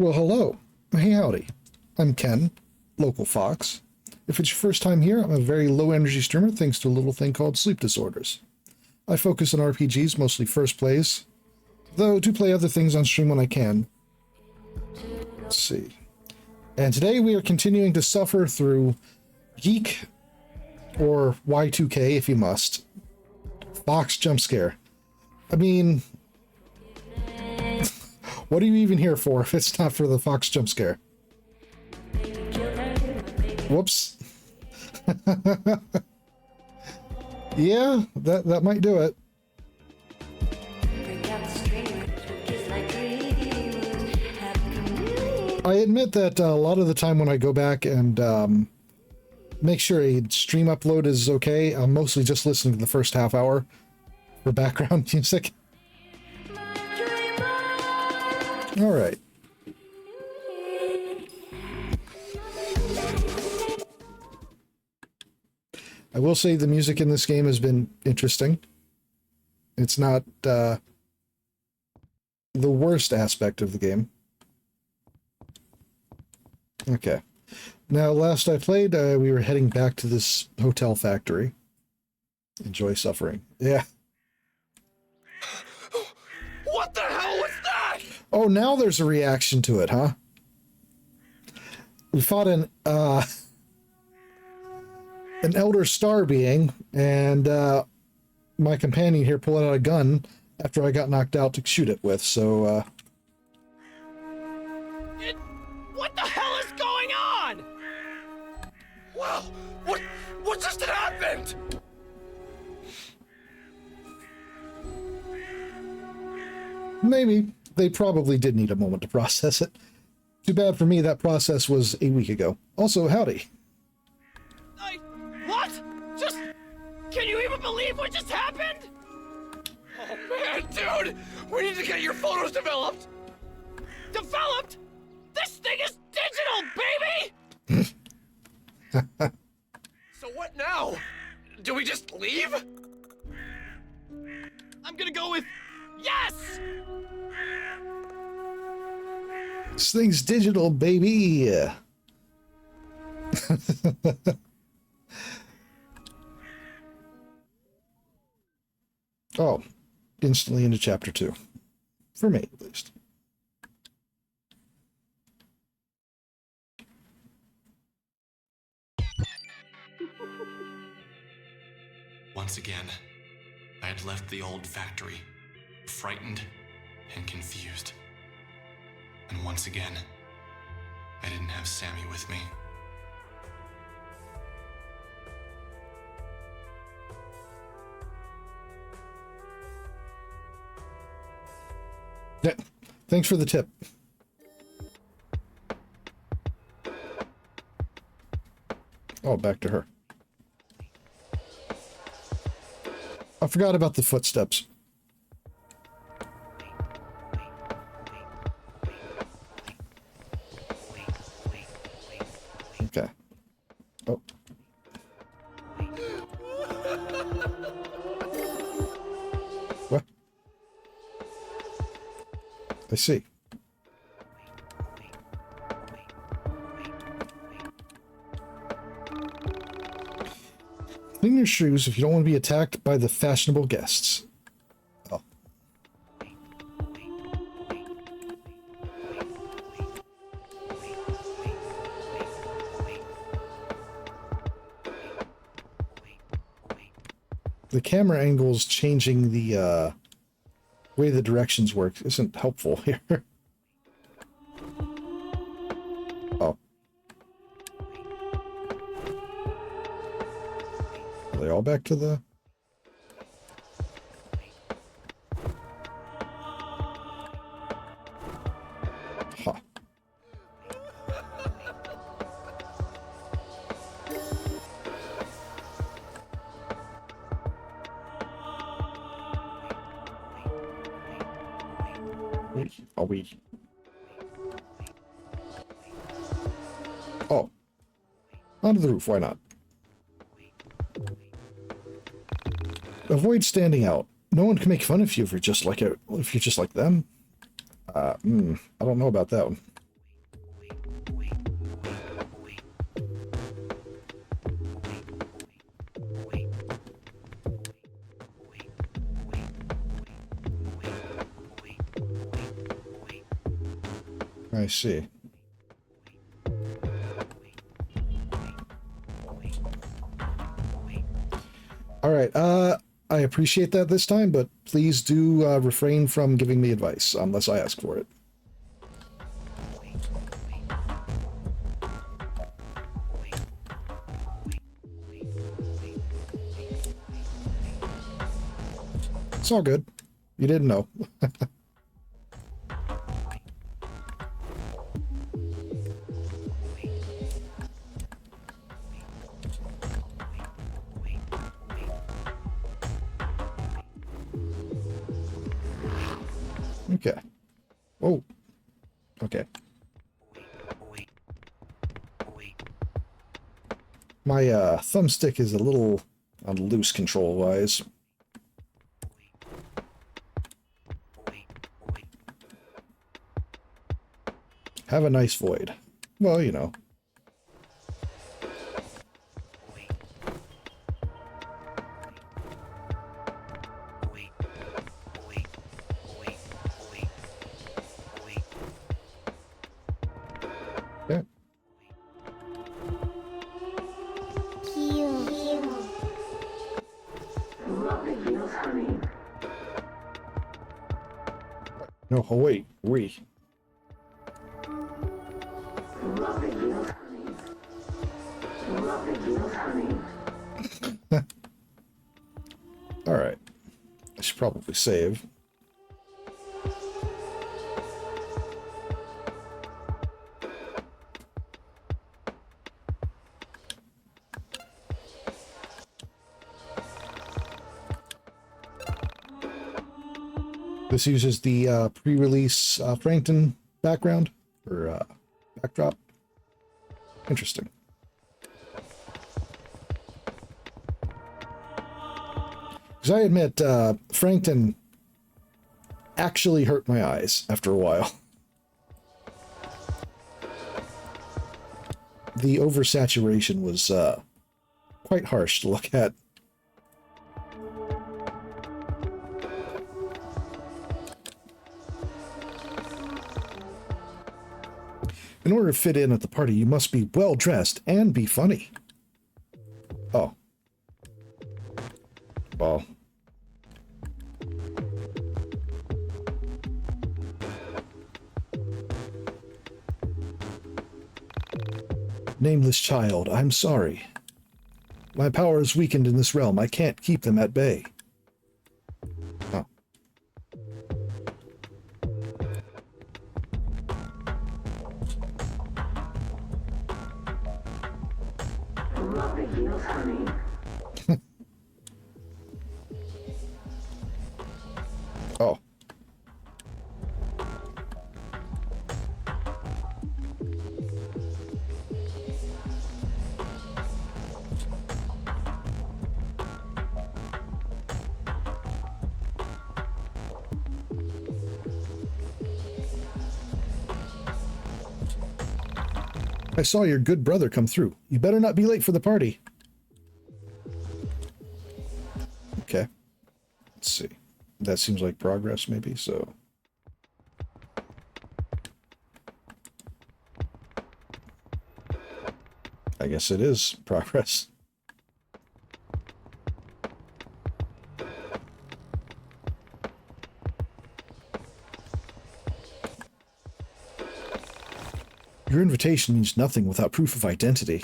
Well, hello. Hey, howdy. I'm Ken, local Fox. If it's your first time here, I'm a very low-energy streamer thanks to a little thing called sleep disorders. I focus on RPGs, mostly first plays, though do play other things on stream when I can. Let's see. And today we are continuing to suffer through YIIK, or Y2K if you must. Fox jump scare. I mean, what are you even here for if it's not for the Fox jump scare? Whoops. Yeah, that might do it. I admit that a lot of the time when I go back and make sure a stream upload is okay, I'm mostly just listening to the first half hour for background music. All right. I will say the music in this game has been interesting. It's not the worst aspect of the game. Okay. Now, last I played, we were heading back to this hotel factory. Enjoy suffering. Yeah. What the hell was that? Oh, now there's a reaction to it, huh? We fought an elder star being, and my companion here pulled out a gun after I got knocked out to shoot it with, so What the hell is going on? Wow, what just happened? maybe they probably did need a moment to process it. Too bad for me that process was a week ago. Also, howdy. What? Can you even believe what just happened? Oh man, dude! We need to get your photos developed! Developed? This thing is digital, baby! So what now? Do we just leave? I'm gonna go with yes! This thing's digital, baby. Oh, instantly into chapter 2. For me, at least. Once again, I had left the old factory, frightened and confused. And once again, I didn't have Sammy with me. Yeah, thanks for the tip. Oh, back to her. I forgot about the footsteps. Okay. Oh. What? I see. Clean your shoes if you don't want to be attacked by the fashionable guests. Oh. The camera angles changing the way the directions work isn't helpful here. Oh. Are they all back to the... Huh. Are we... Oh. Onto the roof, why not? Avoid standing out. No one can make fun of you if you're just like them. I don't know about that one. I see. All right. I appreciate that this time, but please do refrain from giving me advice unless I ask for it. It's all good. You didn't know. Okay. Oh. Okay. My thumbstick is a little on loose control-wise. Have a nice void. Well, you know. Yeah. No, oh wait, we. All right. I should probably save. This uses the pre-release Frankton background or backdrop. Interesting. Because I admit, Frankton actually hurt my eyes after a while. The oversaturation was quite harsh to look at. In order to fit in at the party, you must be well-dressed and be funny. Oh. Well. Nameless child, I'm sorry. My power is weakened in this realm. I can't keep them at bay. Oh. Oh. I saw your good brother come through. You better not be late for the party. Okay. Let's see. That seems like progress, maybe, so... I guess it is progress. Your invitation means nothing without proof of identity.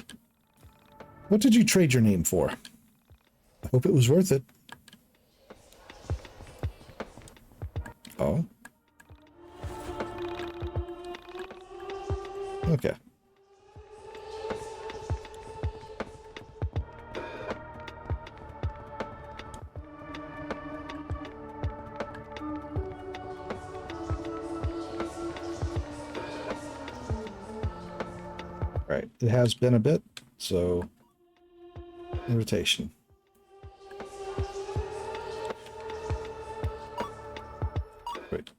What did you trade your name for? I hope it was worth it. Oh. Okay. Right, it has been a bit, so invitation. Wait.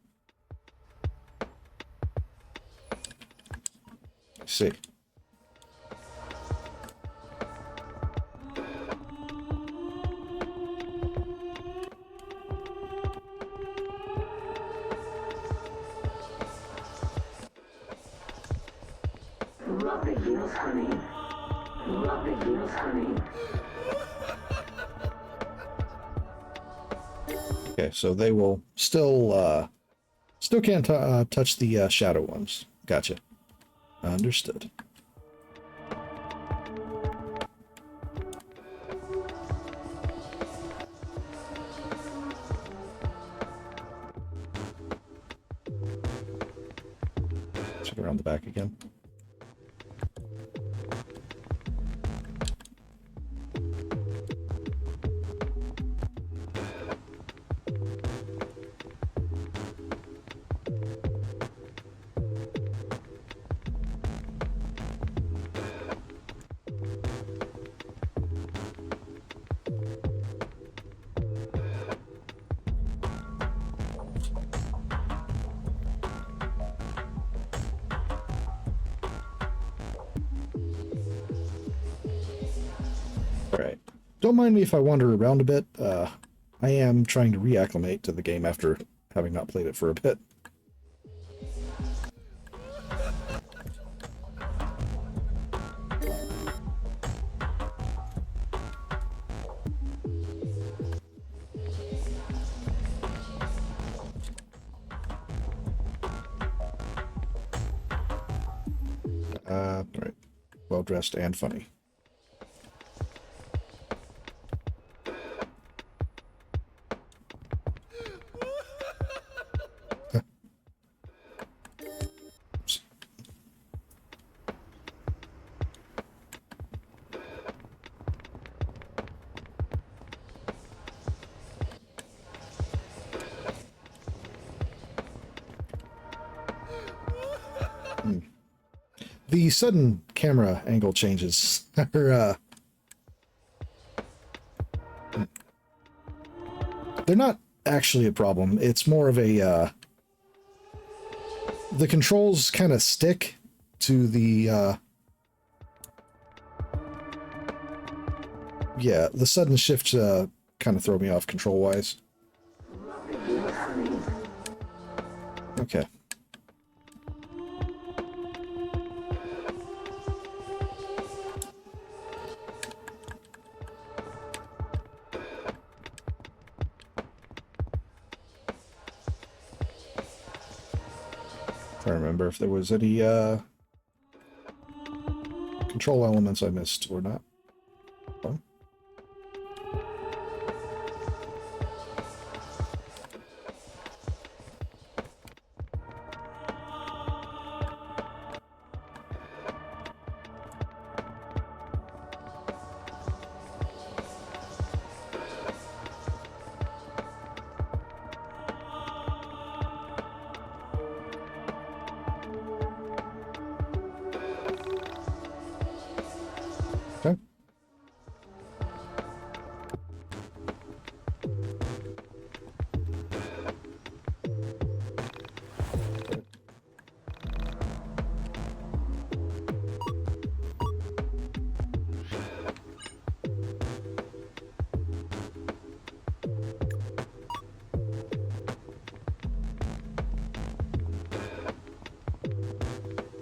Let's see. Okay, so they will still can't touch the shadow ones. Gotcha. Understood. Check around the back again. Alright. Don't mind me if I wander around a bit. I am trying to reacclimate to the game after having not played it for a bit. Alright. Well-dressed and funny. The sudden camera angle changes are, they're not actually a problem. It's more of a, the controls kind of stick to the, yeah, the sudden shifts kind of throw me off control-wise. Okay. Trying to remember if there was any control elements I missed or not. Oh. Okay.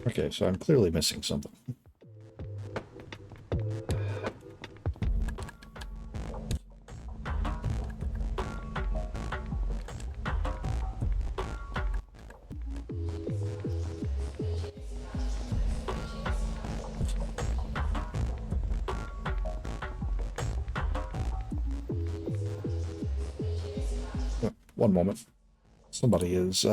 Okay, so I'm clearly missing something. One moment. Somebody is,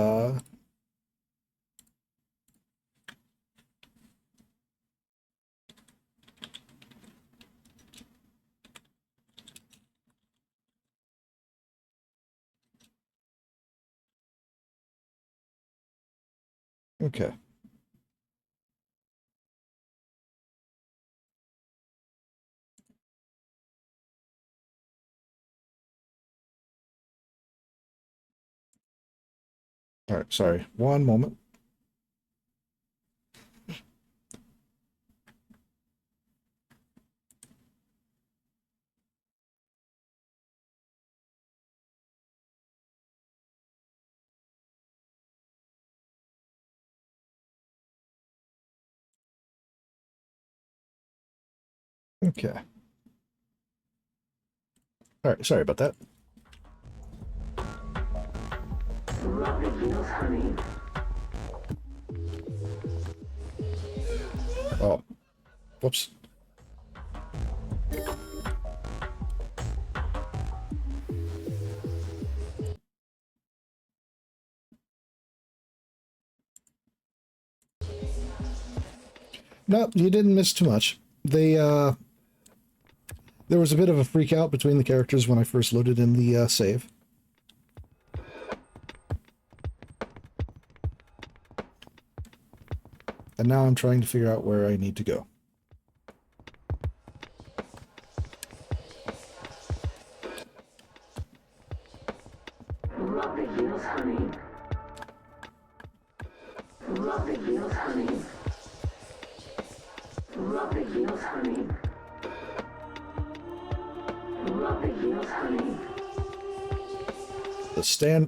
okay. All right, sorry. One moment. Okay. All right, sorry about that. Oh, whoops. No, you didn't miss too much. There was a bit of a freak out between the characters when I first loaded in the save. And now I'm trying to figure out where I need to go.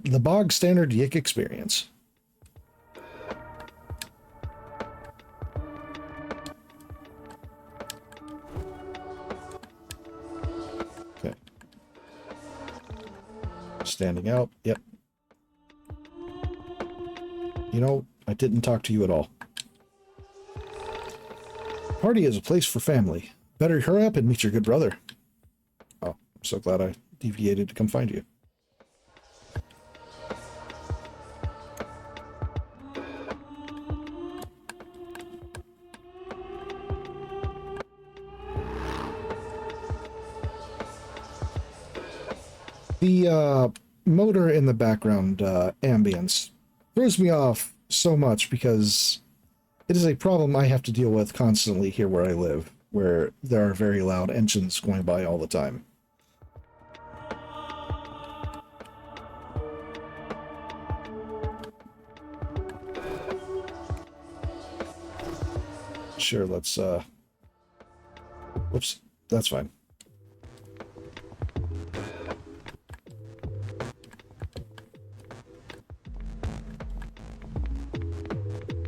The bog standard YIIK experience. Okay. Standing out. Yep. You know, I didn't talk to you at all. Party is a place for family. Better hurry up and meet your good brother. Oh, I'm so glad I deviated to come find you. The motor in the background ambience throws me off so much because it is a problem I have to deal with constantly here where I live, where there are very loud engines going by all the time. Sure, let's whoops, that's fine.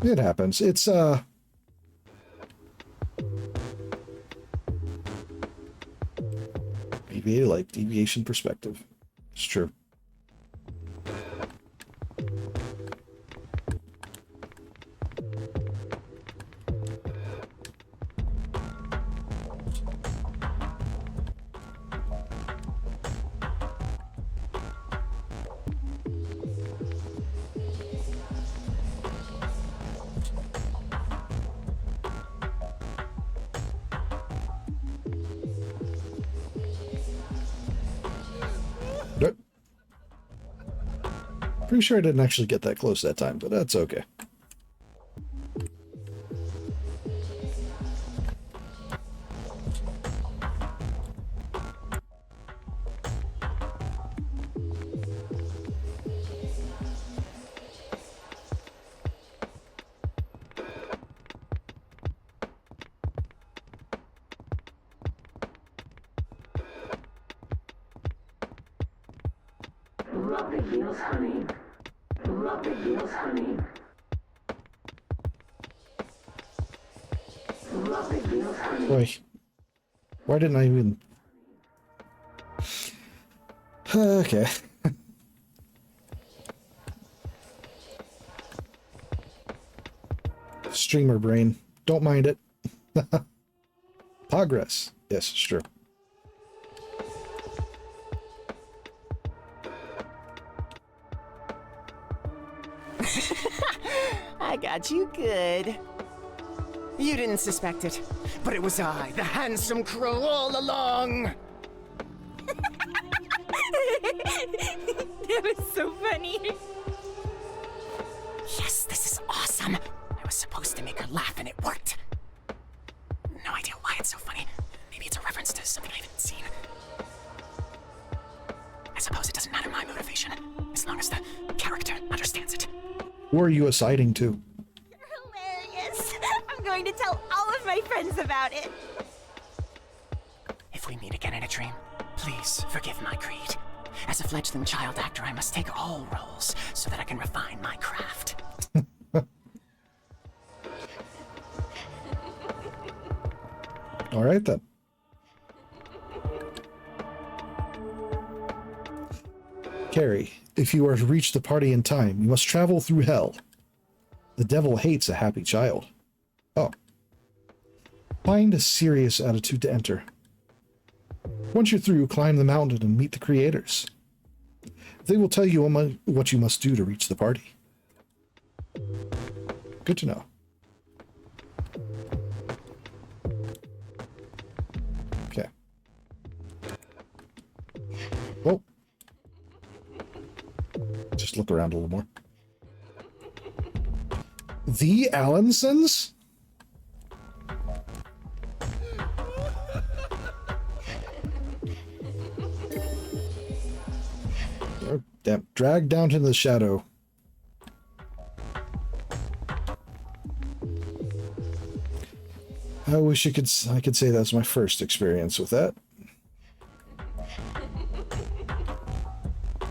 It happens. It's deviation perspective. It's true. Pretty sure I didn't actually get that close that time, but that's okay. Boy, why didn't I even... Okay. Streamer brain. Don't mind it. Progress. Yes, sure. I got you good. You didn't suspect it, but it was I, the handsome crow, all along. That was so funny. Yes, this is awesome. I was supposed to make her laugh and it worked. No idea why it's so funny. Maybe it's a reference to something I haven't seen. I suppose it doesn't matter my motivation, as long as the character understands it. Who are you assiding to? You're hilarious. I'm going to tell all of my friends about it. If we meet again in a dream, please forgive my creed. As a fledgling child actor, I must take all roles so that I can refine my craft. All right, then. Carrie, if you are to reach the party in time, you must travel through hell. The devil hates a happy child. Oh. Find a serious attitude to enter. Once you're through, climb the mountain and meet the creators. They will tell you what you must do to reach the party. Good to know. Okay. Oh. Just look around a little more. The Allensons? Oh, damn. Dragged down to the shadow. I wish I could say that was my first experience with that.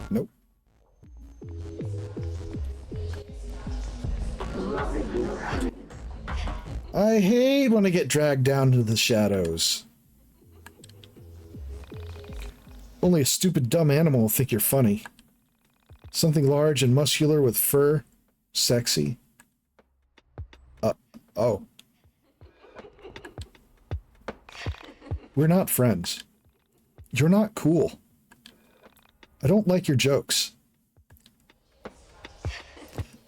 Nope. I hate when I get dragged down to the shadows. Only a stupid dumb animal will think you're funny. Something large and muscular with fur. Sexy. Oh. We're not friends. You're not cool. I don't like your jokes.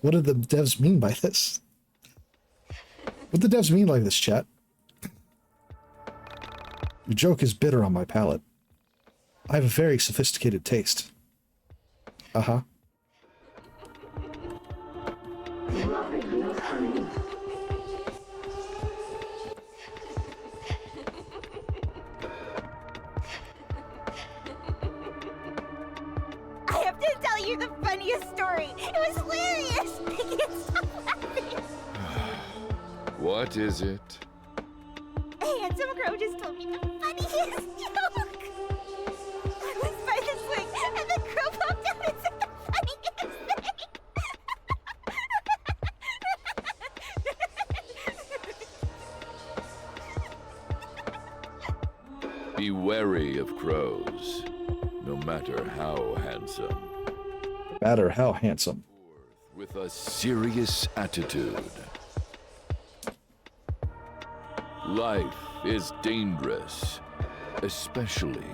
What do the devs mean by this? What do the devs mean by this, chat? Your joke is bitter on my palate. I have a very sophisticated taste. Uh-huh. I have to tell you the funniest story. It was hilarious. I can't stop laughing. What is it? A handsome crow just told me the funniest joke. I was by the swing, and the crow popped out and said the funniest thing. Be wary of crows, no matter how handsome. No matter how handsome. With a serious attitude. Life is dangerous, especially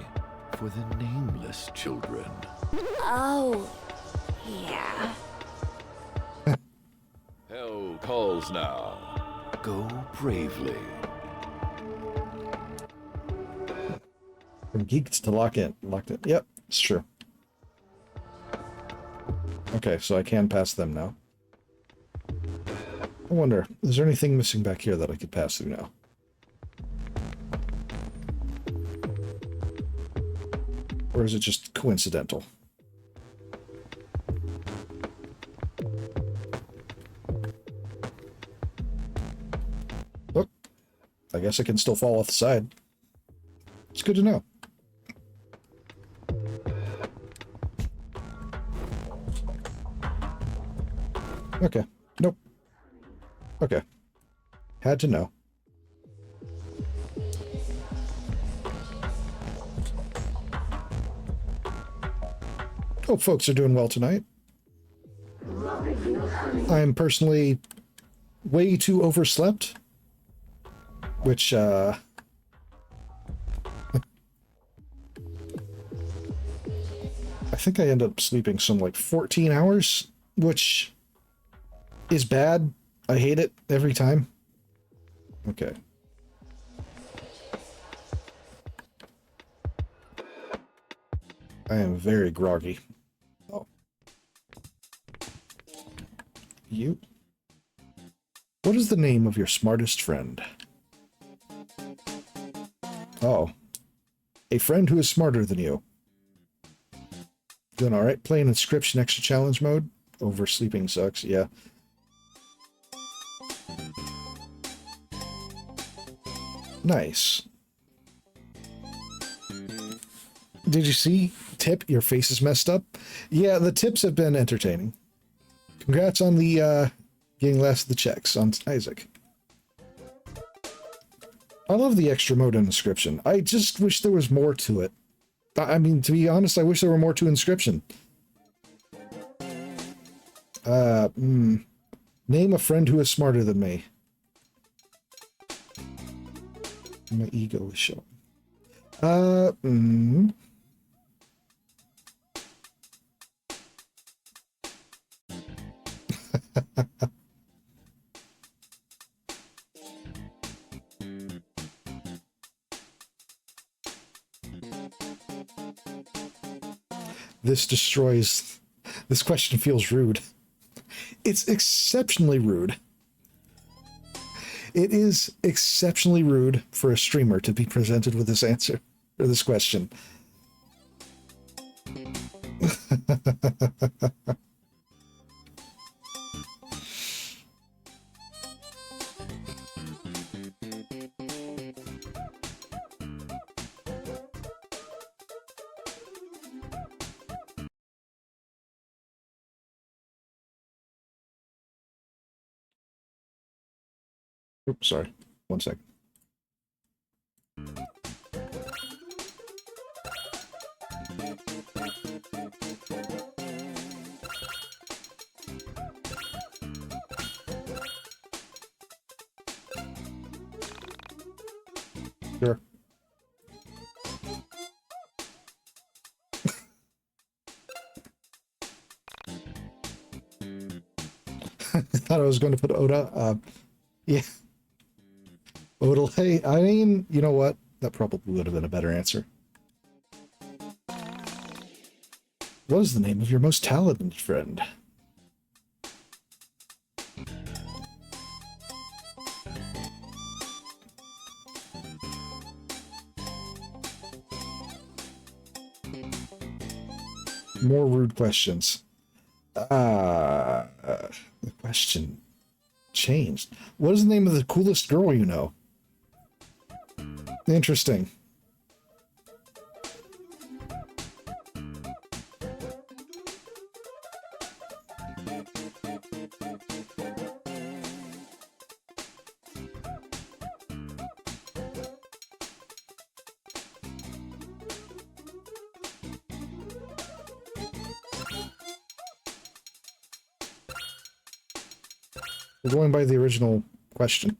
for the nameless children. Oh, yeah. Hell calls now. Go bravely. From geeks to locked in. Yep, it's true. Okay, so I can pass them now. I wonder, is there anything missing back here that I could pass through now? Or is it just coincidental? Oh, I guess I can still fall off the side. It's good to know. Okay. Nope. Okay. Had to know. Hope folks are doing well tonight. I am personally way too overslept, which, I think I end up sleeping some like 14 hours, which is bad. I hate it every time. Okay. I am very groggy. Oh. You? What is the name of your smartest friend? Oh. A friend who is smarter than you. Doing alright? Playing Inscription Extra Challenge mode? Oversleeping sucks, yeah. Nice. Did you see? Tip, your face is messed up. Yeah, the tips have been entertaining. Congrats on the getting last of the checks on Isaac. I love the extra mode in Inscription. I just wish there was more to it. I mean, to be honest, I wish there were more to Inscription. Name a friend who is smarter than me. My ego is showing. This question feels rude. It's exceptionally rude. It is exceptionally rude for a streamer to be presented with this answer, or this question. Oops, sorry. One second. Sure. I thought I was going to put Oda. Yeah. Odalay. I mean, you know what? That probably would have been a better answer. What is the name of your most talented friend? More rude questions. The question changed. What is the name of the coolest girl you know? Interesting. We're going by the original question.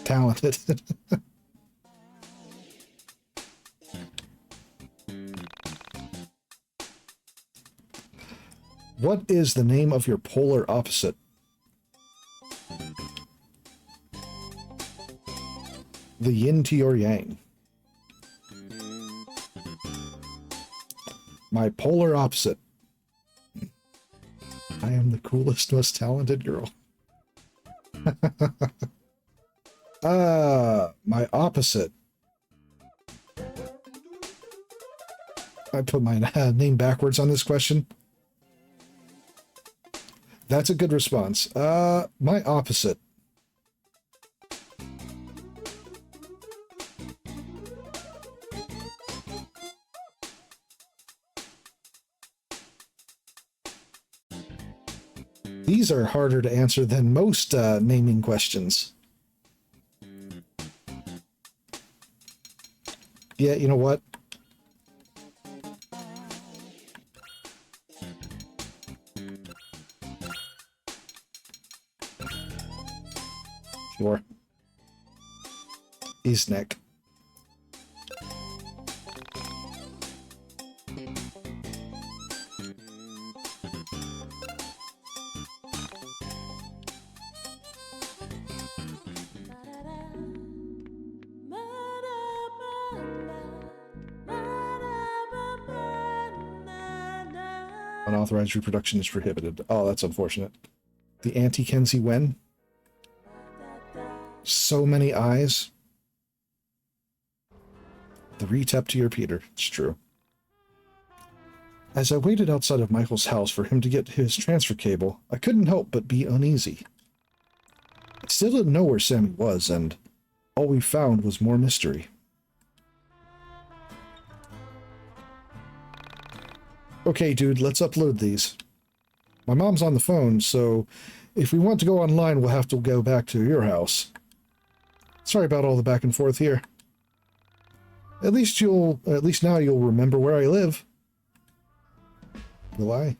Talented. What is the name of your polar opposite? The yin to your yang. My polar opposite. I am the coolest, most talented girl. My opposite. I put my name backwards on this question. That's a good response. My opposite. These are harder to answer than most naming questions. Yeah, you know what? Sure. His neck. Unauthorized reproduction is prohibited. Oh, that's unfortunate. The anti-Kenzie Wen. So many eyes. The retap to your Peter. It's true. As I waited outside of Michael's house for him to get his transfer cable, I couldn't help but be uneasy. I still didn't know where Sammy was, and all we found was more mystery. Okay, dude, let's upload these. My mom's on the phone, so if we want to go online, we'll have to go back to your house. Sorry about all the back and forth here. At least now you'll remember where I live. Will I?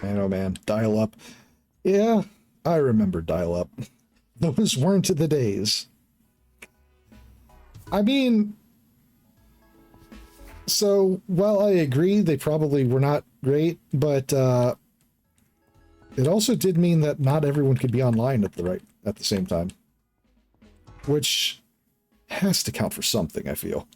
Man, oh man, dial-up. Yeah, I remember dial-up. Those weren't the days. I mean, so while I agree they probably were not great, but it also did mean that not everyone could be online at the same time, which has to count for something, I feel.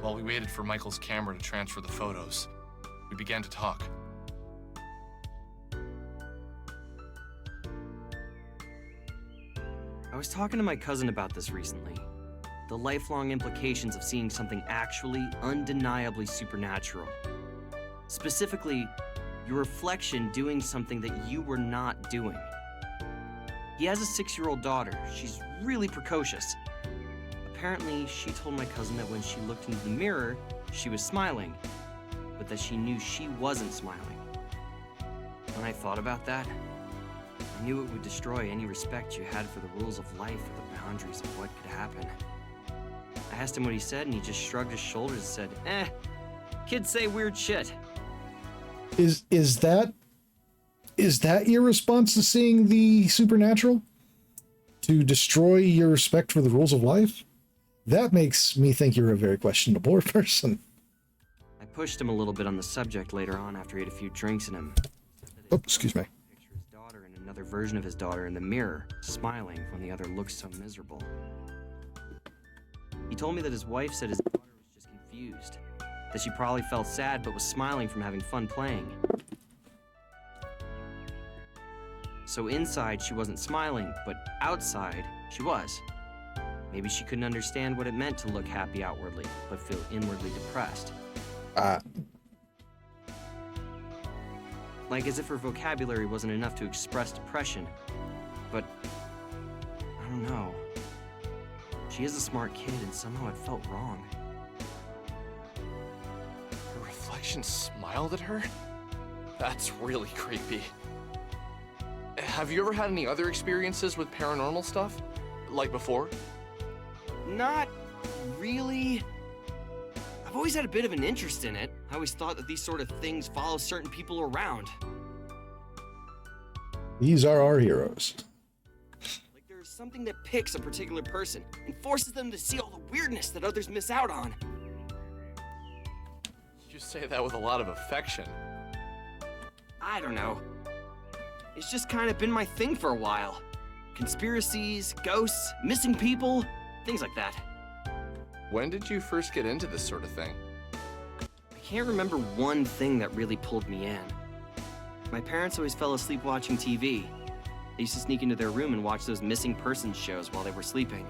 While we waited for Michael's camera to transfer the photos, we began to talk. I was talking to my cousin about this recently. The lifelong implications of seeing something actually, undeniably supernatural. Specifically, your reflection doing something that you were not doing. He has a 6-year-old daughter. She's really precocious. Apparently, she told my cousin that when she looked into the mirror, she was smiling, but that she knew she wasn't smiling. When I thought about that, I knew it would destroy any respect you had for the rules of life or the boundaries of what could happen. I asked him what he said, and he just shrugged his shoulders and said, kids say weird shit. Is that your response to seeing the supernatural? To destroy your respect for the rules of life? That makes me think you're a very questionable person. I pushed him a little bit on the subject later on after he had a few drinks in him. Oh, excuse me. Picture his daughter and another version of his daughter in the mirror, smiling when the other looks so miserable. He told me that his wife said his daughter was just confused, that she probably felt sad but was smiling from having fun playing. So inside she wasn't smiling, but outside she was. Maybe she couldn't understand what it meant to look happy outwardly, but feel inwardly depressed. Like as if her vocabulary wasn't enough to express depression. But, I don't know. She is a smart kid, and somehow it felt wrong. Her reflection smiled at her? That's really creepy. Have you ever had any other experiences with paranormal stuff? Like before? Not really. I've always had a bit of an interest in it. I always thought that these sort of things follow certain people around. These are our heroes. Like there's something that picks a particular person and forces them to see all the weirdness that others miss out on. You say that with a lot of affection. I don't know. It's just kind of been my thing for a while. Conspiracies, ghosts, missing people, things like that. When did you first get into this sort of thing? I can't remember one thing that really pulled me in. My parents always fell asleep watching TV. They used to sneak into their room and watch those missing persons shows while they were sleeping.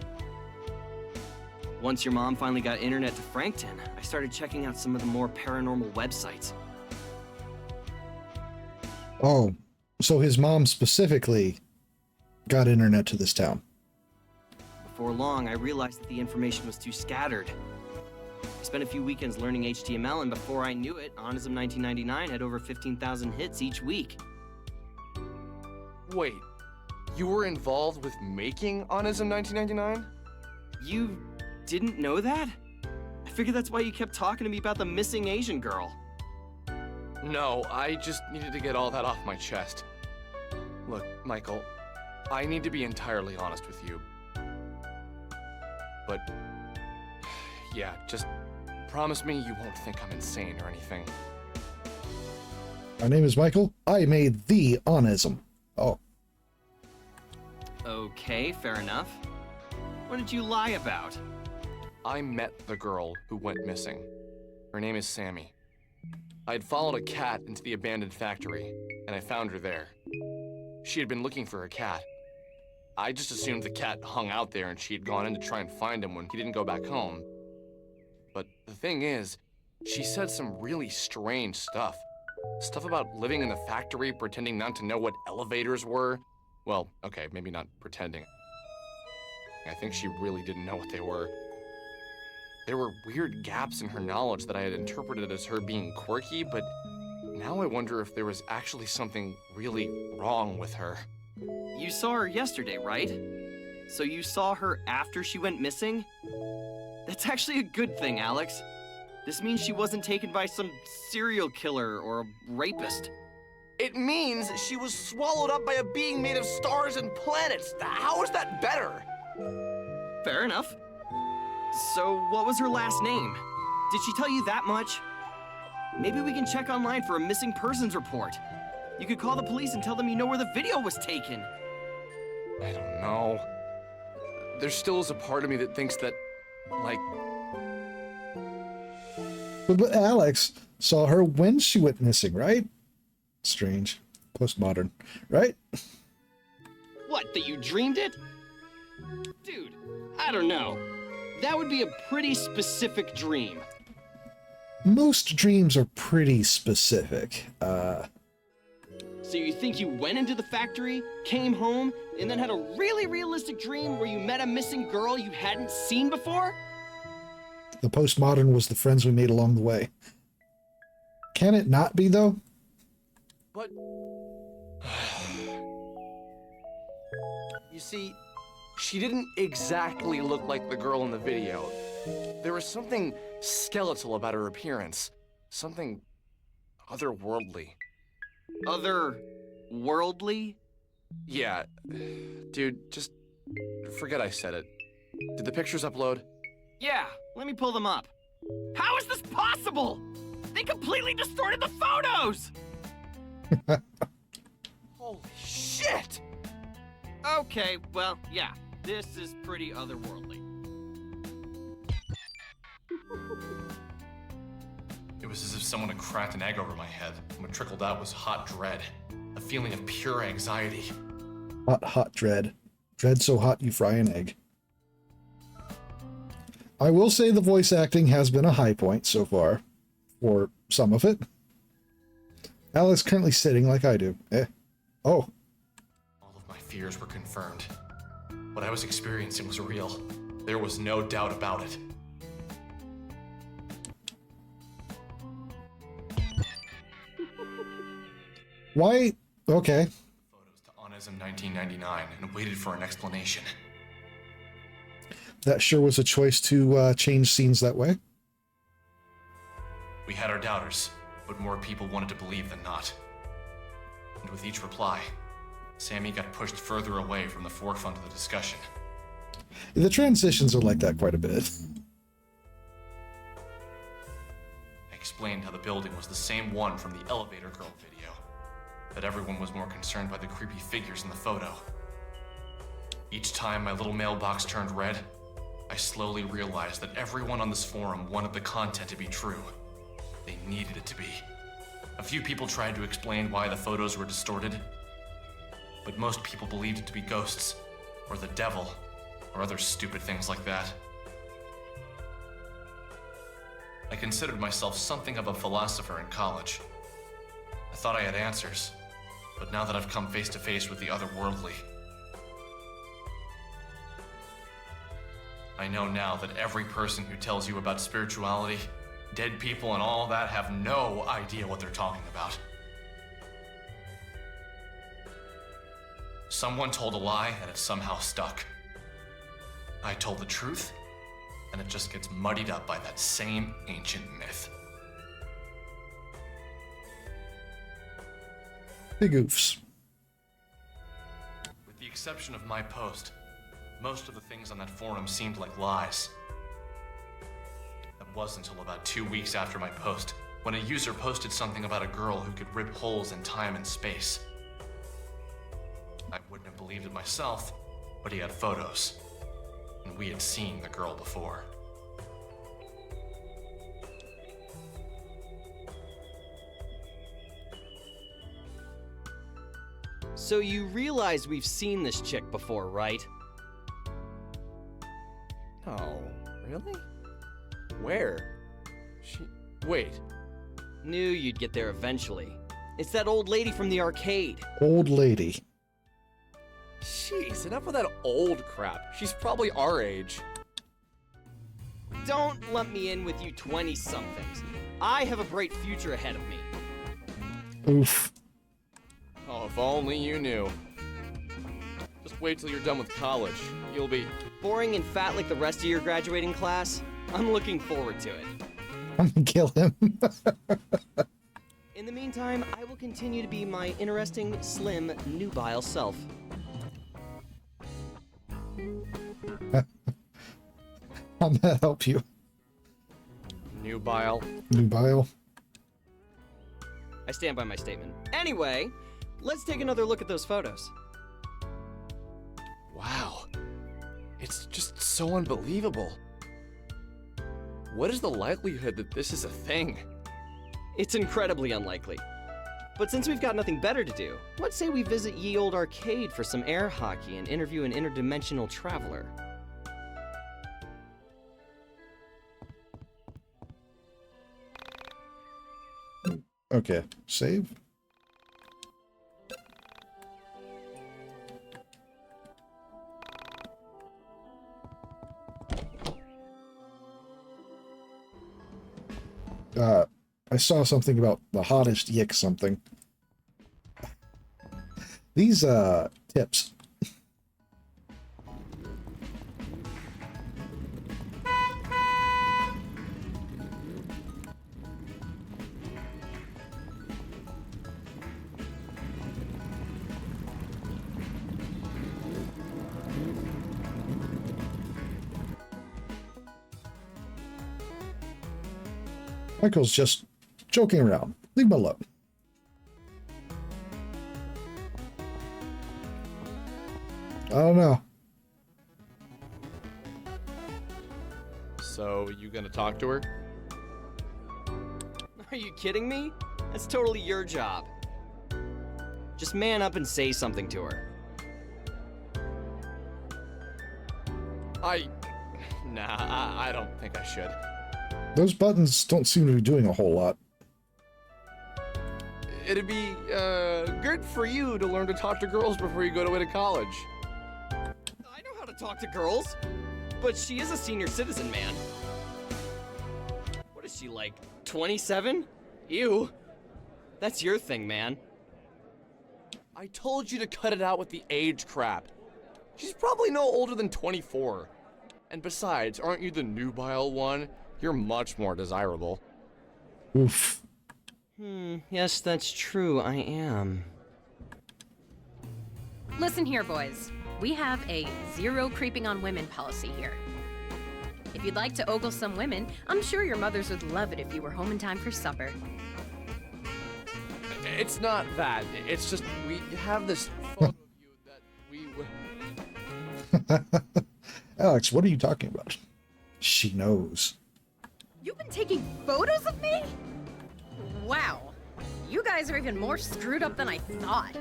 Once your mom finally got internet to Frankton, I started checking out some of the more paranormal websites. Oh, so his mom specifically got internet to this town. Before long, I realized that the information was too scattered. I spent a few weekends learning HTML, and before I knew it, Onism 1999 had over 15,000 hits each week. Wait, you were involved with making Onism 1999? You didn't know that? I figured that's why you kept talking to me about the missing Asian girl. No, I just needed to get all that off my chest. Look, Michael, I need to be entirely honest with you. But, yeah, just promise me you won't think I'm insane or anything. My name is Michael. I made the Onism. Oh. Okay, fair enough. What did you lie about? I met the girl who went missing. Her name is Sammy. I had followed a cat into the abandoned factory, and I found her there. She had been looking for her cat. I just assumed the cat hung out there and she had gone in to try and find him when he didn't go back home. But the thing is, she said some really strange stuff. Stuff about living in the factory, pretending not to know what elevators were. Well, okay, maybe not pretending. I think she really didn't know what they were. There were weird gaps in her knowledge that I had interpreted as her being quirky, but now I wonder if there was actually something really wrong with her. You saw her yesterday, right? So you saw her after she went missing? That's actually a good thing, Alex. This means she wasn't taken by some serial killer or a rapist. It means she was swallowed up by a being made of stars and planets. How is that better? Fair enough. So what was her last name? Did she tell you that much? Maybe we can check online for a missing persons report. You could call the police and tell them you know where the video was taken. I don't know. There still is a part of me that thinks that, like... But Alex saw her when she went missing, right? Strange. Postmodern, right? What, that you dreamed it? Dude, I don't know. That would be a pretty specific dream. Most dreams are pretty specific. So you think you went into the factory, came home, and then had a really realistic dream where you met a missing girl you hadn't seen before? The postmodern was the friends we made along the way. Can it not be, though? But... You see, she didn't exactly look like the girl in the video. There was something skeletal about her appearance. Something otherworldly. Otherworldly? Yeah. Dude, just forget I said it. Did the pictures upload? Yeah, let me pull them up. How is this possible? They completely distorted the photos! Holy shit! Okay, well, yeah, this is pretty otherworldly. It was as if someone had cracked an egg over my head, and what trickled out was hot dread. A feeling of pure anxiety. Hot, hot dread. Dread so hot you fry an egg. I will say the voice acting has been a high point so far, for some of it. Alex currently sitting like I do. Oh. All of my fears were confirmed. What I was experiencing was real. There was no doubt about it. Why? Okay. Photos to Onism 1999 and waited for an explanation. That sure was a choice to change scenes that way. We had our doubters, but more people wanted to believe than not. And with each reply, Sammy got pushed further away from the forefront of the discussion. The transitions are like that quite a bit. I explained how the building was the same one from the elevator girl video, that everyone was more concerned by the creepy figures in the photo. Each time my little mailbox turned red, I slowly realized that everyone on this forum wanted the content to be true. They needed it to be. A few people tried to explain why the photos were distorted, but most people believed it to be ghosts, or the devil, or other stupid things like that. I considered myself something of a philosopher in college. I thought I had answers, but now that I've come face to face with the otherworldly, I know now that every person who tells you about spirituality, dead people, and all that have no idea what they're talking about. Someone told a lie and it somehow stuck. I told the truth, and it just gets muddied up by that same ancient myth. Big oofs. With the exception of my post, most of the things on that forum seemed like lies. That wasn't until about 2 weeks after my post, when a user posted something about a girl who could rip holes in time and space. I wouldn't have believed it myself, but he had photos, and we had seen the girl before. So you realize we've seen this chick before, right? No, really? Where? Wait. Knew you'd get there eventually. It's that old lady from the arcade. Old lady. Jeez, enough of that old crap. She's probably our age. Don't lump me in with you 20-somethings. I have a bright future ahead of me. Oof. Oh, if only you knew. Just wait till you're done with college. You'll be... Boring and fat like the rest of your graduating class? I'm looking forward to it. I'm gonna kill him. In the meantime, I will continue to be my interesting, slim, nubile self. How'd that help you? Nubile. Nubile. I stand by my statement. Anyway, let's take another look at those photos. Wow. It's just so unbelievable. What is the likelihood that this is a thing? It's incredibly unlikely. But since we've got nothing better to do, let's say we visit Ye Old Arcade for some air hockey and interview an interdimensional traveler. Okay, save. I saw something about the hottest YIIK something. These tips. Michael's just joking around. Leave him alone. I don't know. So, you gonna talk to her? Are you kidding me? That's totally your job. Just man up and say something to her. Nah, I don't think I should. Those buttons don't seem to be doing a whole lot. It'd be, good for you to learn to talk to girls before you go away to college. I know how to talk to girls, but she is a senior citizen, man. What is she, like, 27? Ew. That's your thing, man. I told you to cut it out with the age crap. She's probably no older than 24. And besides, aren't you the nubile one? You're much more desirable. Oof. Yes, that's true, I am. Listen here, boys. We have a zero creeping on women policy here. If you'd like to ogle some women, I'm sure your mothers would love it if you were home in time for supper. It's not that. It's just we have this photo of you that we... Alex, what are you talking about? She knows. You've been taking photos of me? Wow. You guys are even more screwed up than I thought.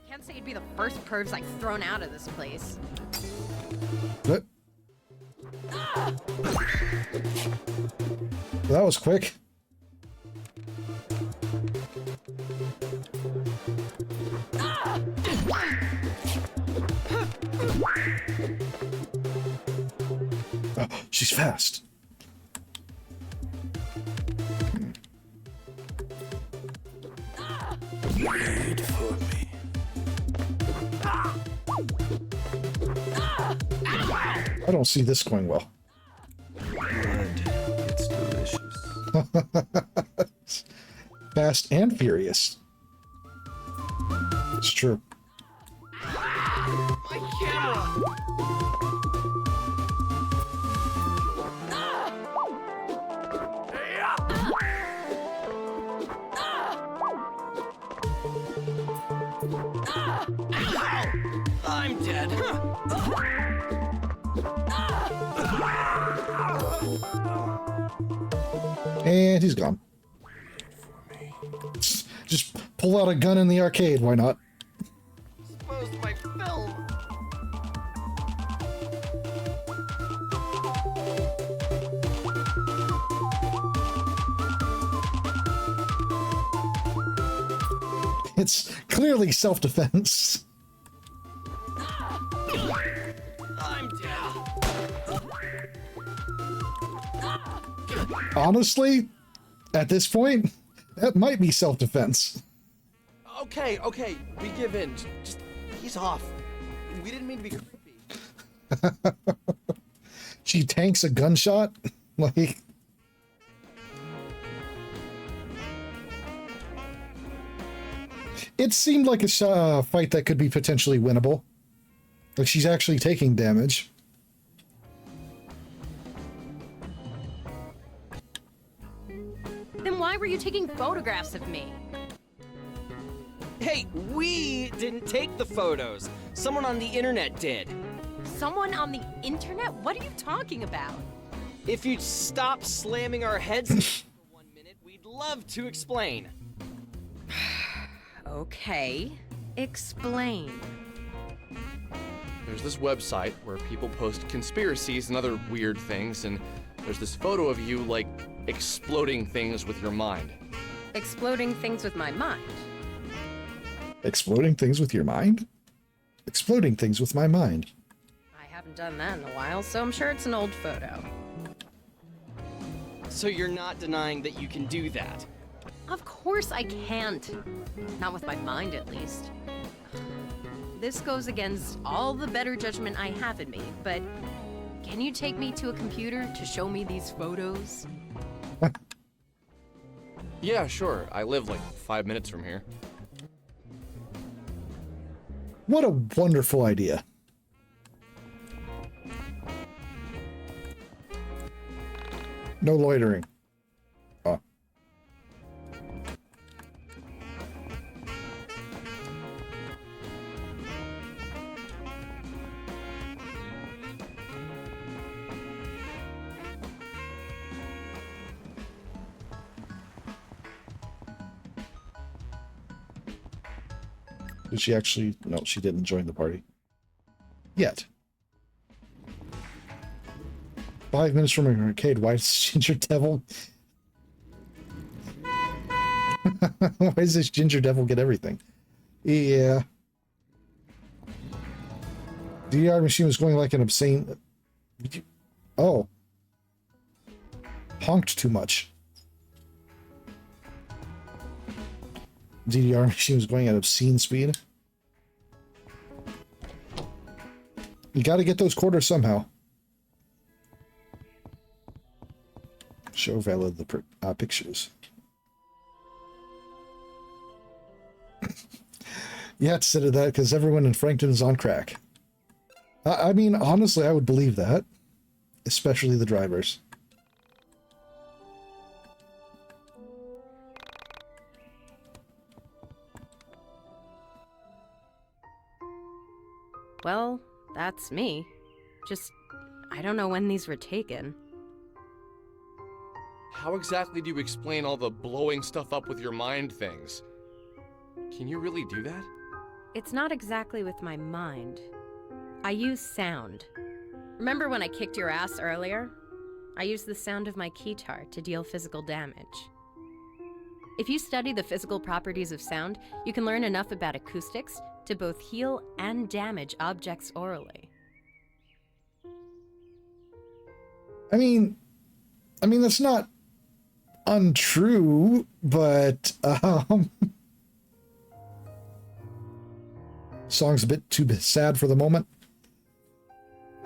Can't say you'd be the first pervs I've thrown out of this place. What? That was quick. Oh, she's fast. Wait for me. I don't see this going well. It's delicious. Fast and furious. It's true. My camera! I'm dead. And he's gone. Just pull out a gun in the arcade, why not? Exposed my film. It's clearly self-defense. I'm down. Honestly, at this point, that might be self-defense. Okay, we give in. Just ease off. We didn't mean to be creepy. She tanks a gunshot? Like... It seemed like a fight that could be potentially winnable. Like, she's actually taking damage. Then why were you taking photographs of me? Hey, we didn't take the photos. Someone on the internet did. Someone on the internet? What are you talking about? If you'd stop slamming our heads together for 1 minute, we'd love to explain. Okay, explain. There's this website where people post conspiracies and other weird things, and there's this photo of you, like, exploding things with your mind. Exploding things with my mind. Exploding things with your mind? Exploding things with my mind. I haven't done that in a while, so I'm sure it's an old photo. So you're not denying that you can do that? Of course I can't. Not with my mind, at least. This goes against all the better judgment I have in me, but can you take me to a computer to show me these photos? Yeah, sure. I live like 5 minutes from here. What a wonderful idea. No loitering. Oh. Did she actually? No, she didn't join the party. Yet. 5 minutes from an arcade. Why does Ginger Devil... Why does this Ginger Devil get everything? Yeah. DDR machine was going like an obscene... Oh. Honked too much. DDR machine was going at obscene speed. You gotta get those quarters somehow. Show valid the pictures. Yeah, it said that because everyone in Frankton is on crack. I mean, honestly, I would believe that. Especially the drivers. Well, that's me. Just, I don't know when these were taken. How exactly do you explain all the blowing stuff up with your mind things? Can you really do that? It's not exactly with my mind. I use sound. Remember when I kicked your ass earlier? I used the sound of my keytar to deal physical damage. If you study the physical properties of sound, you can learn enough about acoustics to both heal and damage objects orally. I mean, that's not untrue, but song's a bit too sad for the moment.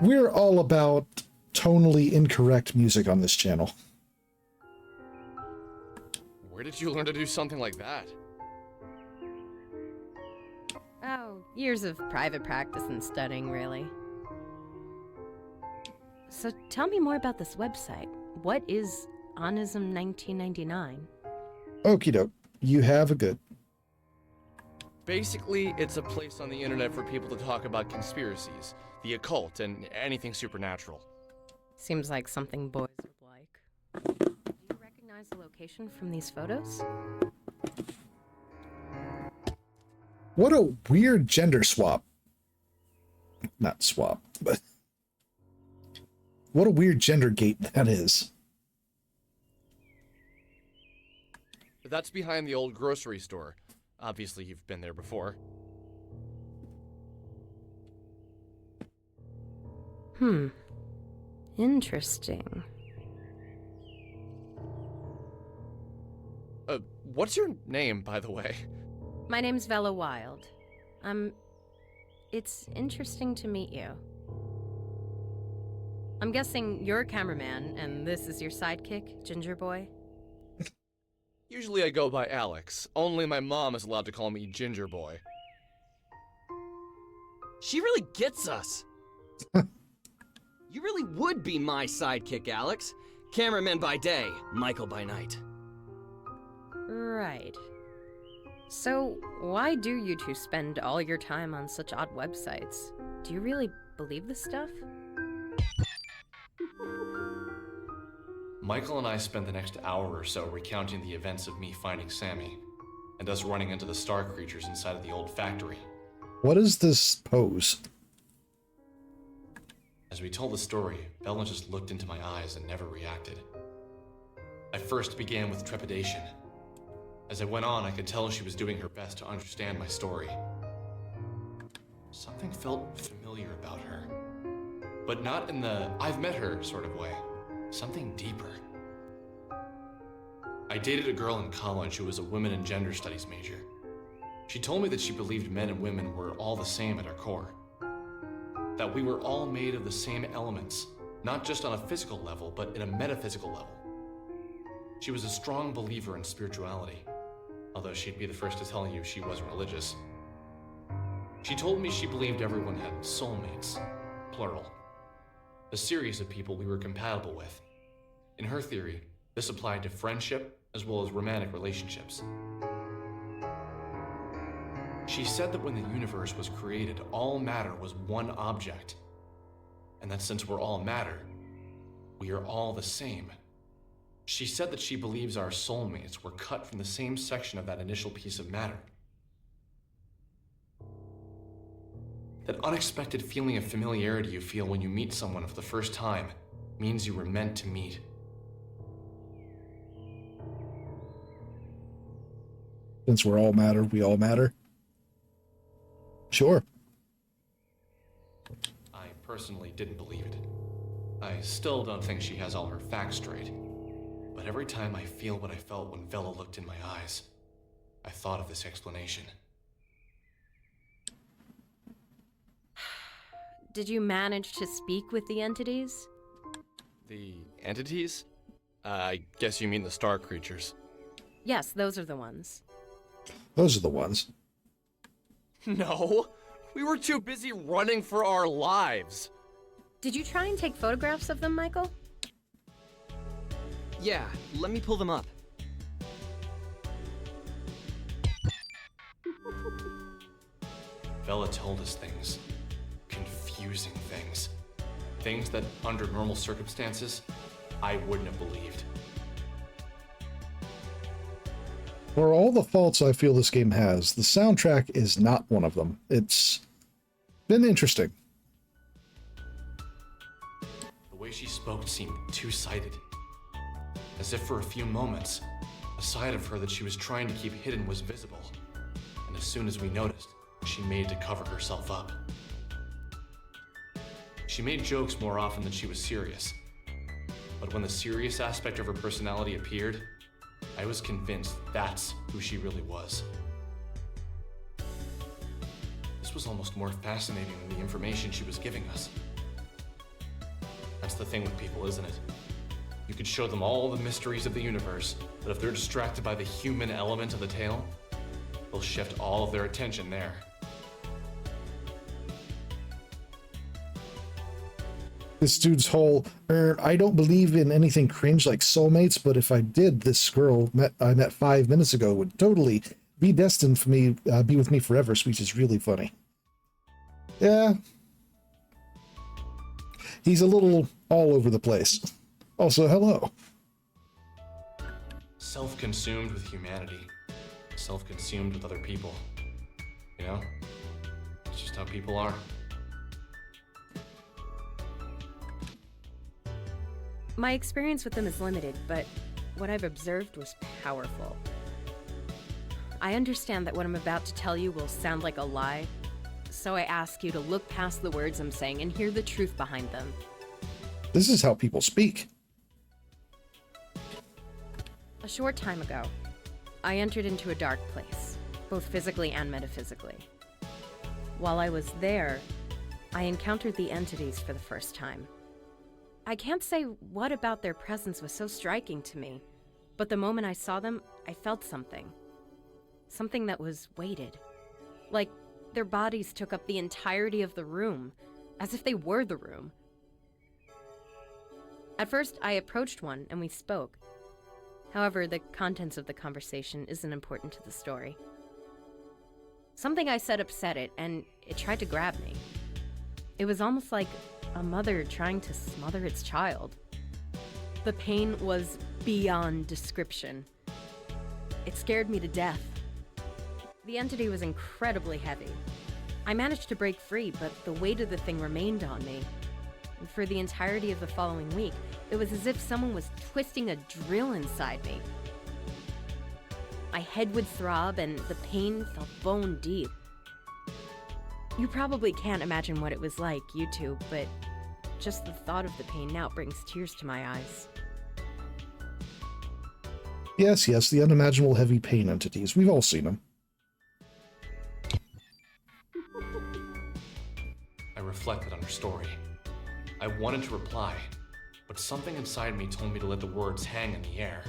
We're all about tonally incorrect music on this channel. Where did you learn to do something like that? Oh, years of private practice and studying, really. So tell me more about this website. What is Onism 1999? Okie doke. You have a good. Basically, it's a place on the internet for people to talk about conspiracies, the occult, and anything supernatural. Seems like something boys would like. Do you recognize the location from these photos? What a weird gender swap. Not swap, but... What a weird gender gate that is. That's behind the old grocery store. Obviously, you've been there before. Interesting. What's your name, by the way? My name's Vella Wild. It's interesting to meet you. I'm guessing you're a cameraman, and this is your sidekick, Ginger Boy? Usually I go by Alex. Only my mom is allowed to call me Ginger Boy. She really gets us. You really would be my sidekick, Alex. Cameraman by day, Michael by night. Right. So, why do you two spend all your time on such odd websites? Do you really believe this stuff? Michael and I spent the next hour or so recounting the events of me finding Sammy, and us running into the star creatures inside of the old factory. What is this pose? As we told the story, Bella just looked into my eyes and never reacted. I first began with trepidation. As I went on, I could tell she was doing her best to understand my story. Something felt familiar about her, but not in the I've met her sort of way. Something deeper. I dated a girl in college who was a women and gender studies major. She told me that she believed men and women were all the same at our core. That we were all made of the same elements, not just on a physical level, but in a metaphysical level. She was a strong believer in spirituality, although she'd be the first to tell you she wasn't religious. She told me she believed everyone had soulmates, plural. A series of people we were compatible with. In her theory, this applied to friendship as well as romantic relationships. She said that when the universe was created, all matter was one object, and that since we're all matter, we are all the same. She said that she believes our soulmates were cut from the same section of that initial piece of matter. That unexpected feeling of familiarity you feel when you meet someone for the first time means you were meant to meet. Since we're all matter, we all matter. Sure. I personally didn't believe it. I still don't think she has all her facts straight. But every time I feel what I felt when Vella looked in my eyes, I thought of this explanation. Did you manage to speak with the entities? The entities? I guess you mean the star creatures. Yes, those are the ones. Those are the ones. No, we were too busy running for our lives. Did you try and take photographs of them, Michael? Yeah, let me pull them up. Vella told us things. Confusing things. Things that, under normal circumstances, I wouldn't have believed. For all the faults I feel this game has, the soundtrack is not one of them. It's been interesting. The way she spoke seemed two-sided. As if for a few moments, a side of her that she was trying to keep hidden was visible. And as soon as we noticed, she made to cover herself up. She made jokes more often than she was serious. But when the serious aspect of her personality appeared, I was convinced that's who she really was. This was almost more fascinating than the information she was giving us. That's the thing with people, isn't it? You could show them all the mysteries of the universe, but if they're distracted by the human element of the tale, they'll shift all of their attention there. This dude's whole, I don't believe in anything cringe like soulmates, but if I did, this girl I met 5 minutes ago would totally be destined for me, be with me forever, which is really funny. Yeah. He's a little all over the place. Also, hello. Self-consumed with humanity. Self-consumed with other people. You know? It's just how people are. My experience with them is limited, but what I've observed was powerful. I understand that what I'm about to tell you will sound like a lie, so I ask you to look past the words I'm saying and hear the truth behind them. This is how people speak. A short time ago, I entered into a dark place, both physically and metaphysically. While I was there, I encountered the entities for the first time. I can't say what about their presence was so striking to me, but the moment I saw them, I felt something. Something that was weighted. Like their bodies took up the entirety of the room, as if they were the room. At first, I approached one and we spoke. However, the contents of the conversation isn't important to the story. Something I said upset it, and it tried to grab me. It was almost like a mother trying to smother its child. The pain was beyond description. It scared me to death. The entity was incredibly heavy. I managed to break free, but the weight of the thing remained on me. And for the entirety of the following week, it was as if someone was twisting a drill inside me. My head would throb and the pain felt bone deep. You probably can't imagine what it was like, you two, but just the thought of the pain now brings tears to my eyes. Yes, the unimaginable heavy pain entities. We've all seen them. I reflected on her story. I wanted to reply, but something inside me told me to let the words hang in the air.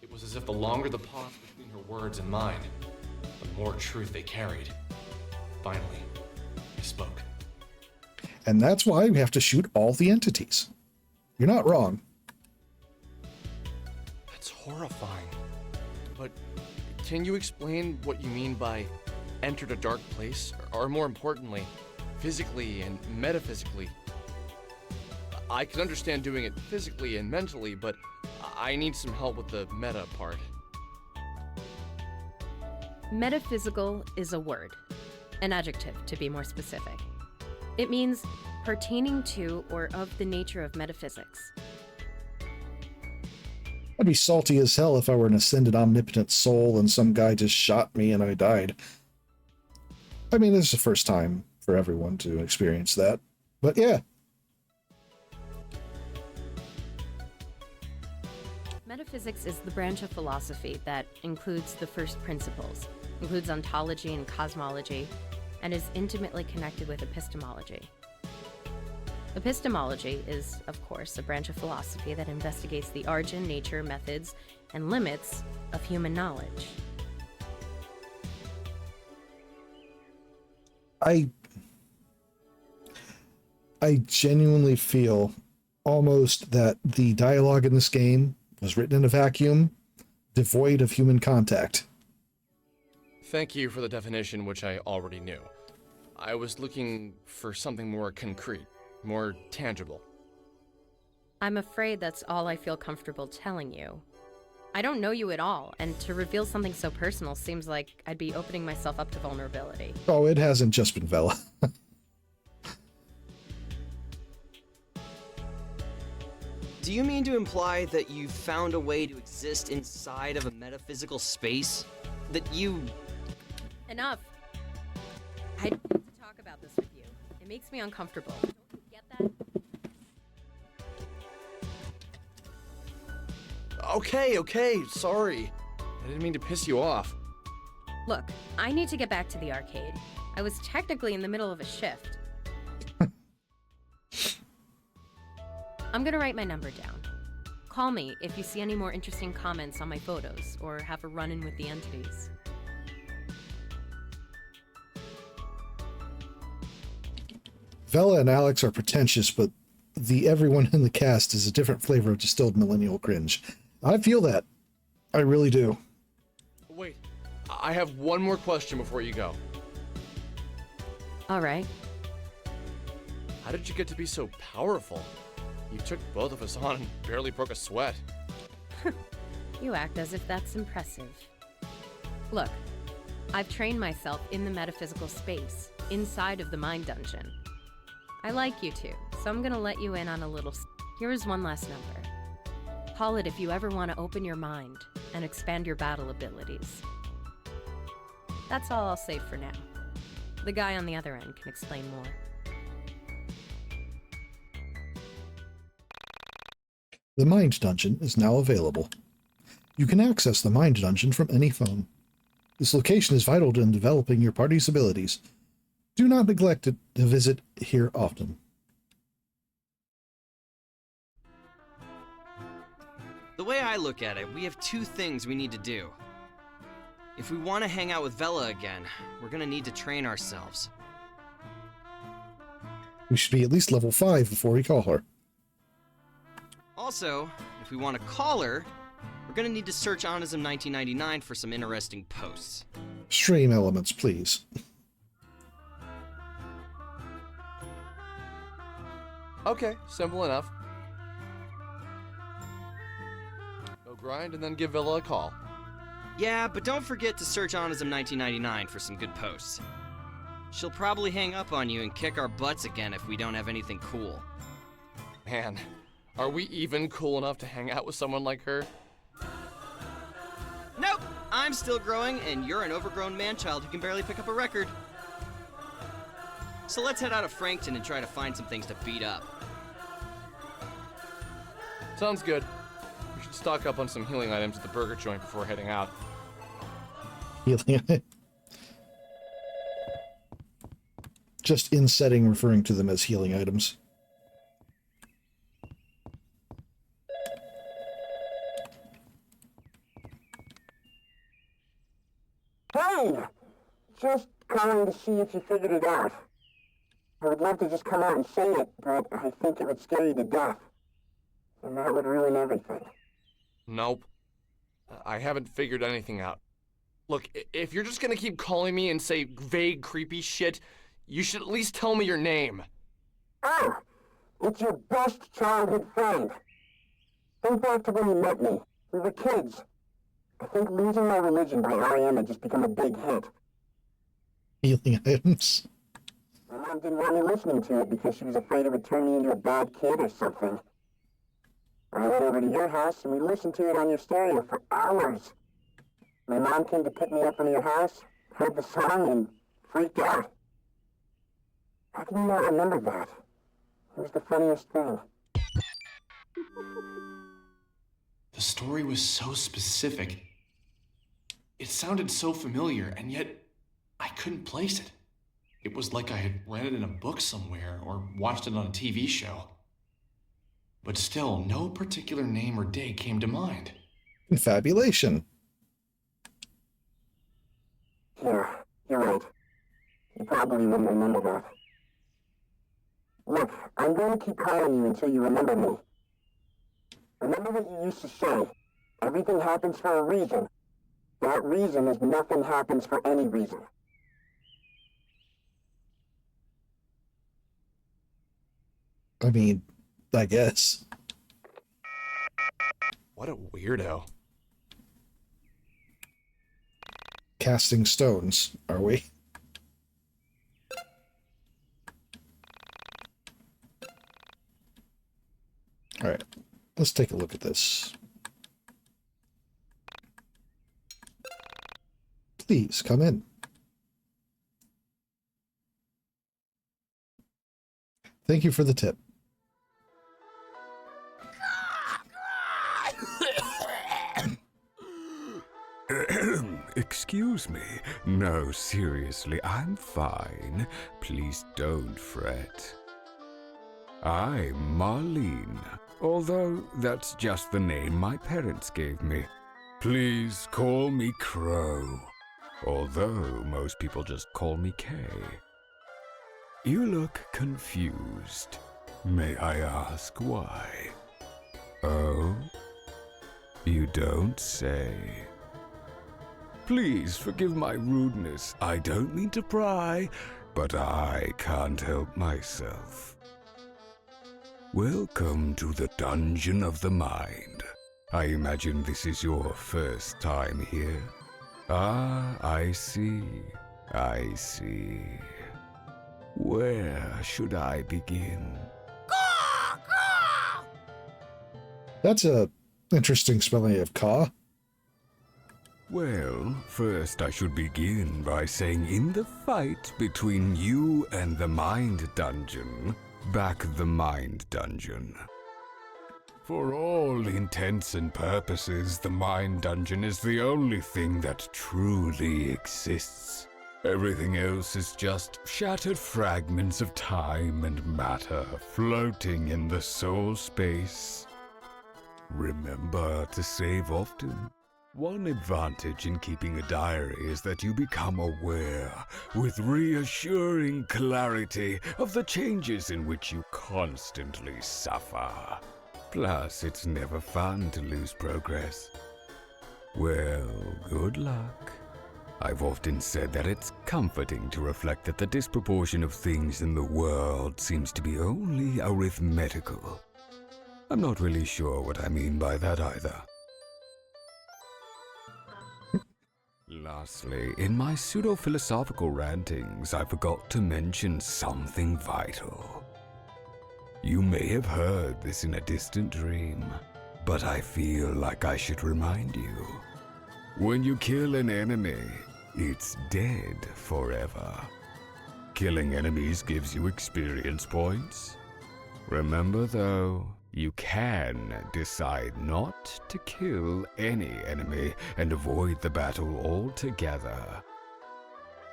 It was as if the longer the pause between her words and mine, the more truth they carried. Finally, I spoke. And that's why we have to shoot all the entities. You're not wrong. That's horrifying. But can you explain what you mean by entered a dark place? Or more importantly, physically and metaphysically? I can understand doing it physically and mentally, but I need some help with the meta part. Metaphysical is a word, an adjective to be more specific. It means pertaining to or of the nature of metaphysics. I'd be salty as hell if I were an ascended omnipotent soul and some guy just shot me and I died. I mean, this is the first time for everyone to experience that, but yeah. Metaphysics is the branch of philosophy that includes the first principles, includes ontology and cosmology, and is intimately connected with epistemology. Epistemology is, of course, a branch of philosophy that investigates the origin, nature, methods, and limits of human knowledge. I genuinely feel almost that the dialogue in this game was written in a vacuum, devoid of human contact. Thank you for the definition, which I already knew. I was looking for something more concrete, more tangible. I'm afraid that's all I feel comfortable telling you. I don't know you at all, and to reveal something so personal seems like I'd be opening myself up to vulnerability. Oh, it hasn't just been Vela. Do you mean to imply that you found a way to exist inside of a metaphysical space? That you... Enough! I don't want to talk about this with you. It makes me uncomfortable. Don't you get that? Okay, sorry. I didn't mean to piss you off. Look, I need to get back to the arcade. I was technically in the middle of a shift. I'm gonna write my number down. Call me if you see any more interesting comments on my photos or have a run-in with the entities. Vela and Alex are pretentious, but everyone in the cast is a different flavor of distilled millennial cringe. I feel that. I really do. Wait, I have one more question before you go. All right. How did you get to be so powerful? You took both of us on and barely broke a sweat. You act as if that's impressive. Look, I've trained myself in the metaphysical space, inside of the mind dungeon. I like you two, so I'm gonna let you in on a little... Here's one last number. Call it if you ever want to open your mind. and expand your battle abilities. That's all I'll say for now. The guy on the other end can explain more. The Mind Dungeon is now available. You can access the Mind Dungeon from any phone. This location is vital in developing your party's abilities. Do not neglect to visit here often. The way I look at it, we have two things we need to do. If we want to hang out with Vela again, we're gonna need to train ourselves. We should be at least level 5 before we call her. Also, if we want to call her, we're gonna need to search Onism 1999 for some interesting posts. Stream elements, please. Okay, simple enough. Go grind and then give Villa a call. Yeah, but don't forget to search Onism 1999 for some good posts. She'll probably hang up on you and kick our butts again if we don't have anything cool. Man, are we even cool enough to hang out with someone like her? Nope! I'm still growing, and you're an overgrown man-child who can barely pick up a record. So let's head out of Frankton and try to find some things to beat up. Sounds good. We should stock up on some healing items at the burger joint before heading out. Healing. Just in setting, referring to them as healing items. Hey! Just calling to see if you figured it out. I would love to just come out and say it, but I think it would scare you to death. And that would ruin everything. Nope. I haven't figured anything out. Look, if you're just gonna keep calling me and say vague, creepy shit, you should at least tell me your name. Oh! It's your best childhood friend. Think back to when you met me. We were kids. I think Losing My Religion by R.E.M. had just become a big hit. Healing items. My mom didn't want me listening to it because she was afraid it would turn me into a bad kid or something. I went over to your house and we listened to it on your stereo for hours. My mom came to pick me up from your house, heard the song, and freaked out. How can you not remember that? It was the funniest thing. The story was so specific. It sounded so familiar, and yet I couldn't place it. It was like I had read it in a book somewhere or watched it on a TV show. But still, no particular name or date came to mind. Confabulation. Yeah, you're right. You probably wouldn't remember that. Look, I'm going to keep calling you until you remember me. Remember what you used to say. Everything happens for a reason. That reason is nothing happens for any reason. I mean, I guess. What a weirdo. Casting stones, are we? Alright, let's take a look at this. Please, come in. Thank you for the tip. Excuse me. No, seriously, I'm fine. Please don't fret. I'm Marlene, although that's just the name my parents gave me. Please call me Crow, although most people just call me Kay. You look confused. May I ask why? Oh? You don't say. Please forgive my rudeness. I don't mean to pry, but I can't help myself. Welcome to the Dungeon of the Mind. I imagine this is your first time here. Ah, I see. I see. Where should I begin? That's a interesting spelling of caw. Well, first I should begin by saying in the fight between you and the Mind Dungeon, back the Mind Dungeon. For all intents and purposes, the Mind Dungeon is the only thing that truly exists. Everything else is just shattered fragments of time and matter floating in the soul space. Remember to save often. One advantage in keeping a diary is that you become aware, with reassuring clarity, of the changes in which you constantly suffer. Plus, it's never fun to lose progress. Well, good luck. I've often said that it's comforting to reflect that the disproportion of things in the world seems to be only arithmetical. I'm not really sure what I mean by that either. Lastly, in my pseudo-philosophical rantings, I forgot to mention something vital. You may have heard this in a distant dream, but I feel like I should remind you. When you kill an enemy, it's dead forever. Killing enemies gives you experience points. Remember though, you can decide not to kill any enemy and avoid the battle altogether.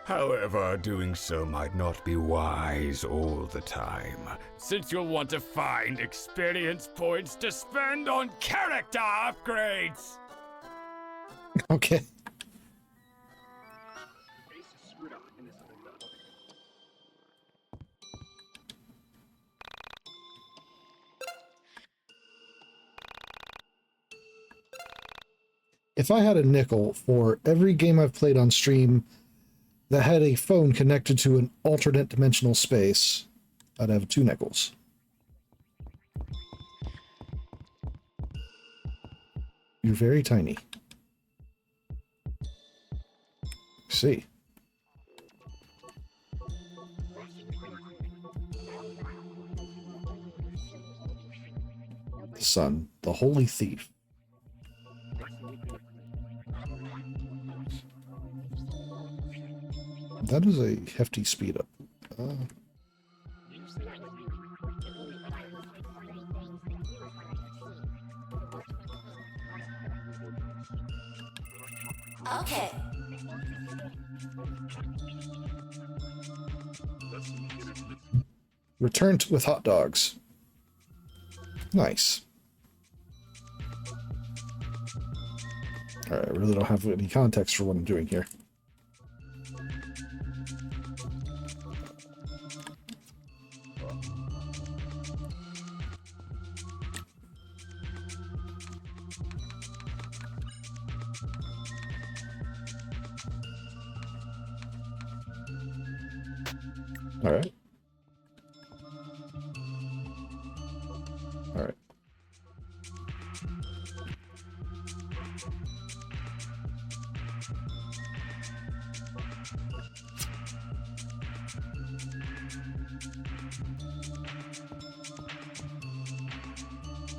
However, doing so might not be wise all the time, since you'll want to find experience points to spend on character upgrades! Okay. If I had a nickel for every game I've played on stream that had a phone connected to an alternate dimensional space, I'd have 2 nickels. You're very tiny. See. The sun, the holy thief. That is a hefty speed up. Okay. Returned with hot dogs. Nice. Alright, I really don't have any context for what I'm doing here. All right. All right.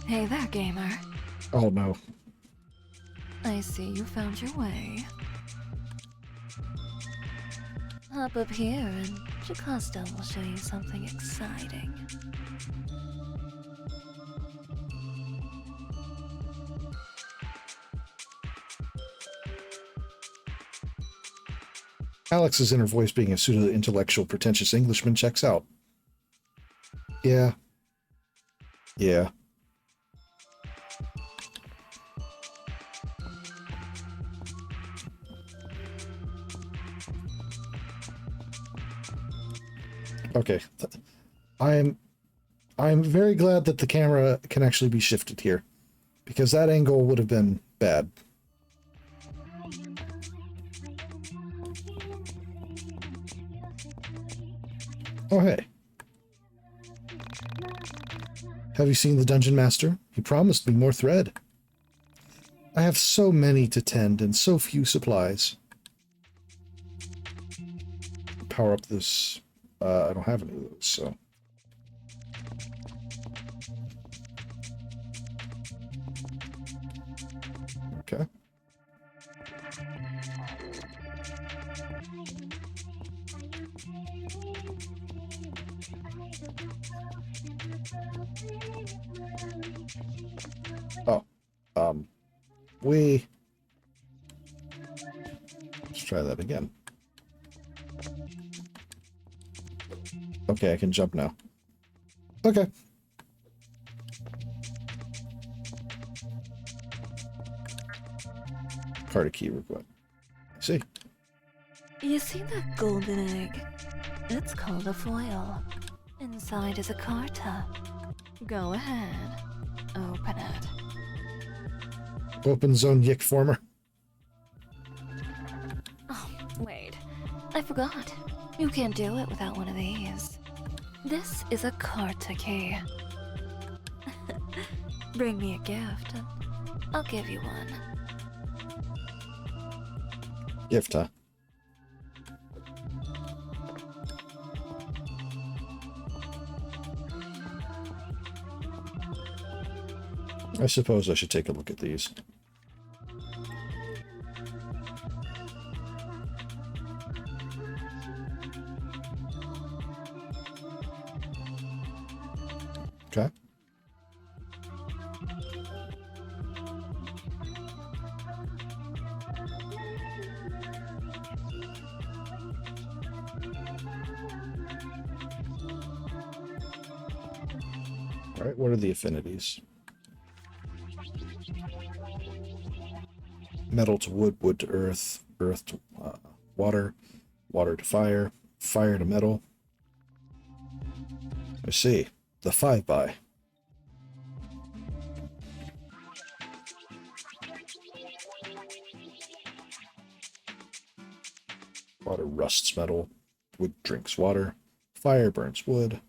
Hey there, gamer. Oh no. I see you found your way. Hop up here and Jocasta will show you something exciting. Alex's inner voice being a pseudo-intellectual, pretentious Englishman checks out. Yeah. Yeah. Okay. I'm very glad that the camera can actually be shifted here, because that angle would have been bad. Oh, hey. Have you seen the Dungeon Master? He promised me more thread. I have so many to tend and so few supplies. Power up this... I don't have any of those, so... Okay. Oh, we... Let's try that again. Okay, I can jump now. Okay. Card a key request. See? You see that golden egg? It's called a foil. Inside is a carta. Go ahead. Open it. Open zone YIIK former. Oh, wait. I forgot. You can't do it without one of these. This is a carta key. Bring me a gift and I'll give you one. Gift, huh? I suppose I should take a look at these. Okay. All right, what are the affinities? Metal to wood, wood to earth, earth to water, water to fire, fire to metal. I see. The 5x. Water rusts metal. Wood drinks water. Fire burns wood.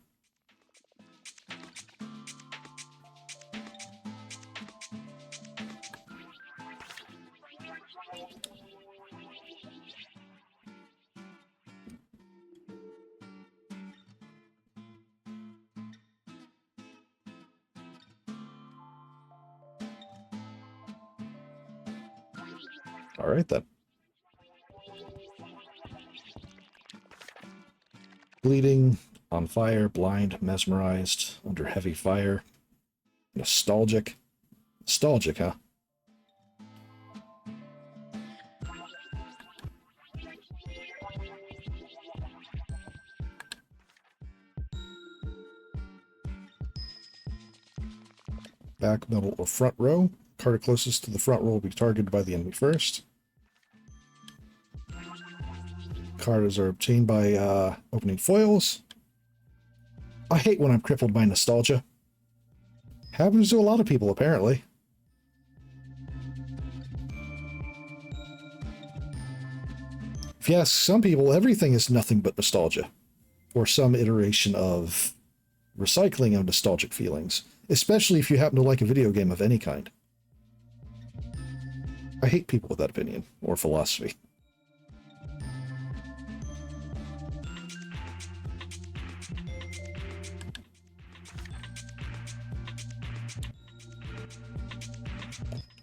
All right, then. Bleeding, on fire, blind, mesmerized, under heavy fire. Nostalgic. Nostalgic, huh? Back, middle, or front row. Card closest to the front row will be targeted by the enemy first. Cards are obtained by opening foils. I hate when I'm crippled by nostalgia. Happens to a lot of people, apparently. If you ask some people, everything is nothing but nostalgia, or some iteration of recycling of nostalgic feelings, especially if you happen to like a video game of any kind. I hate people with that opinion, or philosophy.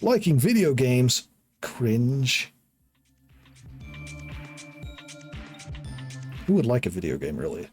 Liking video games? Cringe. Who would like a video game, really?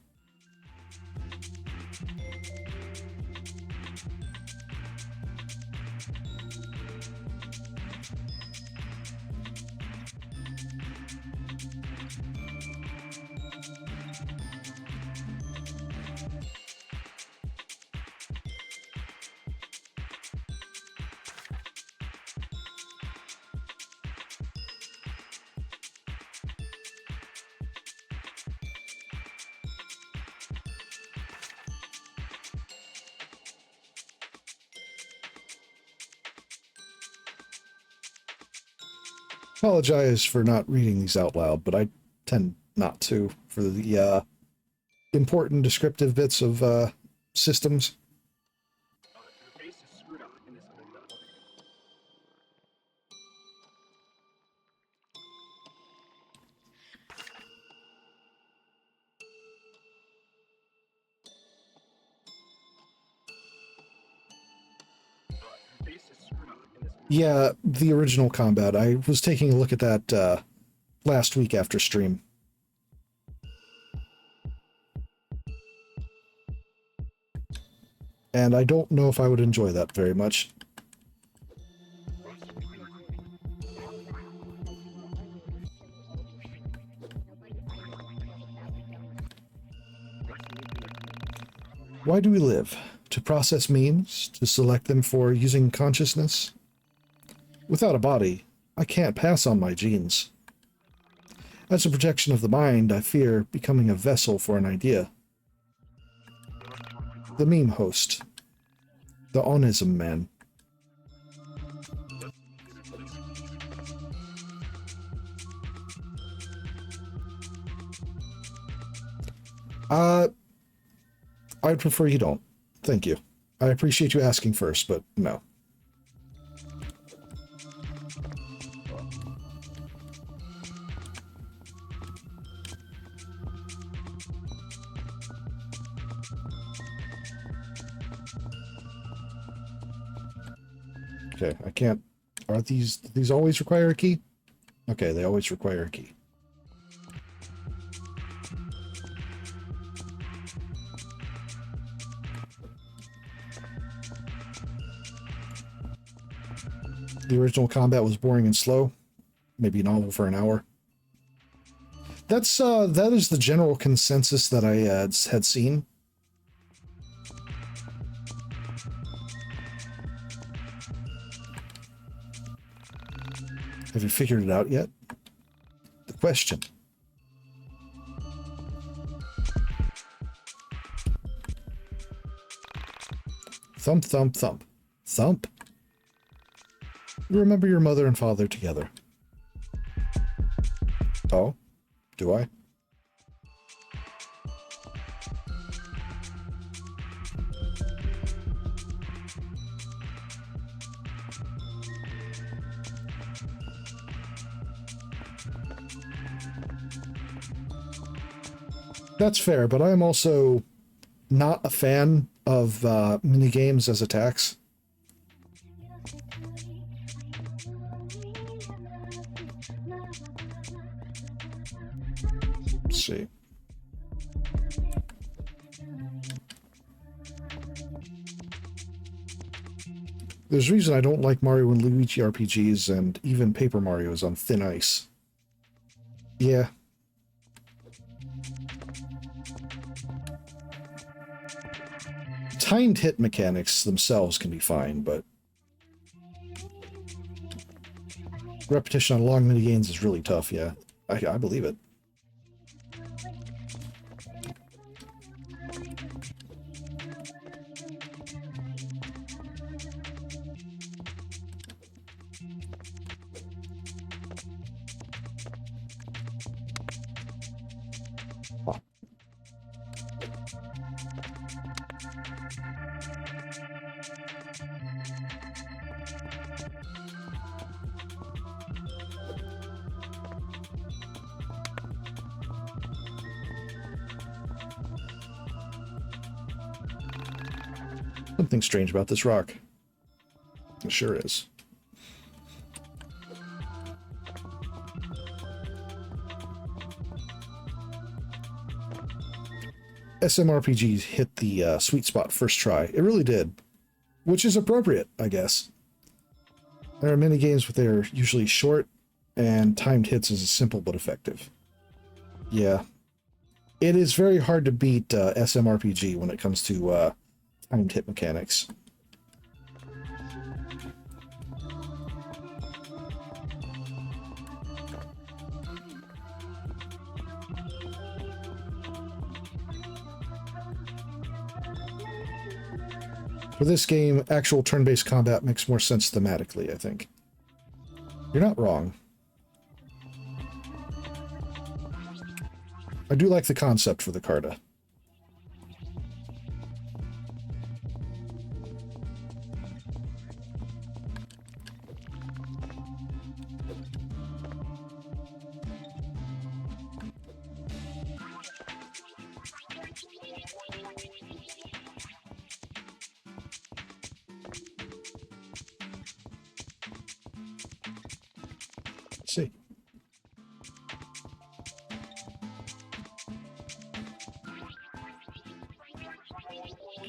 Apologize for not reading these out loud, but I tend not to for the important descriptive bits of systems. Yeah, the original combat. I was taking a look at that last week after stream. And I don't know if I would enjoy that very much. Why do we live? To process memes? To select them for using consciousness? Without a body, I can't pass on my genes. As a projection of the mind, I fear becoming a vessel for an idea. The meme host. The onism man. I'd prefer you don't. Thank you. I appreciate you asking first, but no. Okay, I can't... Are these always require a key? Okay, they always require a key. The original combat was boring and slow. Maybe novel for an hour. That is the general consensus that I had seen. Have you figured it out yet? The question. Thump, thump, thump. Thump. You remember your mother and father together. Oh? Do I? That's fair, but I'm also not a fan of minigames as attacks. Let's see. There's a reason I don't like Mario and Luigi RPGs, and even Paper Mario is on thin ice. Yeah. Timed hit mechanics themselves can be fine, but repetition on long minigames is really tough, yeah. I believe it. Something strange about this rock. It sure is. SMRPGs hit the sweet spot first try. It really did. Which is appropriate, I guess. There are many games, but they're usually short, and timed hits is simple but effective. Yeah. It is very hard to beat SMRPG when it comes to timed hit mechanics. For this game, actual turn-based combat makes more sense thematically, I think. You're not wrong. I do like the concept for the Carta. See.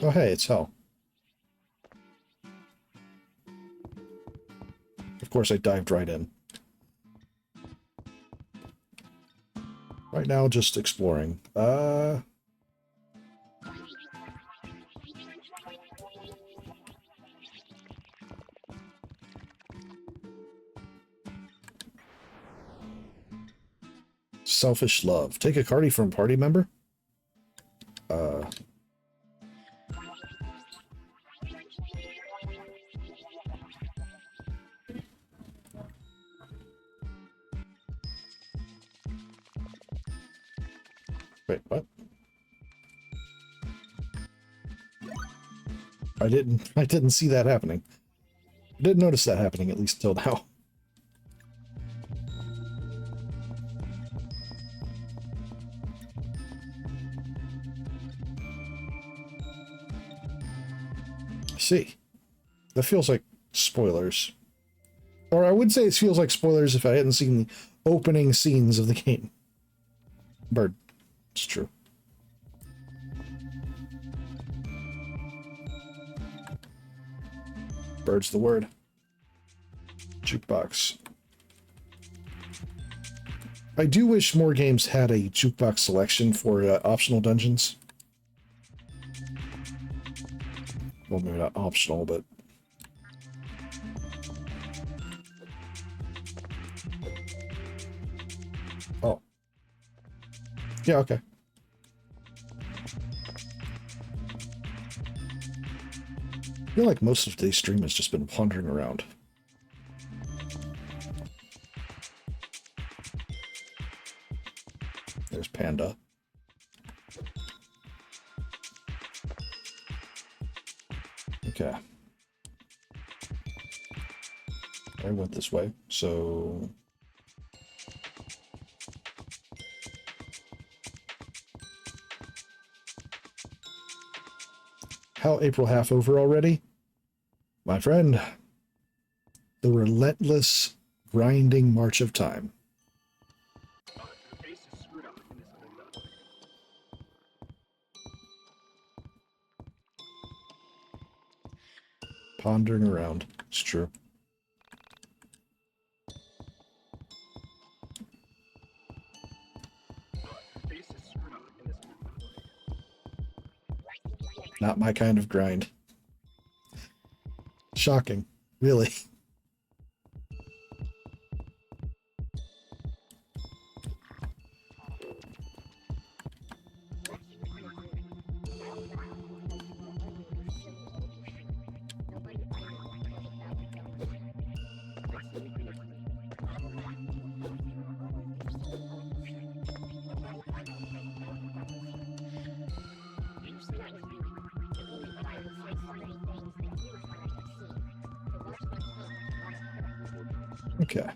Oh, hey, it's hell. Of course, I dived right in. Right now, just exploring. Selfish love. Take a cardie from a party member? Wait, what? I didn't see that happening. I didn't notice that happening, at least till now. See, that feels like spoilers. Or I would say it feels like spoilers if I hadn't seen the opening scenes of the game. Bird. It's true. Bird's the word. Jukebox. I do wish more games had a jukebox selection for optional dungeons. Well, maybe not optional, but... Oh. Yeah, okay. I feel like most of today's stream has just been wandering around. There's Panda. Okay. I went this way, so... How April half over already? My friend, the relentless, grinding march of time. Pondering around. It's true. Not my kind of grind. Shocking. Really. Okay.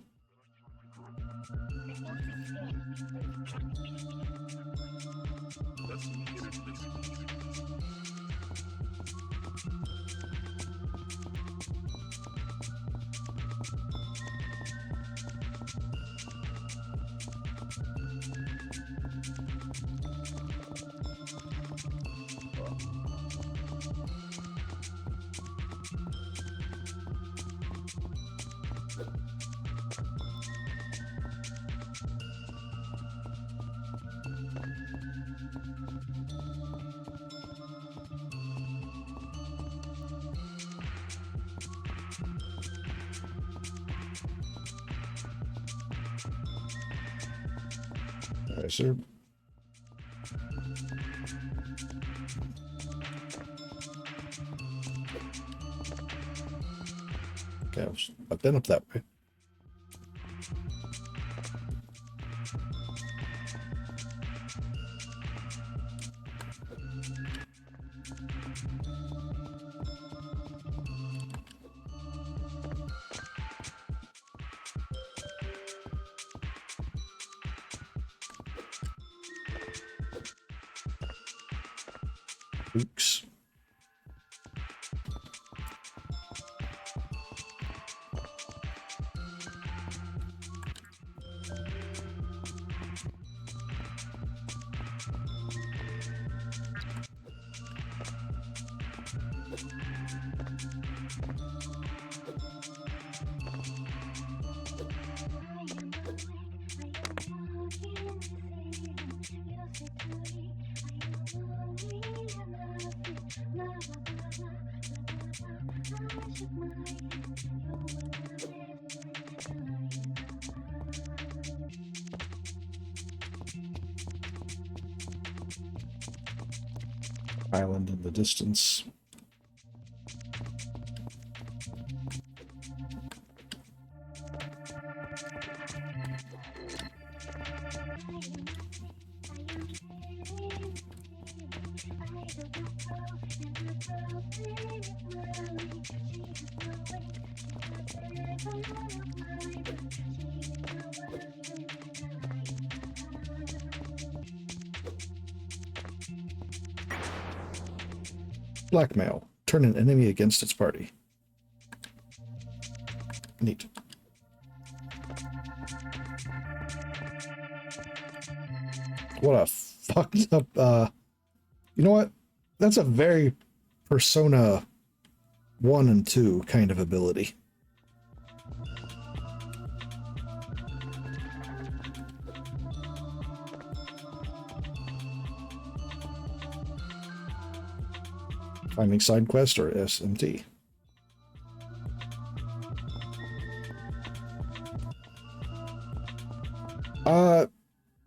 All right, sir. Okay, I've been up that way. Oops. Island in the distance. Blackmail. Turn an enemy against its party. Neat. What a fucked up, you know what? That's a very Persona 1 and 2 kind of ability. Finding side quest or SMT.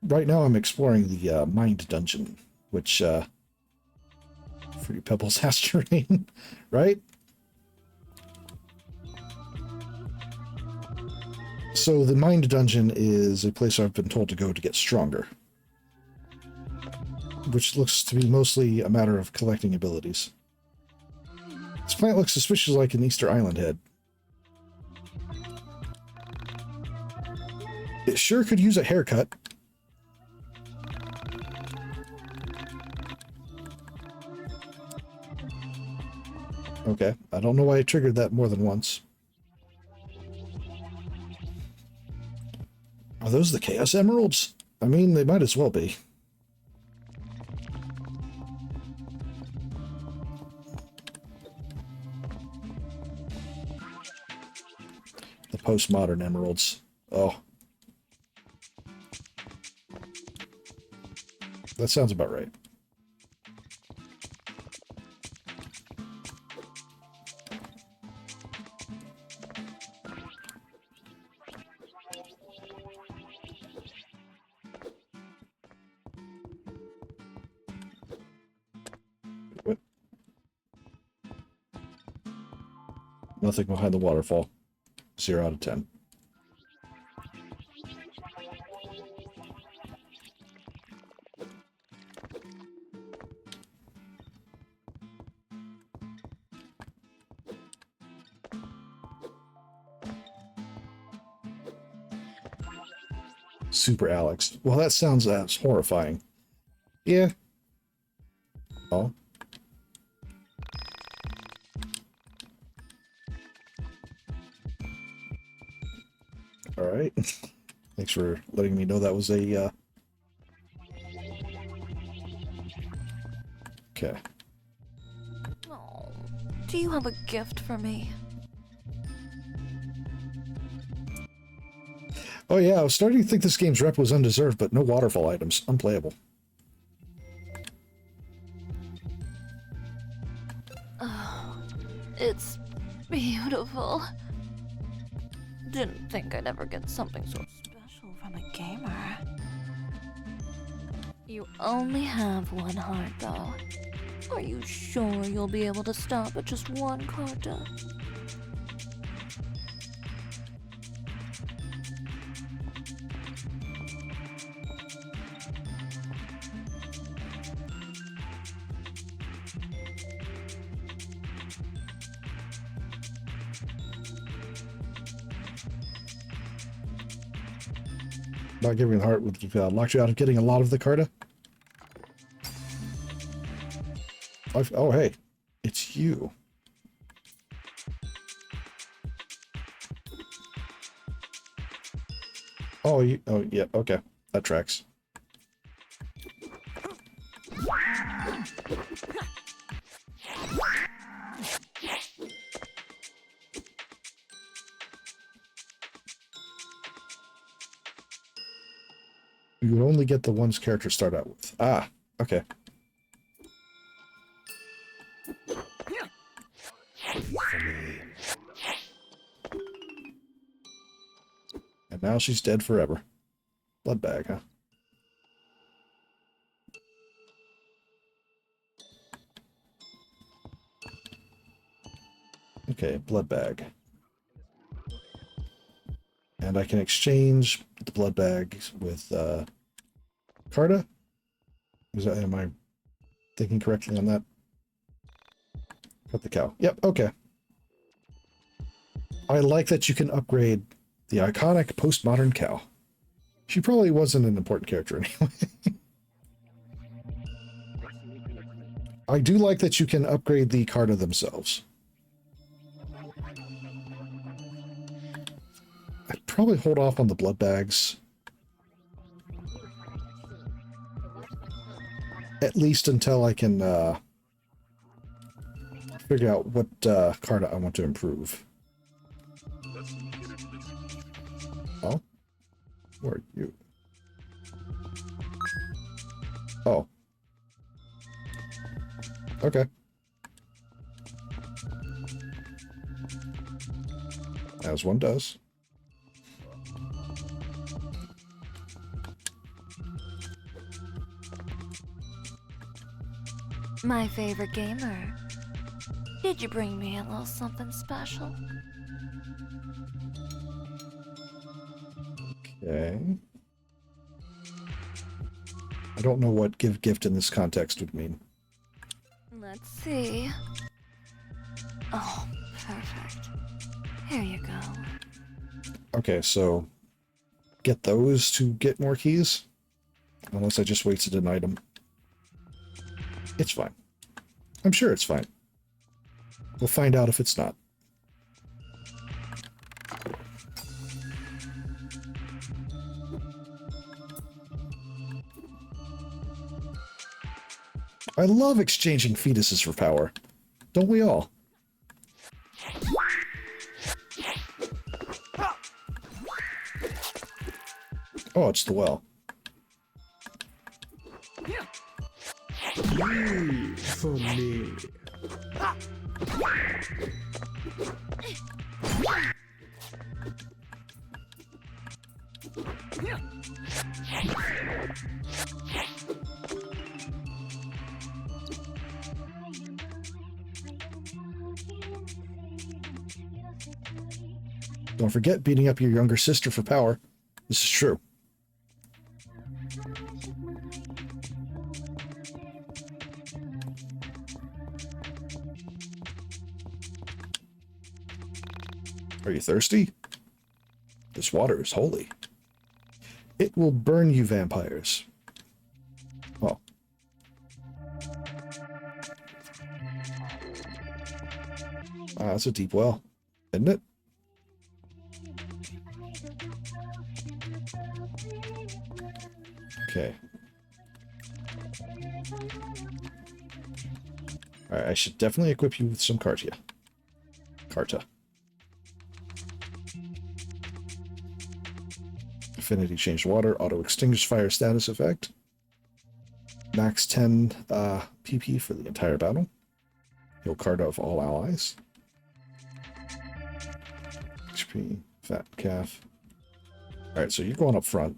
Right now I'm exploring the Mind Dungeon, which Fruity Pebbles has terrain, right? So the Mind Dungeon is a place I've been told to go to get stronger, which looks to be mostly a matter of collecting abilities. This plant looks suspiciously like an Easter Island head. It sure could use a haircut. Okay, I don't know why I triggered that more than once. Are those the Chaos Emeralds? I mean, they might as well be. The Postmodern Emeralds. Oh. That sounds about right. What? Nothing behind the waterfall. 0 out of 10. Super Alex. Well, that sounds horrifying. Yeah. Oh. All right. Thanks for letting me know that was a okay. Oh, do you have a gift for me? Oh yeah, I was starting to think this game's rep was undeserved, but no waterfall items. Unplayable. Oh, it's beautiful. Didn't think I'd ever get something so special from a gamer. You only have one heart, though. Are you sure you'll be able to stop at just one carta? Not giving the heart would lock you out of getting a lot of the carta. Oh, hey, it's you. Oh, you. Oh, yeah. Okay, that tracks. You would only get the ones characters start out with. Ah, okay. And now she's dead forever. Blood bag, huh? Okay, blood bag. And I can exchange the blood bags with Carta. Am I thinking correctly on that? Cut the cow. Yep, okay. I like that you can upgrade the iconic postmodern cow. She probably wasn't an important character anyway. I do like that you can upgrade the Carta themselves. I'd probably hold off on the blood bags. At least until I can figure out what Carta I want to improve. Oh? Where are you? Oh. Okay. As one does. My favorite gamer. Did you bring me a little something special? Okay. I don't know what give gift in this context would mean. Let's see. Oh, perfect. Here you go. Okay, so get those to get more keys? Unless I just wasted an item. It's fine. I'm sure it's fine. We'll find out if it's not. I love exchanging fetuses for power. Don't we all? Oh, it's the well. For me. Don't forget beating up your younger sister for power. This is true. Are you thirsty? This water is holy. It will burn you, vampires. Oh. Ah, that's a deep well, isn't it? Okay. Alright, I should definitely equip you with some Carta. Affinity change water, auto extinguish fire status effect. Max 10 PP for the entire battle. Heal Carta of all allies. HP, fat calf. Alright, so you're going up front.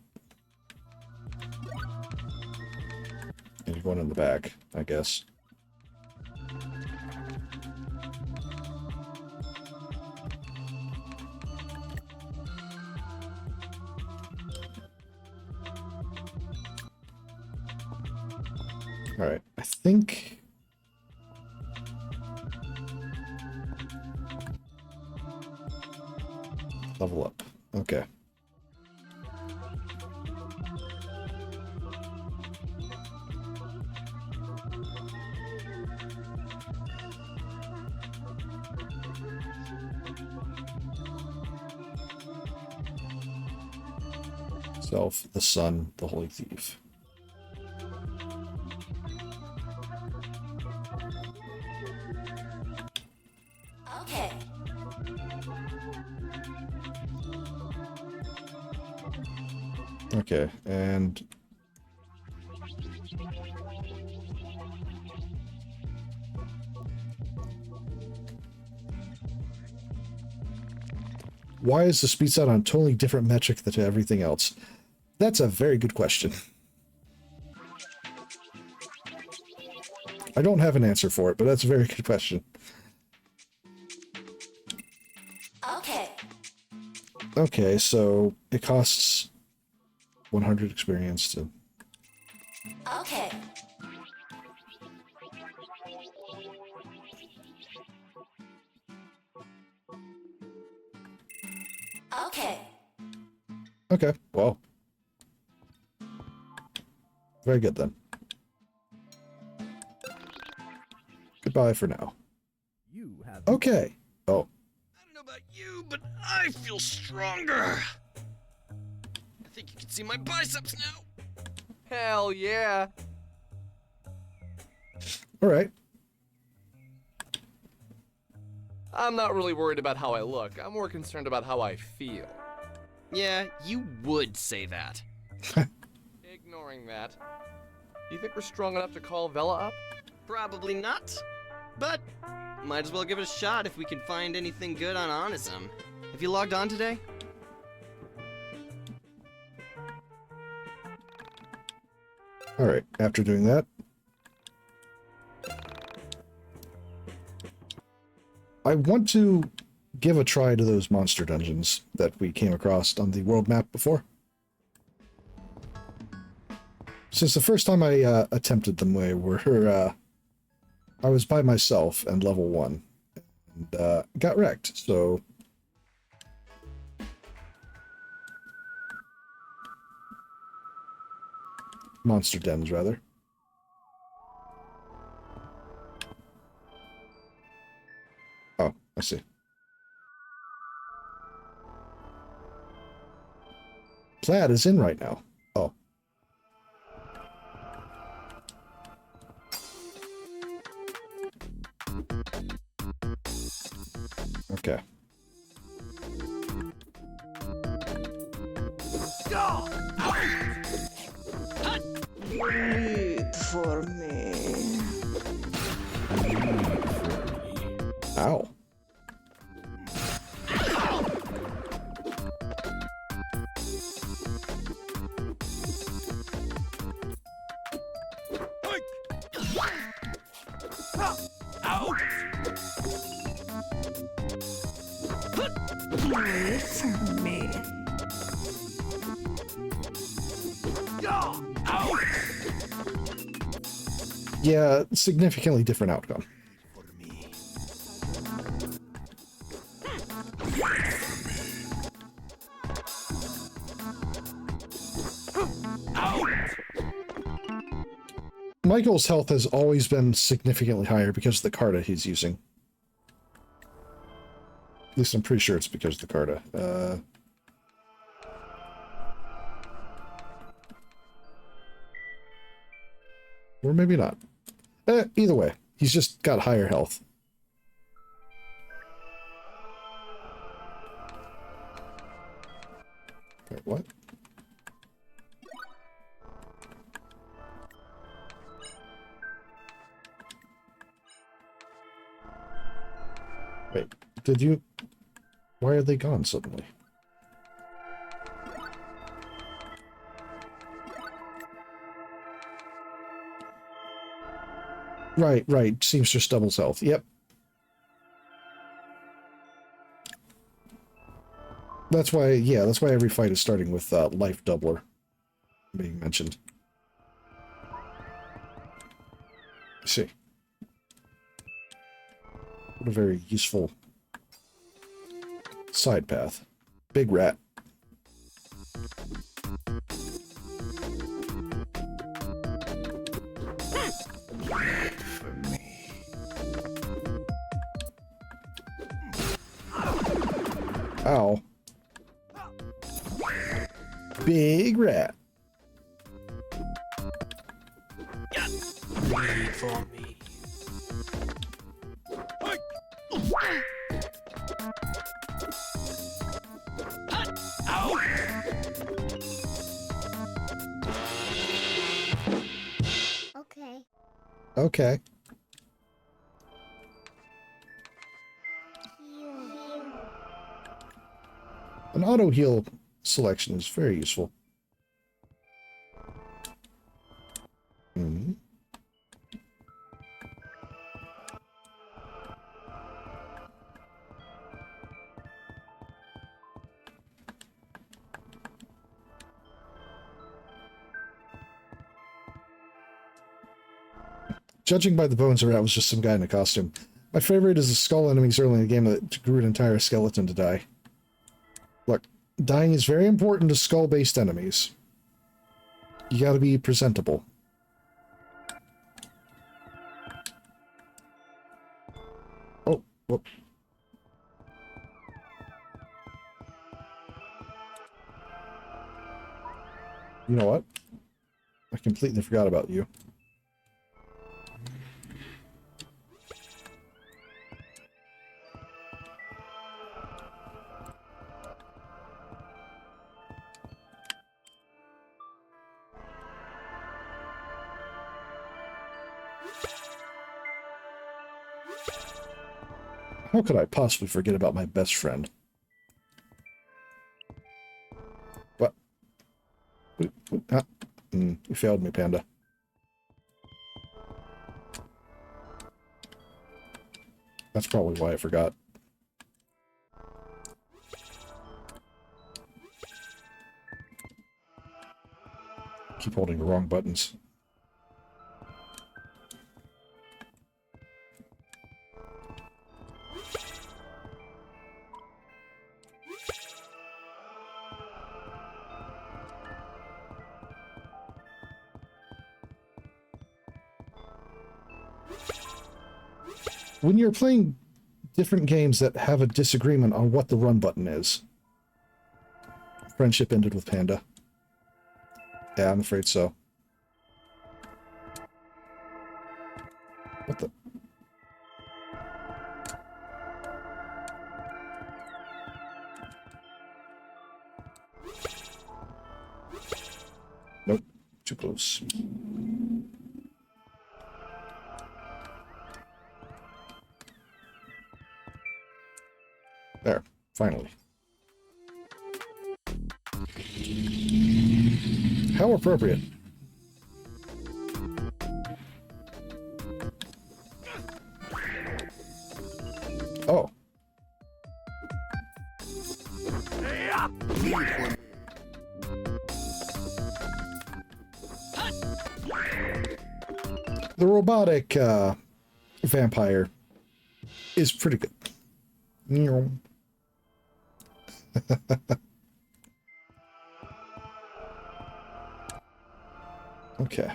And you're going in the back, I guess. Alright, I think... Level up. Okay. Self, the sun, the holy thief. Okay. Okay, and Why is the speed sound on a totally different metric than to everything else? That's a very good question. I don't have an answer for it, but that's a very good question. Okay. Okay, so it costs 100 experience to... Okay. Okay. Okay, well. Very good then. Goodbye for now. Okay. Oh. I don't know about you, but I feel stronger. I think you can see my biceps now. Hell yeah. Alright. I'm not really worried about how I look. I'm more concerned about how I feel. Yeah, you would say that. Ignoring that, do you think we're strong enough to call Vela up? Probably not. But might as well give it a shot if we can find anything good on Onism. Have you logged on today? Alright, after doing that, I want to give a try to those monster dungeons that we came across on the world map before. Since the first time I attempted them, I was by myself and level 1, and got wrecked, so... Monster dens, rather. Oh, I see. Plaid is in right now. Oh. Okay. Wait for me. Ow. Wait for me. Yeah, significantly different outcome. Michael's health has always been significantly higher because of the Carta he's using. At least I'm pretty sure it's because of the Carta. Or maybe not. Either way, he's just got higher health. Wait, what? Wait, did you... Why are they gone suddenly? Right. Seamstress doubles health. Yep. That's why, yeah, that's why every fight is starting with life doubler being mentioned. I see. What a very useful side path. Big rat. Ow. Big rat. Wait for me. Okay. Okay. An auto heal selection is very useful. Hmm. Judging by the bones around, was just some guy in a costume. My favorite is the skull enemies early in the game that grew an entire skeleton to die. Look, dying is very important to skull-based enemies. You gotta be presentable. Oh, whoop. You know what? I completely forgot about you. How could I possibly forget about my best friend? What? You failed me, Panda. That's probably why I forgot. Keep holding the wrong buttons. When you're playing different games that have a disagreement on what the run button is. Friendship ended with Panda. Yeah, I'm afraid so. What the? Nope, too close. There, finally. How appropriate. Oh. The robotic vampire is pretty good. Okay.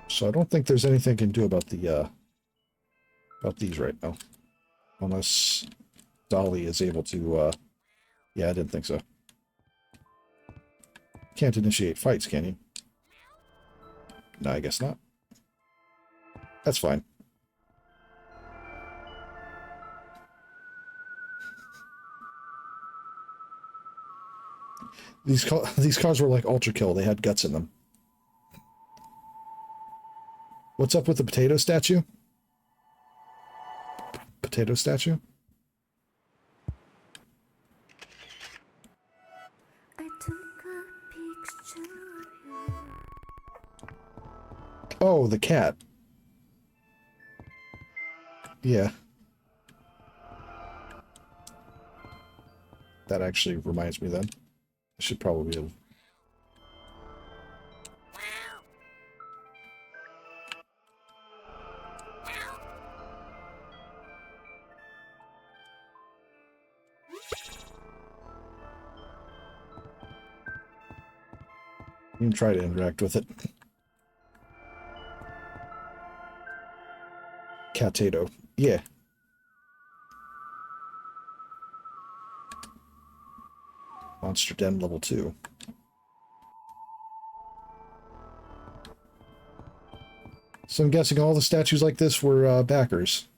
So I don't think there's anything I can do about the about these right now. Unless Dolly is able to yeah, I didn't think so. Can't initiate fights, can you? No, I guess not. That's fine. These cars were like ultra kill. They had guts in them. What's up with the potato statue? Potato statue? I took a picture of you. Oh, the cat. Yeah. That actually reminds me then. I should probably have... You can try to interact with it. Catato. Yeah. Monster Den level 2. So I'm guessing all the statues like this were backers.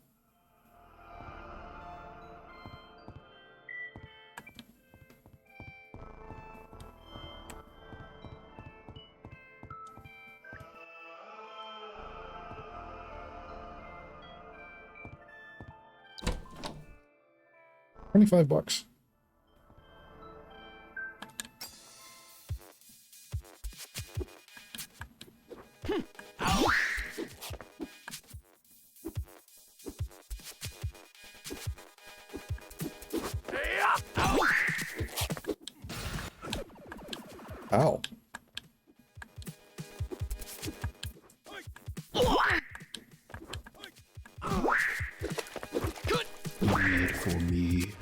$25. Ow. Wait for me.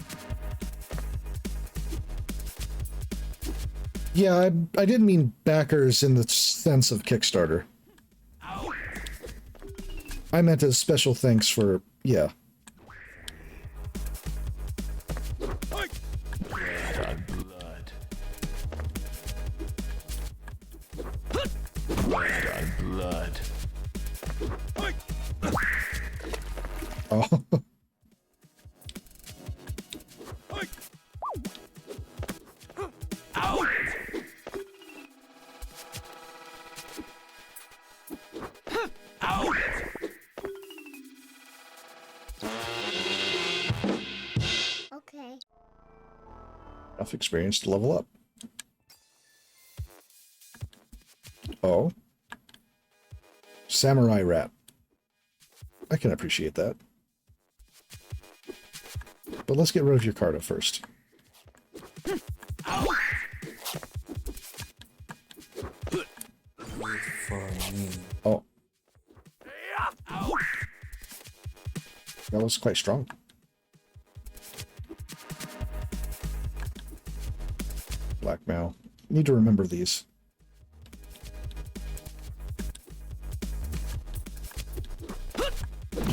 Yeah, I didn't mean backers in the sense of Kickstarter. I meant as special thanks for, yeah. Blood. Oh. Okay. Enough experience to level up. Oh. Samurai rat. I can appreciate that. But let's get rid of your Carta first. Wait for me. Oh. That was quite strong. Blackmail. Need to remember these.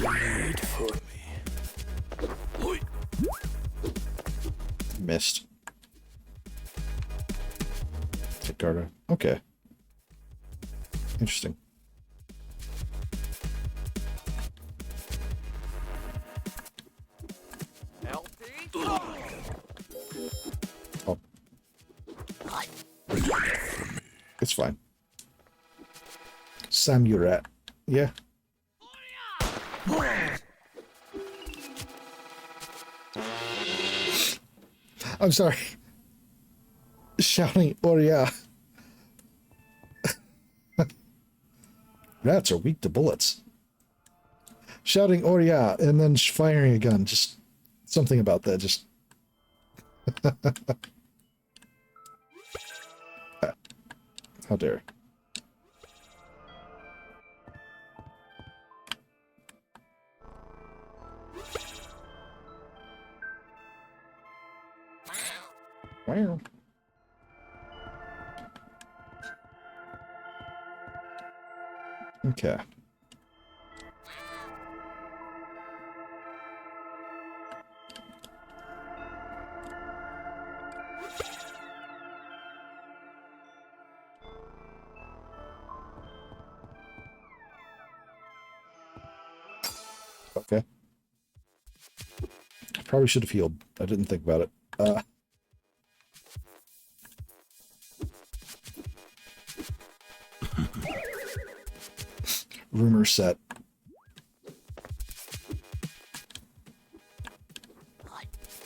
Wait for me. Missed. Take Carta. Okay. Interesting. Oh. It's fine. Samurai. Yeah. I'm sorry. Shouting Oria. Rats are weak to bullets. Shouting Oria and then firing a gun. Just something about that. Just. How dare. Wow. Okay. Okay. I probably should have healed. I didn't think about it. Rumor set.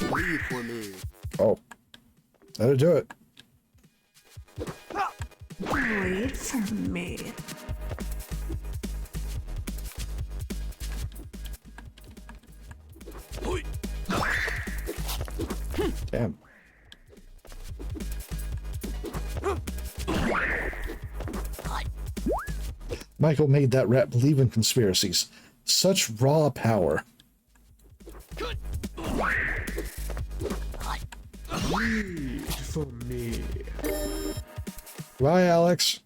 Wait for me. Oh. That'll do it. Wait for me. Damn. Michael made that rat believe in conspiracies. Such raw power. Wait for me. Bye, Alex.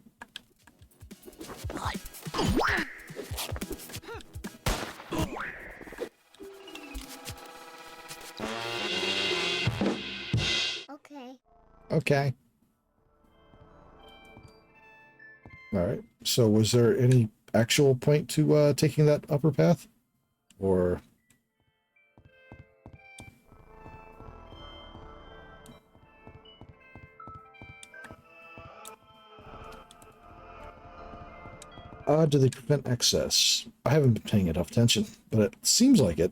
Okay. Okay. All right. So was there any actual point to taking that upper path? Or... do they prevent excess? I haven't been paying enough attention, but it seems like it.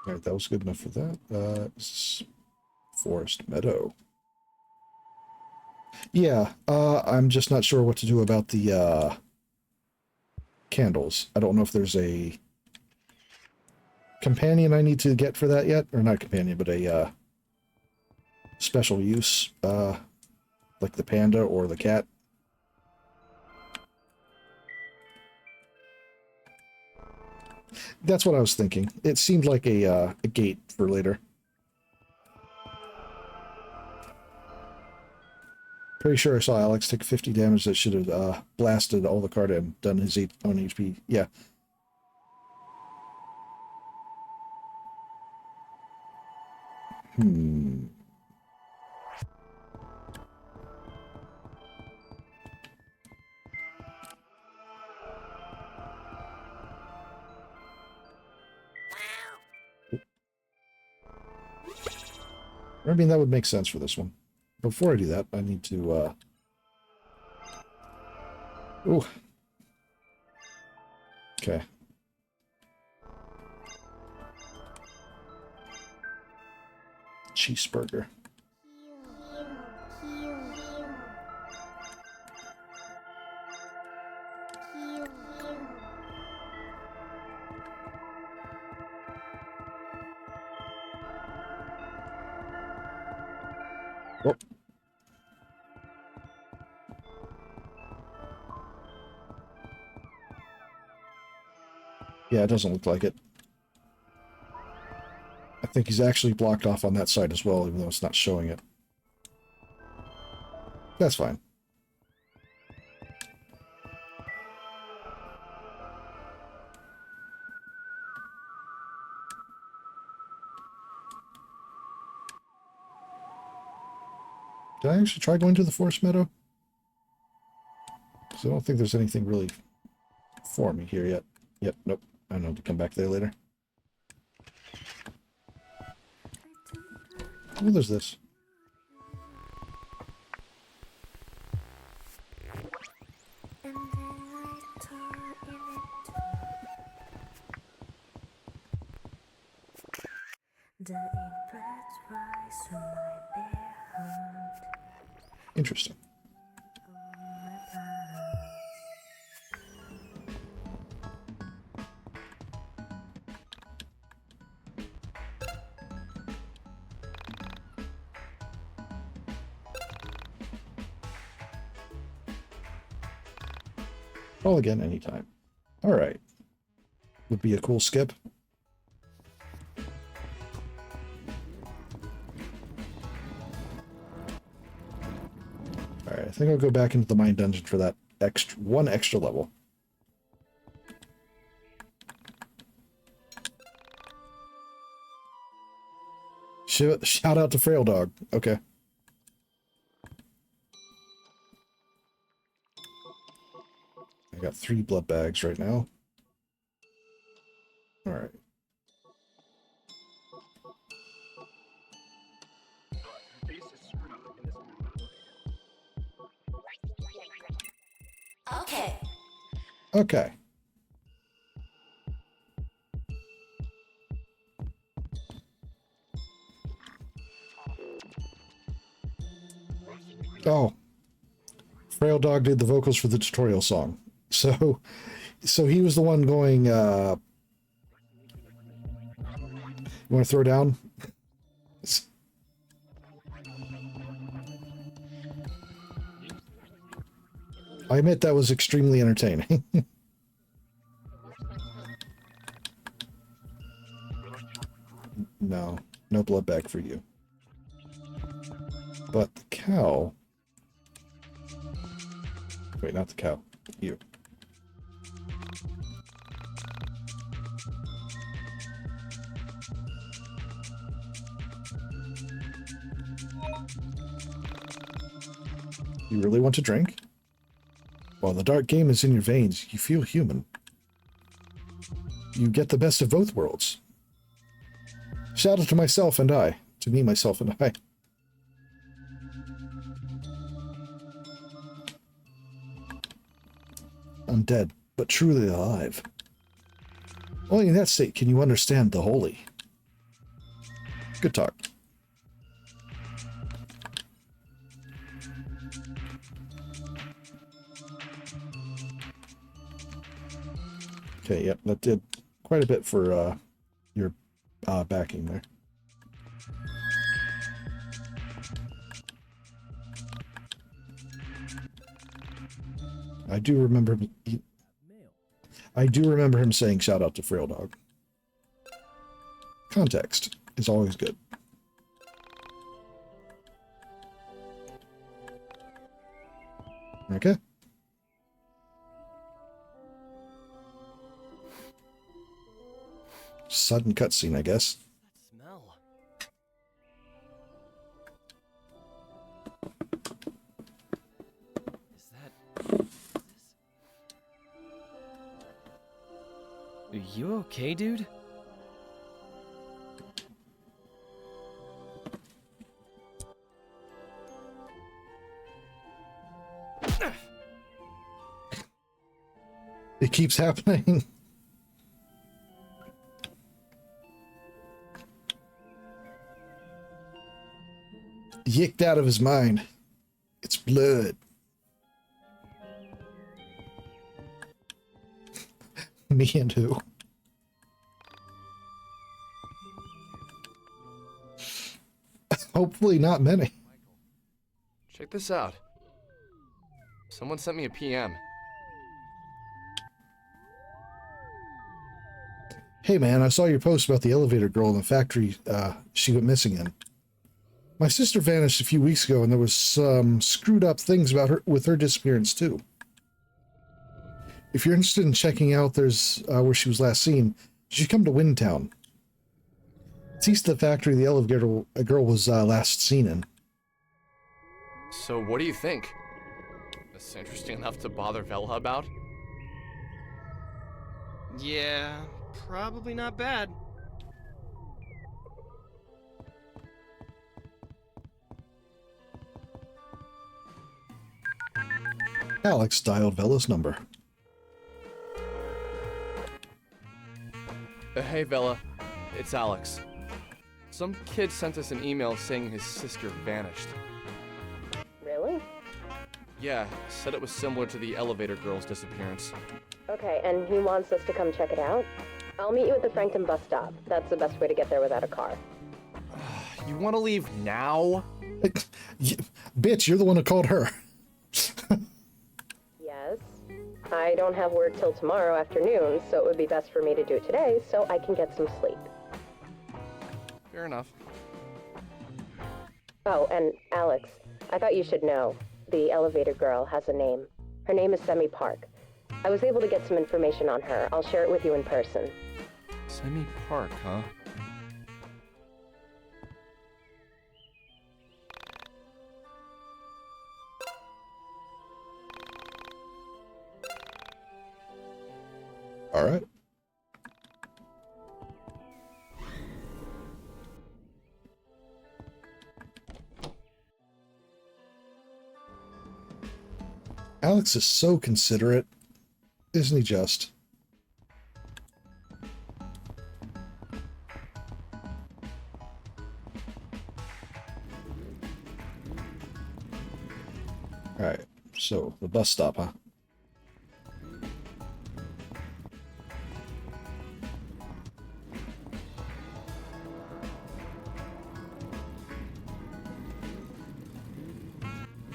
Alright, that was good enough for that. Forest Meadow. Yeah, I'm just not sure what to do about the candles. I don't know if there's a companion I need to get for that yet. Or not a companion, but a special use, like the panda or the cat. That's what I was thinking. It seemed like a gate for later. Pretty sure I saw Alex take 50 damage that should have blasted all the card and done his own HP. Yeah. I mean, that would make sense for this one. Before I do that, I need to, Ooh. Okay. Cheeseburger. Oh. Yeah, it doesn't look like it. I think he's actually blocked off on that side as well, even though it's not showing it. That's fine. Did I actually try going to the forest meadow? Because I don't think there's anything really for me here yet. Yep, nope. I know to come back there later. Oh, there's this. Interesting. Call again anytime. All right. Would be a cool skip. All right, I think I'll go back into the mine dungeon for that one extra level. Shout out to Frail Dog. Okay. I got 3 blood bags right now. All right. Okay. Okay. Oh. Frail Dog did the vocals for the tutorial song. So he was the one going, you want to throw down? I admit that was extremely entertaining. No blood bag for you. But the cow... Wait, not the cow. You. You really want to drink? While the dark game is in your veins, you feel human. You get the best of both worlds. Shout out to myself and I. To me, myself, and I. I'm dead, but truly alive. Only in that state can you understand the holy. Good talk. Okay, yep, that did quite a bit for your backing there. I do remember him saying shout out to Frail Dog. Context is always good. Okay. Sudden cutscene, I guess. Smell. Is that... Are you okay, dude? It keeps happening. Yicked out of his mind. It's blood. Me and who? Hopefully not many. Check this out. Someone sent me a PM. Hey man, I saw your post about the elevator girl in the factory she went missing in. My sister vanished a few weeks ago and there was some screwed up things about her with her disappearance too. If you're interested in checking out there's where she was last seen, you should come to Windtown. It's east of the factory the elevator girl was last seen in. So what do you think? This interesting enough to bother Vela about? Yeah, probably not bad. Alex dialed Vela's number. Hey Vela, it's Alex. Some kid sent us an email saying his sister vanished. Really? Yeah, said it was similar to the elevator girl's disappearance. Okay, and he wants us to come check it out? I'll meet you at the Frankton bus stop. That's the best way to get there without a car. You want to leave now? Bitch, you're the one who called her. Yes. I don't have work till tomorrow afternoon, so it would be best for me to do it today so I can get some sleep. Fair enough. Oh, and Alex, I thought you should know. The elevator girl has a name. Her name is Semi Park. I was able to get some information on her. I'll share it with you in person. Semi Park, huh? All right. Alex is so considerate, isn't he just? All right, so the bus stop, huh?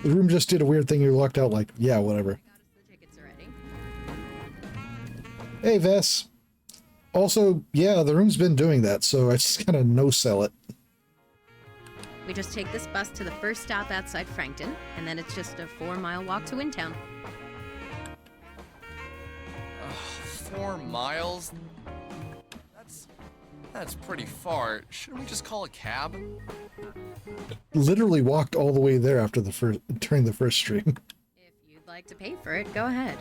The room just did a weird thing. You're locked out like, yeah, whatever. Hey, Vess. Also, yeah, the room's been doing that, so I just kind of no-sell it. We just take this bus to the first stop outside Frankton, and then it's just a 4-mile walk to Windtown. 4 miles? That's pretty far. Shouldn't we just call a cab? Literally walked all the way there after during the first stream. If you'd like to pay for it, go ahead.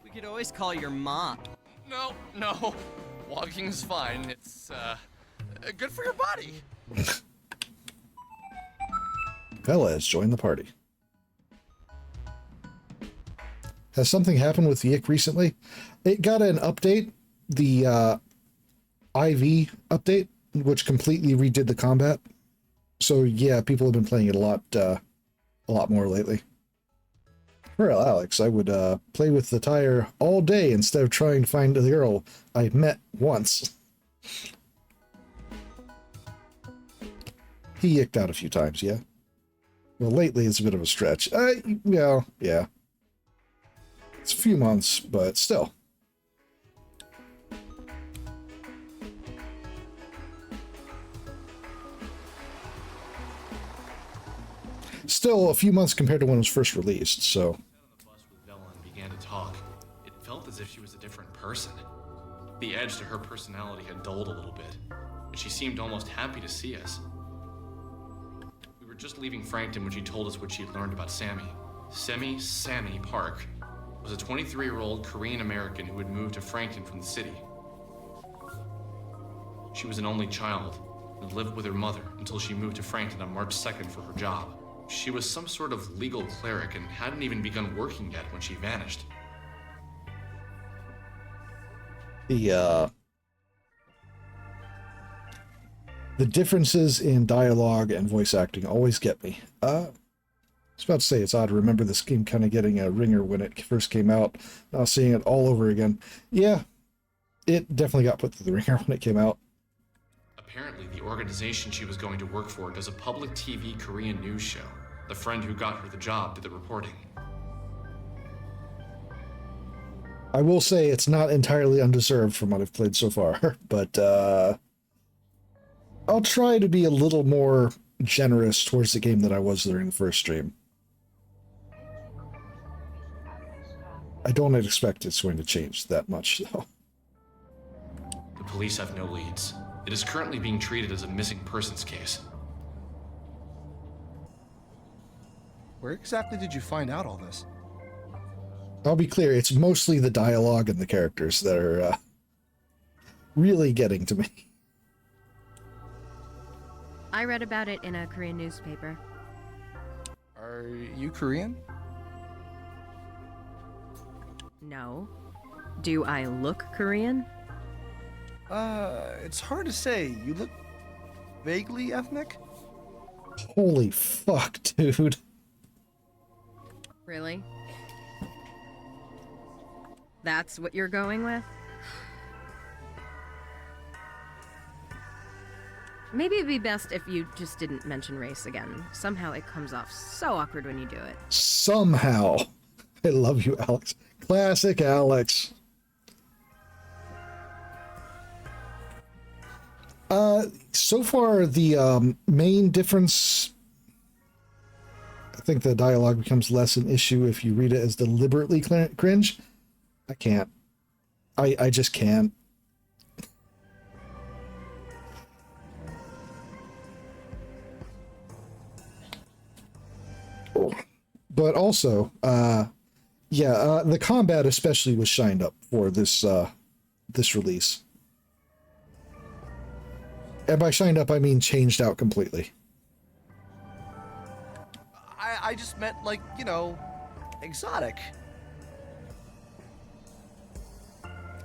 We could always call your mom. No. Walking's fine. It's, good for your body. Vela has joined the party. Has something happened with YIIK recently? It got an update. The IV update, which completely redid the combat. So yeah, people have been playing it a lot more lately. Well, Alex, I would play with the tire all day instead of trying to find the girl I met once. He yicked out a few times, yeah. Well, lately it's a bit of a stretch. Well, yeah. It's a few months, but still. Still a few months compared to when it was first released, so. Began to talk. It felt as if she was a different person. The edge to her personality had dulled a little bit, and she seemed almost happy to see us. We were just leaving Frankton when she told us what she'd learned about Sammy. Sammy Park was a 23-year-old Korean American who had moved to Frankton from the city. She was an only child and lived with her mother until she moved to Frankton on March 2nd for her job. She was some sort of legal cleric and hadn't even begun working yet when she vanished. The differences in dialogue and voice acting always get me. I was about to say it's odd to remember this game kind of getting a ringer when it first came out. Now seeing it all over again. Yeah, it definitely got put through the ringer when it came out. Apparently, the organization she was going to work for does a public TV Korean news show. The friend who got her the job did the reporting. I will say it's not entirely undeserved from what I've played so far, but I'll try to be a little more generous towards the game than I was during the first stream. I don't expect it's going to change that much, though. The police have no leads. It is currently being treated as a missing persons case. Where exactly did you find out all this? I'll be clear, it's mostly the dialogue and the characters that are really getting to me. I read about it in a Korean newspaper. Are you Korean? No. Do I look Korean? It's hard to say. You look vaguely ethnic? Holy fuck, dude. Really? That's what you're going with? Maybe it'd be best if you just didn't mention race again. Somehow it comes off so awkward when you do it. Somehow. I love you, Alex. Classic Alex. So far, the main difference... I think the dialogue becomes less an issue if you read it as deliberately cringe. I can't. I just can't. But also, the combat especially was shined up for this this release. And by shined up, I mean changed out completely. I just meant, like, you know, exotic.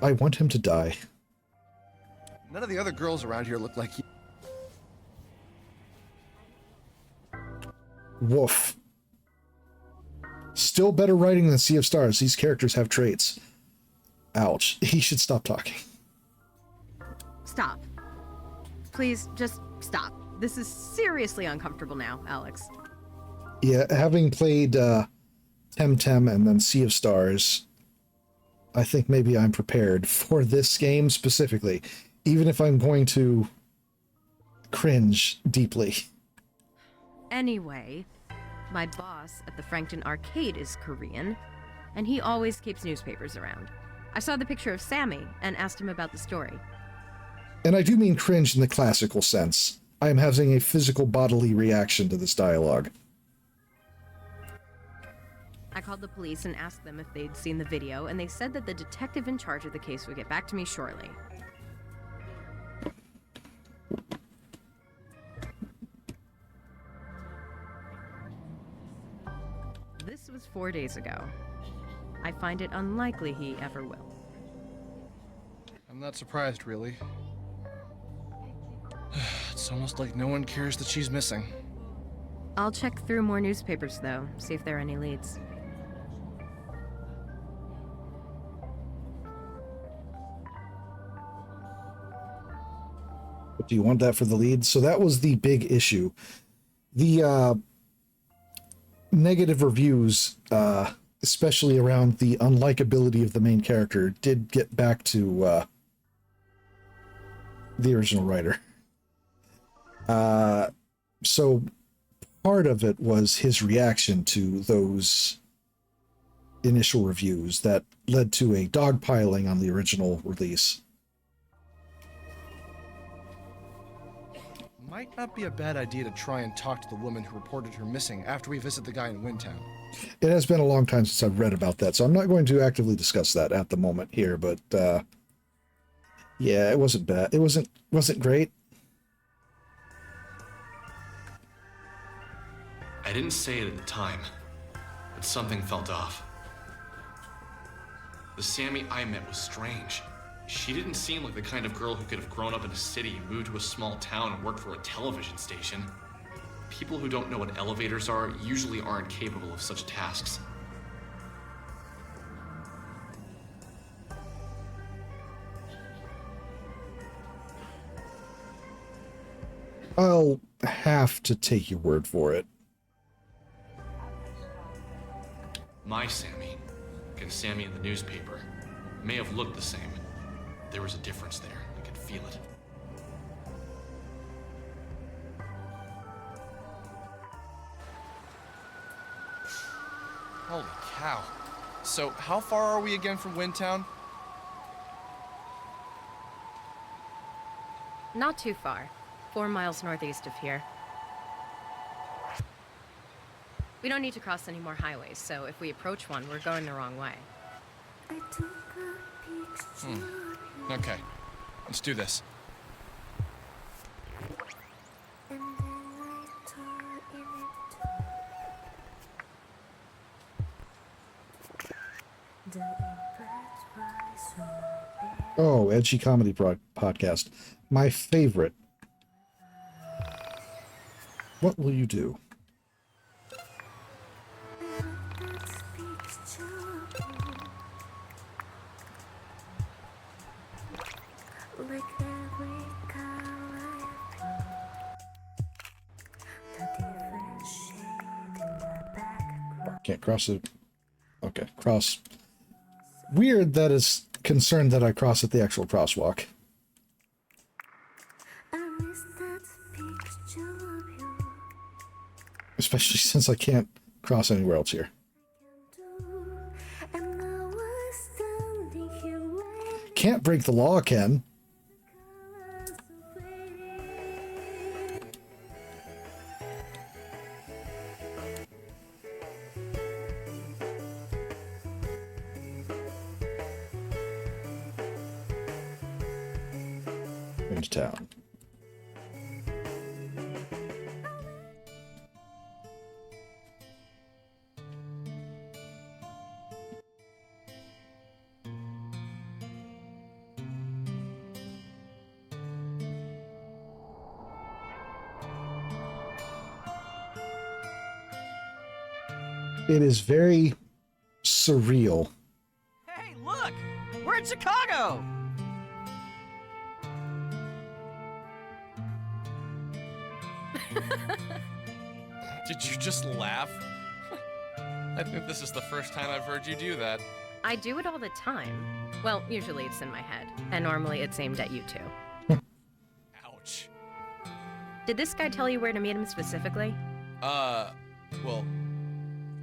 I want him to die. None of the other girls around here look like you. Woof. Still better writing than Sea of Stars. These characters have traits. Ouch. He should stop talking. Stop. Please, just stop. This is seriously uncomfortable now, Alex. Yeah, having played Temtem and then Sea of Stars, I think maybe I'm prepared for this game specifically, even if I'm going to cringe deeply. Anyway, my boss at the Frankton Arcade is Korean, and he always keeps newspapers around. I saw the picture of Sammy and asked him about the story. And I do mean cringe in the classical sense. I am having a physical bodily reaction to this dialogue. I called the police and asked them if they'd seen the video, and they said that the detective in charge of the case would get back to me shortly. This was 4 days ago. I find it unlikely he ever will. I'm not surprised, really. It's almost like no one cares that she's missing. I'll check through more newspapers, though, see if there are any leads. But do you want that for the lead? So that was the big issue. The negative reviews, especially around the unlikability of the main character, did get back to the original writer. So part of it was his reaction to those initial reviews that led to a dogpiling on the original release. Might not be a bad idea to try and talk to the woman who reported her missing after we visit the guy in Windtown. It has been a long time since I've read about that, so I'm not going to actively discuss that at the moment here, but yeah, it wasn't bad. It wasn't great. I didn't say it at the time, but something felt off. The Sammy I met was strange. She didn't seem like the kind of girl who could have grown up in a city, moved to a small town, and worked for a television station. People who don't know what elevators are usually aren't capable of such tasks. I'll have to take your word for it. My Sammy, and Sammy in the newspaper, may have looked the same. There was a difference there. I could feel it. Holy cow. So, how far are we again from Windtown? Not too far. 4 miles northeast of here. We don't need to cross any more highways, so if we approach one, we're going the wrong way. Okay, let's do this. Oh, edgy comedy podcast. My favorite. What will you do? Can't cross it. Okay, cross. Weird that is concerned that I cross at the actual crosswalk. Especially since I can't cross anywhere else here. Can't break the law, Ken. Into town. It is very surreal. Hey, look! We're in Chicago! Did you just laugh? I think this is the first time I've heard you do that. I do it all the time. Well, usually it's in my head, and normally it's aimed at you two. Ouch. Did this guy tell you where to meet him specifically? Well,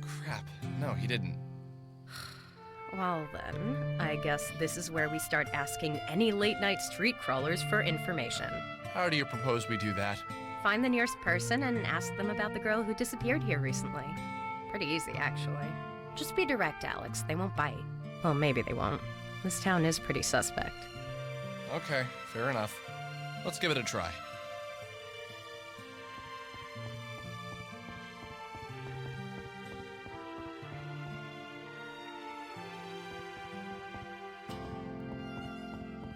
crap. No, he didn't. Well then, I guess this is where we start asking any late-night street crawlers for information. How do you propose we do that? Find the nearest person and ask them about the girl who disappeared here recently. Pretty easy, actually. Just be direct, Alex. They won't bite. Well, maybe they won't. This town is pretty suspect. Okay, fair enough. Let's give it a try.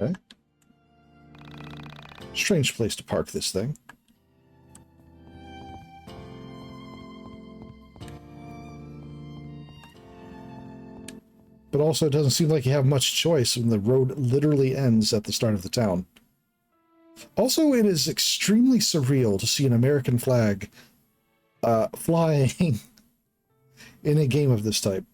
Okay. Strange place to park this thing. But also, it doesn't seem like you have much choice when the road literally ends at the start of the town. Also, it is extremely surreal to see an American flag flying in a game of this type.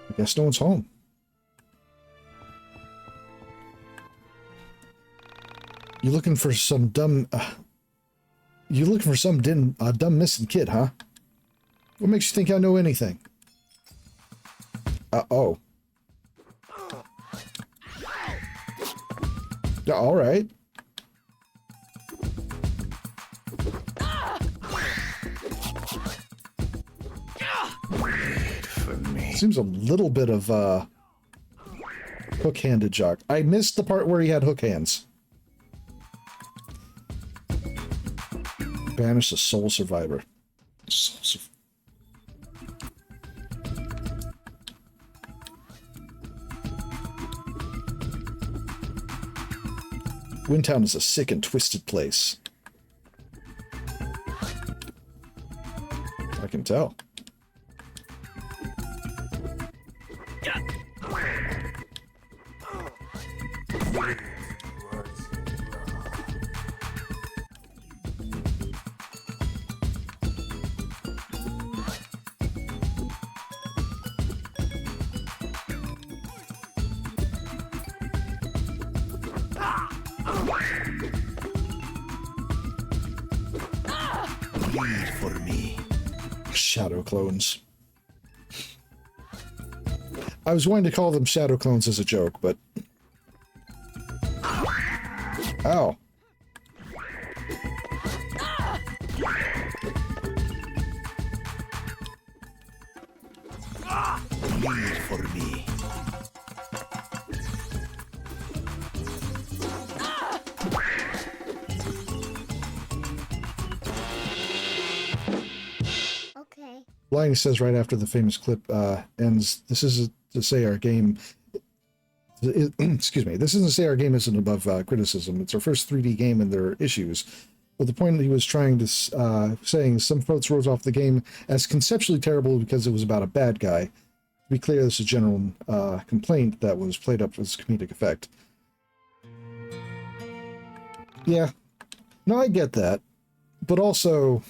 I guess no one's home. You looking for some dumb... you looking for some dumb missing kid, huh? What makes you think I know anything? Oh. Yeah, alright. Seems a little bit of, hook-handed jock. I missed the part where he had hook hands. Banish the sole survivor. Windtown is a sick and twisted place. I can tell. Bleed for me. Shadow clones. I was going to call them shadow clones as a joke, but... Ow. Bleed for me. Okay. Blying says right after the famous clip ends, this is to say our game... excuse me, this isn't to say our game isn't above criticism. It's our first 3D game and there are issues. But the point he was trying to saying some folks wrote off the game as conceptually terrible because it was about a bad guy. To be clear, this is a general complaint that was played up as comedic effect. Yeah. No, I get that. But also,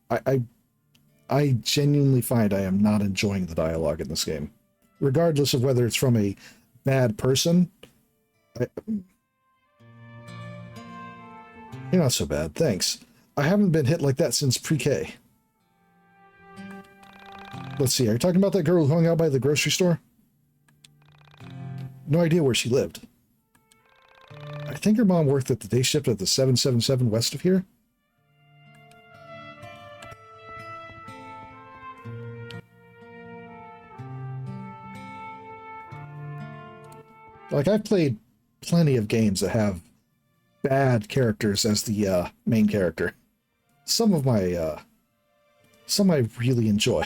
I genuinely find I am not enjoying the dialogue in this game. Regardless of whether it's from a bad person. You're not so bad, thanks. I haven't been hit like that since pre-K. Let's see, are you talking about that girl who hung out by the grocery store? No idea where she lived. I think her mom worked at the day shift at the 777 west of here. Like, I've played plenty of games that have bad characters as the main character. Some I really enjoy.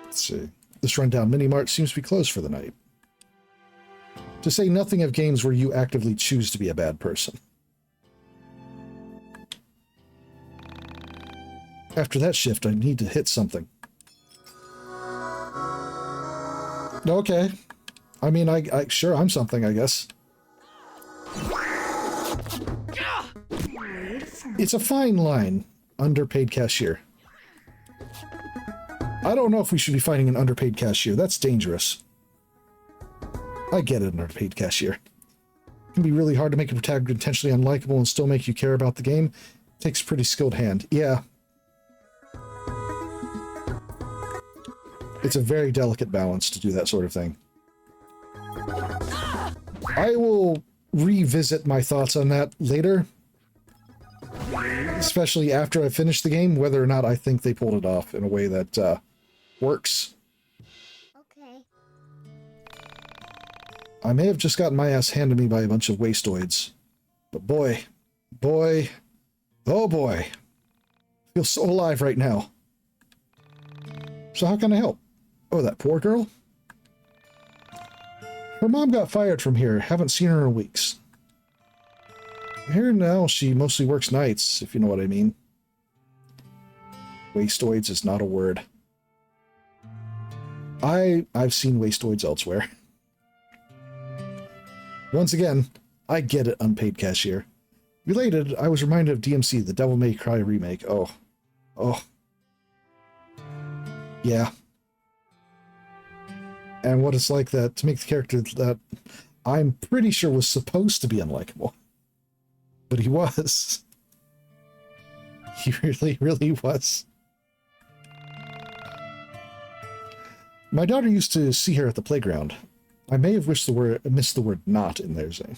Let's see. This rundown mini-mart seems to be closed for the night. To say nothing of games where you actively choose to be a bad person. After that shift, I need to hit something. Okay. I mean, I sure, I'm something, I guess. It's a fine line, underpaid cashier. I don't know if we should be fighting an underpaid cashier. That's dangerous. I get it, an underpaid cashier. It can be really hard to make a protagonist intentionally unlikable and still make you care about the game. It takes a pretty skilled hand. Yeah. It's a very delicate balance to do that sort of thing. I will revisit my thoughts on that later. Especially after I finish the game, whether or not I think they pulled it off in a way that works. Okay. I may have just gotten my ass handed me by a bunch of wastoids. But boy, oh boy. I feel so alive right now. So how can I help? Oh, that poor girl? Her mom got fired from here. Haven't seen her in weeks. Here now, she mostly works nights, if you know what I mean. Wastoids is not a word. I've seen wastoids elsewhere. Once again, I get it, unpaid cashier. Related, I was reminded of DMC, the Devil May Cry remake. Oh. Yeah. And what it's like that to make the character that I'm pretty sure was supposed to be unlikable. But he was. He really, really was. My daughter used to see her at the playground. I may have missed the word not in there, Zane.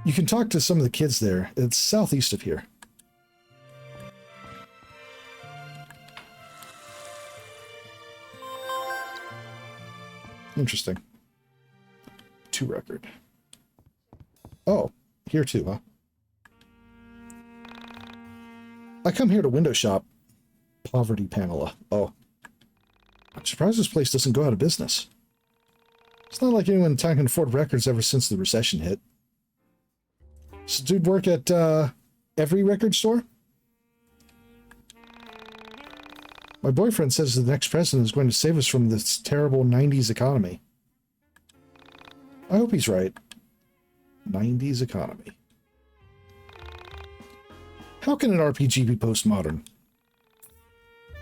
You can talk to some of the kids there. It's southeast of here. Interesting. 2 record. Oh, here too, huh? I come here to window shop. Poverty Pamela. Oh. I'm surprised this place doesn't go out of business. It's not like anyone in town can afford records ever since the recession hit. Does the dude work at every record store? My boyfriend says the next president is going to save us from this terrible 90s economy. I hope he's right. 90s economy. How can an RPG be postmodern?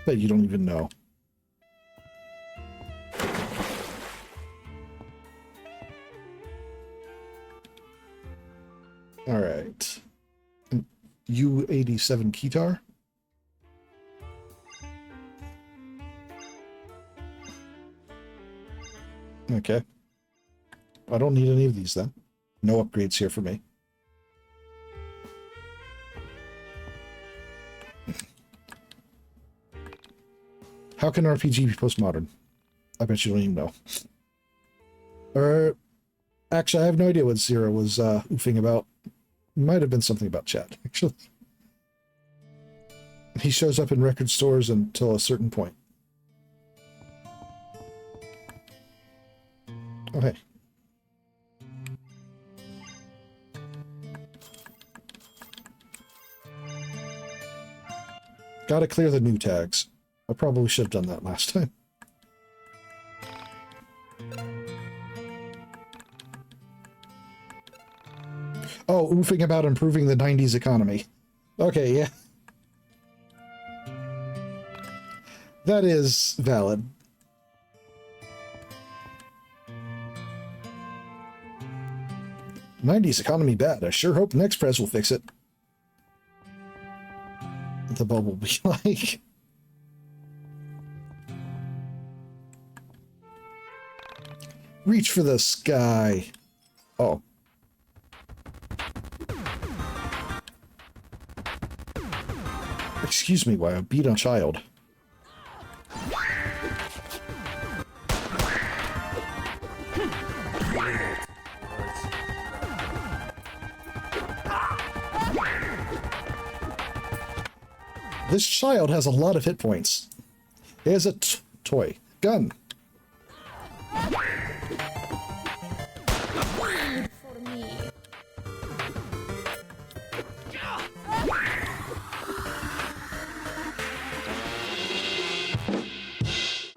Bet you don't even know. Alright. U87 Keytar. Okay. I don't need any of these then. No upgrades here for me. How can RPG be postmodern? I bet you don't even know. Actually, I have no idea what Zero was oofing about. Might have been something about chat, actually. He shows up in record stores until a certain point. Oh, hey. Gotta clear the new tags. I probably should have done that last time. Oh, oofing about improving the 90s economy. Okay, yeah. That is valid. '90s economy bad. I sure hope next prez will fix it. The bubble will be like. Reach for the sky. Oh. Excuse me while I beat a child. This child has a lot of hit points. He has a toy gun.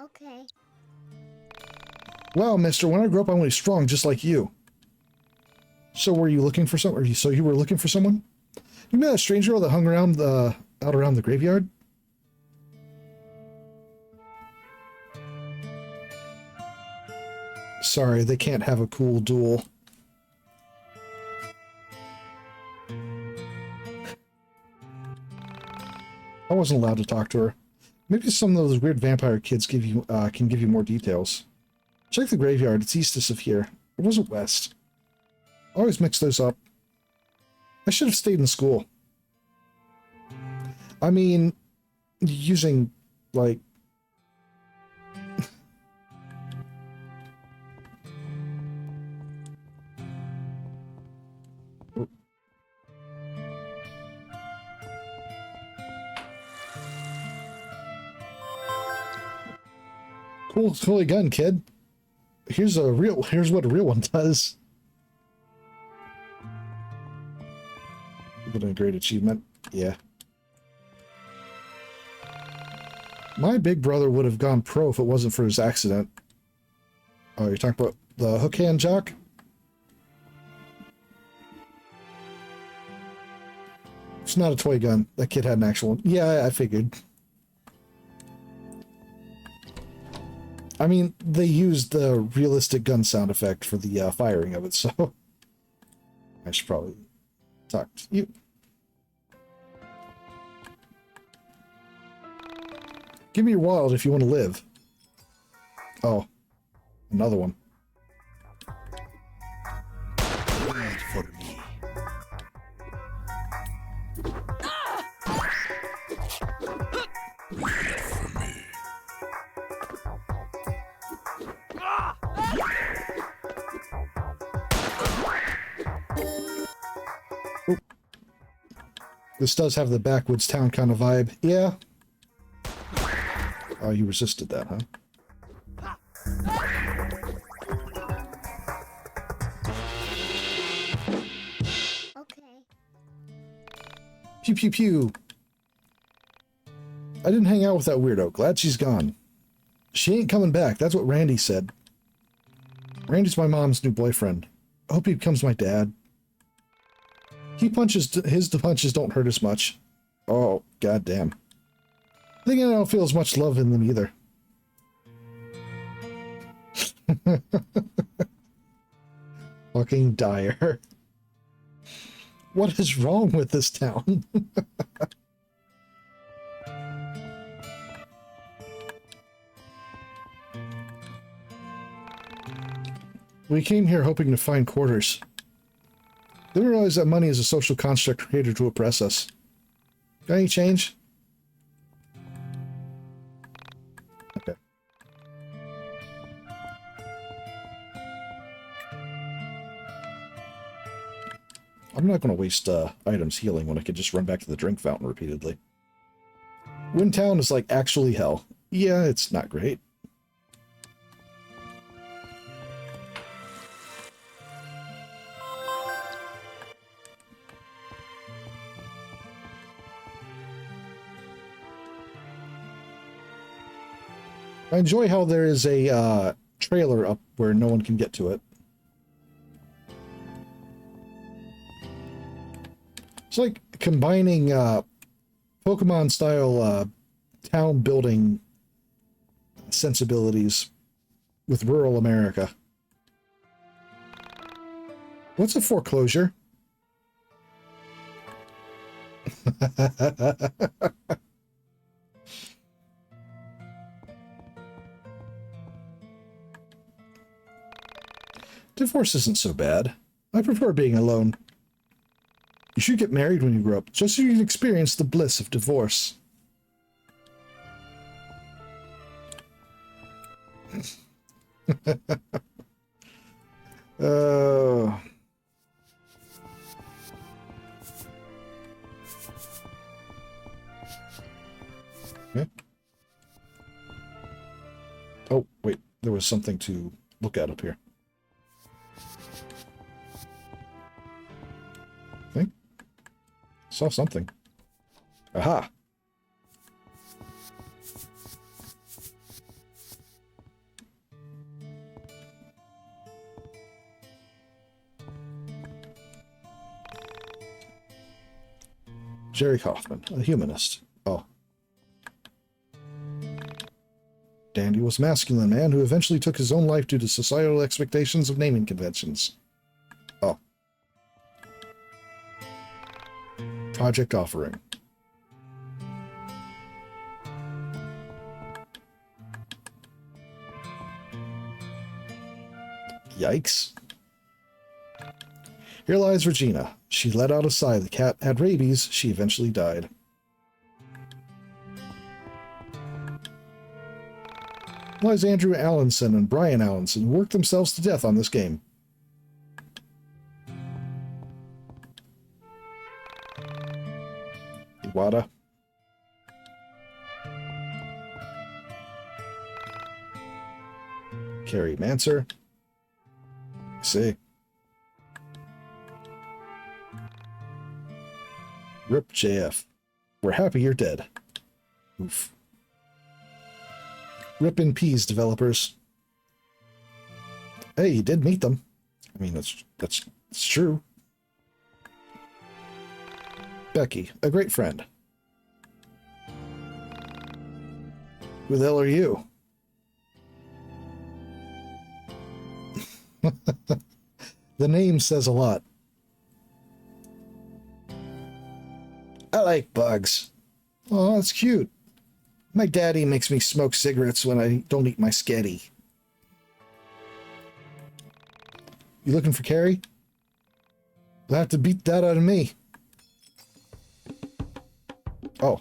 Okay. Wow, mister, when I grow up, I want to be strong just like you. So were you looking for someone? So you were looking for someone? You know that strange girl that hung around out around the graveyard? Sorry, they can't have a cool duel. I wasn't allowed to talk to her. Maybe some of those weird vampire kids give you can give you more details. Check the graveyard. It's east of here. It wasn't west. I always mix those up. I should have stayed in school. I mean, using, like... Cool toy gun, kid. Here's what a real one does. Getting a great achievement. Yeah. My big brother would have gone pro if it wasn't for his accident. Oh, you're talking about the hook hand jock? It's not a toy gun. That kid had an actual one. Yeah, I figured. I mean, they used the realistic gun sound effect for the firing of it, so I should probably talk to you. Give me your wallet if you want to live. Oh, another one. Wait for me. Wait for me. Oop. This does have the backwoods town kind of vibe. Yeah. Oh, you resisted that, huh? Okay. Pew pew pew. I didn't hang out with that weirdo. Glad she's gone. She ain't coming back. That's what Randy said. Randy's my mom's new boyfriend. I hope he becomes my dad. His punches don't hurt as much. Oh, goddamn. I think I don't feel as much love in them either. Fucking dire. What is wrong with this town? We came here hoping to find quarters. Didn't realize that money is a social construct created to oppress us. Got any change? Okay. I'm not going to waste items healing when I could just run back to the drink fountain repeatedly. Windtown is like actually hell. Yeah, it's not great. I enjoy how there is a trailer up where no one can get to it. It's like combining Pokemon-style town building sensibilities with rural America. What's a foreclosure? Divorce isn't so bad. I prefer being alone. You should get married when you grow up, just so you can experience the bliss of divorce. Oh. Okay. Oh, wait. There was something to look at up here. Saw something. Aha! Jerry Kaufman, a humanist. Oh. Dandy was a masculine man who eventually took his own life due to societal expectations of naming conventions. Oh. Project offering. Yikes. Here lies Regina. She let out a sigh. The cat had rabies. She eventually died. Lies Andrew Allenson and Brian Allenson, who worked themselves to death on this game. Iwata. Carrie Manser. I see. Rip JF. We're happy you're dead. Oof. Rip in peas, developers. Hey, you did meet them. I mean, that's true. Becky, a great friend. Who the hell are you? The name says a lot. I like bugs. Oh, that's cute. My daddy makes me smoke cigarettes when I don't eat my sketty. You looking for Carrie? You'll have to beat that out of me. Oh.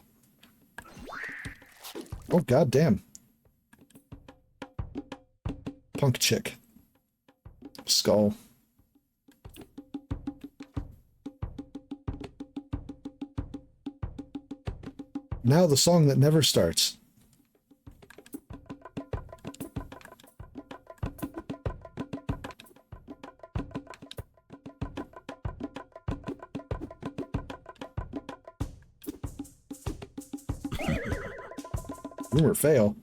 Oh, goddamn. Punk chick. Skull. Now the song that never starts. Rumor fail.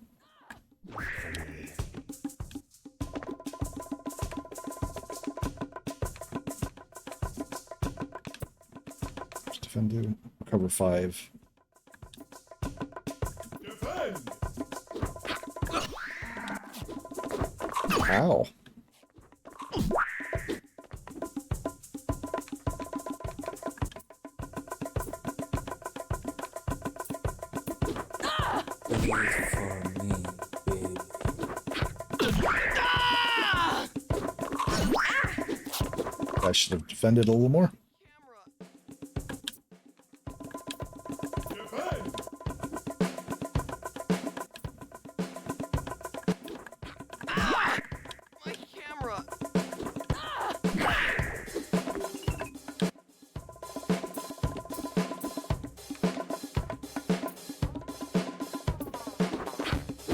Just defend, recover 5. Ow. I should have defended a little more.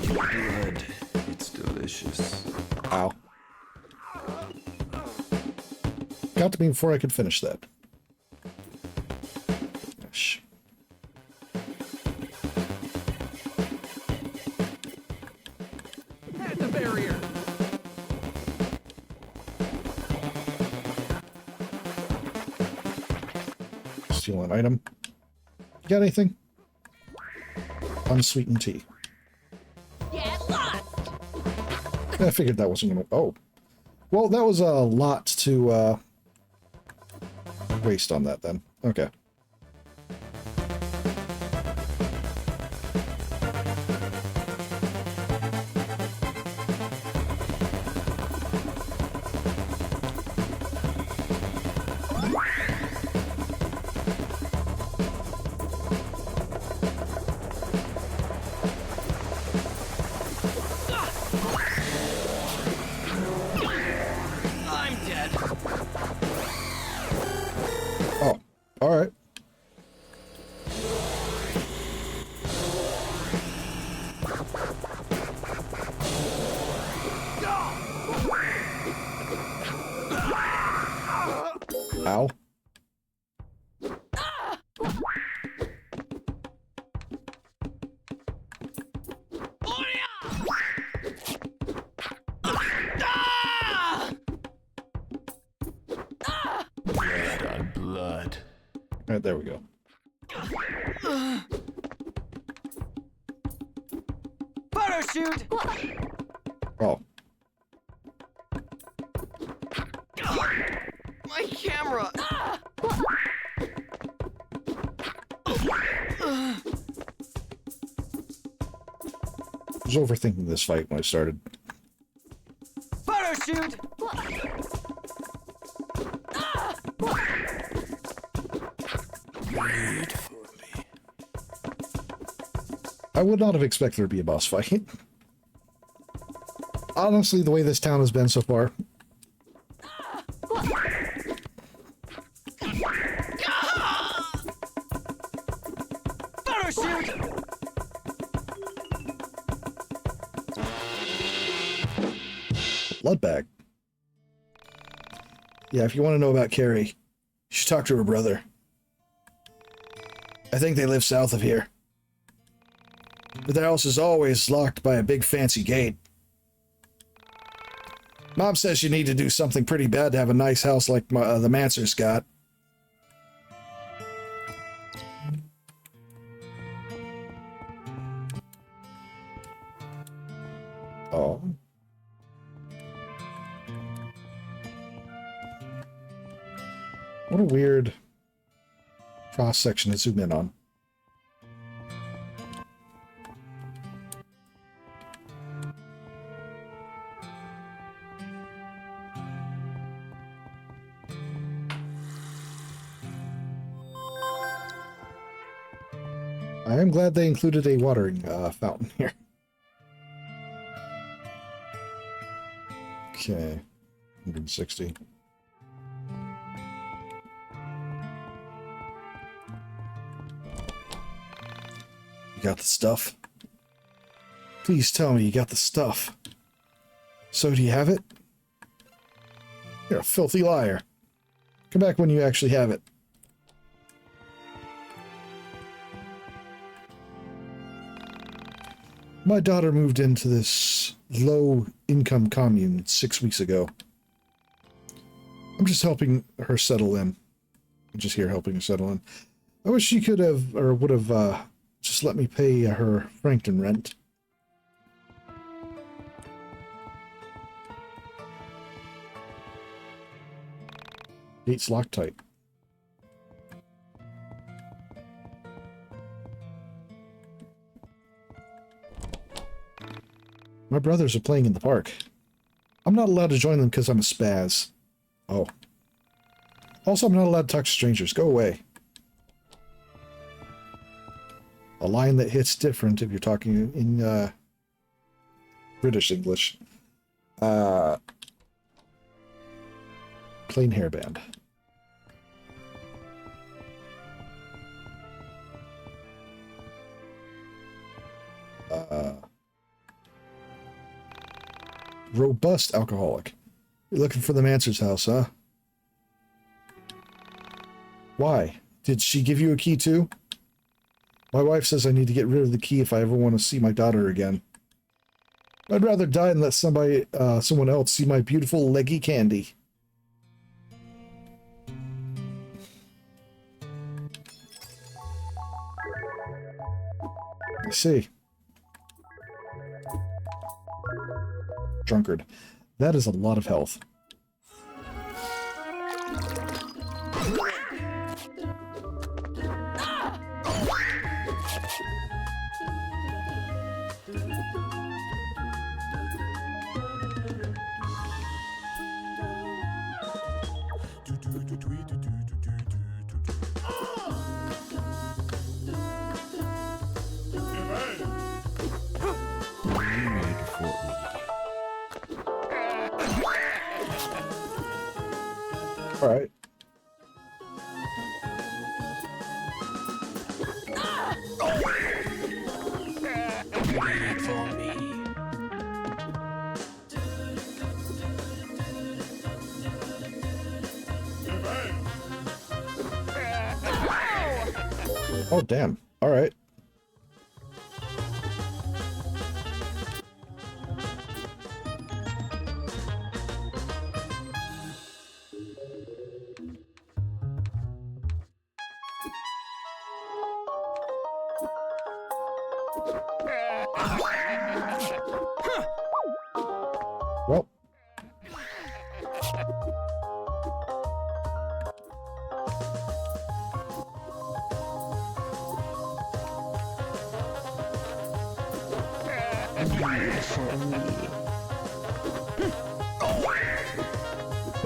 Blood. It's delicious. Ow. Got to me before I could finish that. Gosh. At the barrier. Steal an item. You got anything? Unsweetened tea. Get lost. I figured that wasn't gonna... Oh. Well, that was a lot to, waste on that, then. Okay. I'm dead. Oh. Alright. Ow. Blood on blood. Alright, there we go. Parachute! Oh. My camera! I was overthinking this fight when I started. Parachute! Wait for me. I would not have expected there to be a boss fight. Honestly, the way this town has been so far. Parachute! blood bag. Yeah, if you want to know about Carrie, you should talk to her brother. I think they live south of here. But their house is always locked by a big fancy gate. Mom says you need to do something pretty bad to have a nice house like the Mansers got. Oh. What a weird cross-section to zoom in on. I am glad they included a watering fountain here. Okay, 160. You got the stuff? Please tell me you got the stuff. So do you have it? You're a filthy liar. Come back when you actually have it. My daughter moved into this low-income commune 6 weeks ago. I'm just helping her settle in. I'm just here helping her settle in. I wish she could have, or would have, just let me pay her Frankton rent. Gate's locked tight. My brothers are playing in the park. I'm not allowed to join them because I'm a spaz. Oh. Also, I'm not allowed to talk to strangers. Go away. A line that hits different if you're talking in British English. Plain hairband. Robust alcoholic. You're looking for the Manser's house, huh? Why? Did she give you a key too? My wife says I need to get rid of the key if I ever want to see my daughter again. I'd rather die than let someone else see my beautiful leggy candy. I see. Drunkard. That is a lot of health. All right. For me. Oh, damn. All right. Well.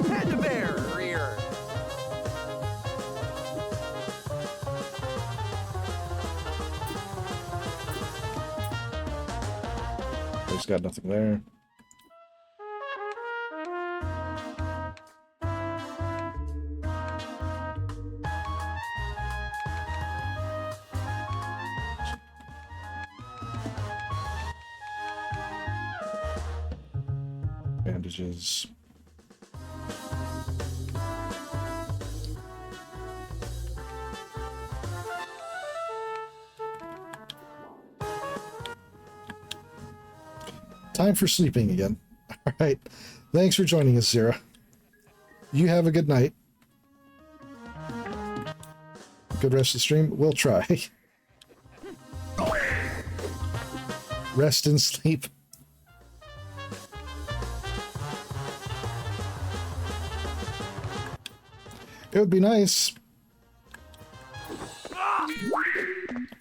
Head to bear, rear. There's got nothing there. bandages. Time for sleeping again. All right. Thanks for joining us, Zira. You have a good night. Good rest of the stream. We'll try. Rest and sleep. It would be nice.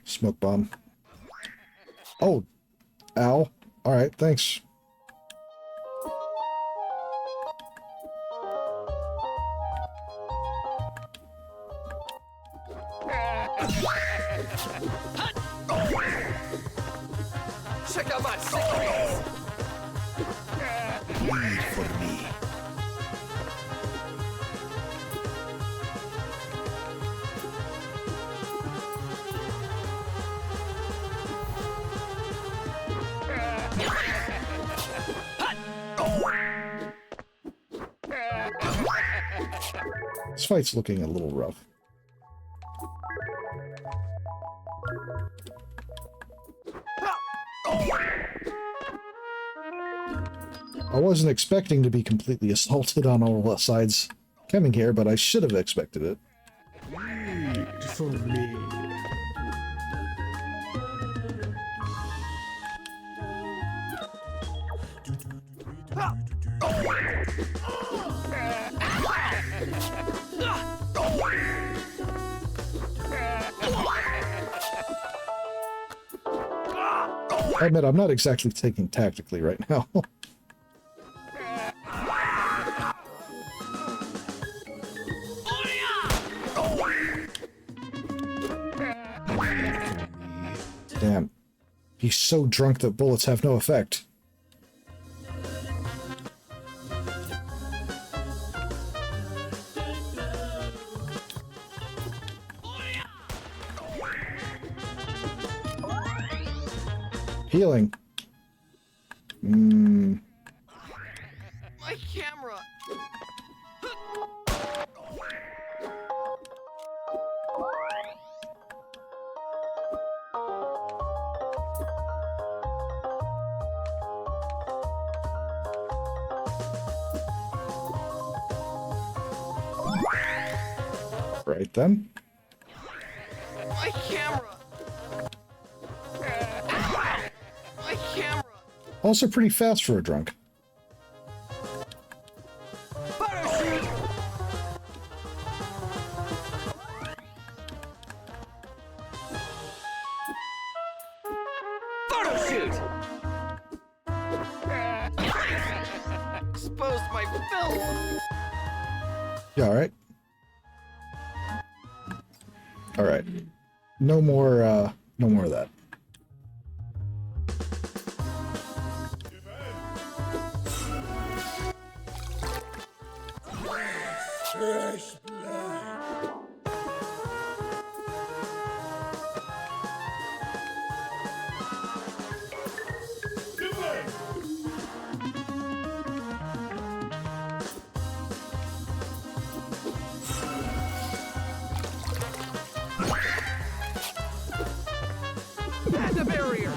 Smoke bomb. Oh. Ow. Alright, thanks. Check out my secrets! Bleed for me. This fight's looking a little rough. I wasn't expecting to be completely assaulted on all sides coming here, but I should have expected it. Bleed for me. I admit, I'm not exactly taking tactically right now. Damn. He's so drunk that bullets have no effect. Healing. My camera! Right then. My camera! My camera! Also pretty fast for a drunk. Photo shoot! Exposed my film! You alright? Alright. No more of that. Fresh blood. At the barrier!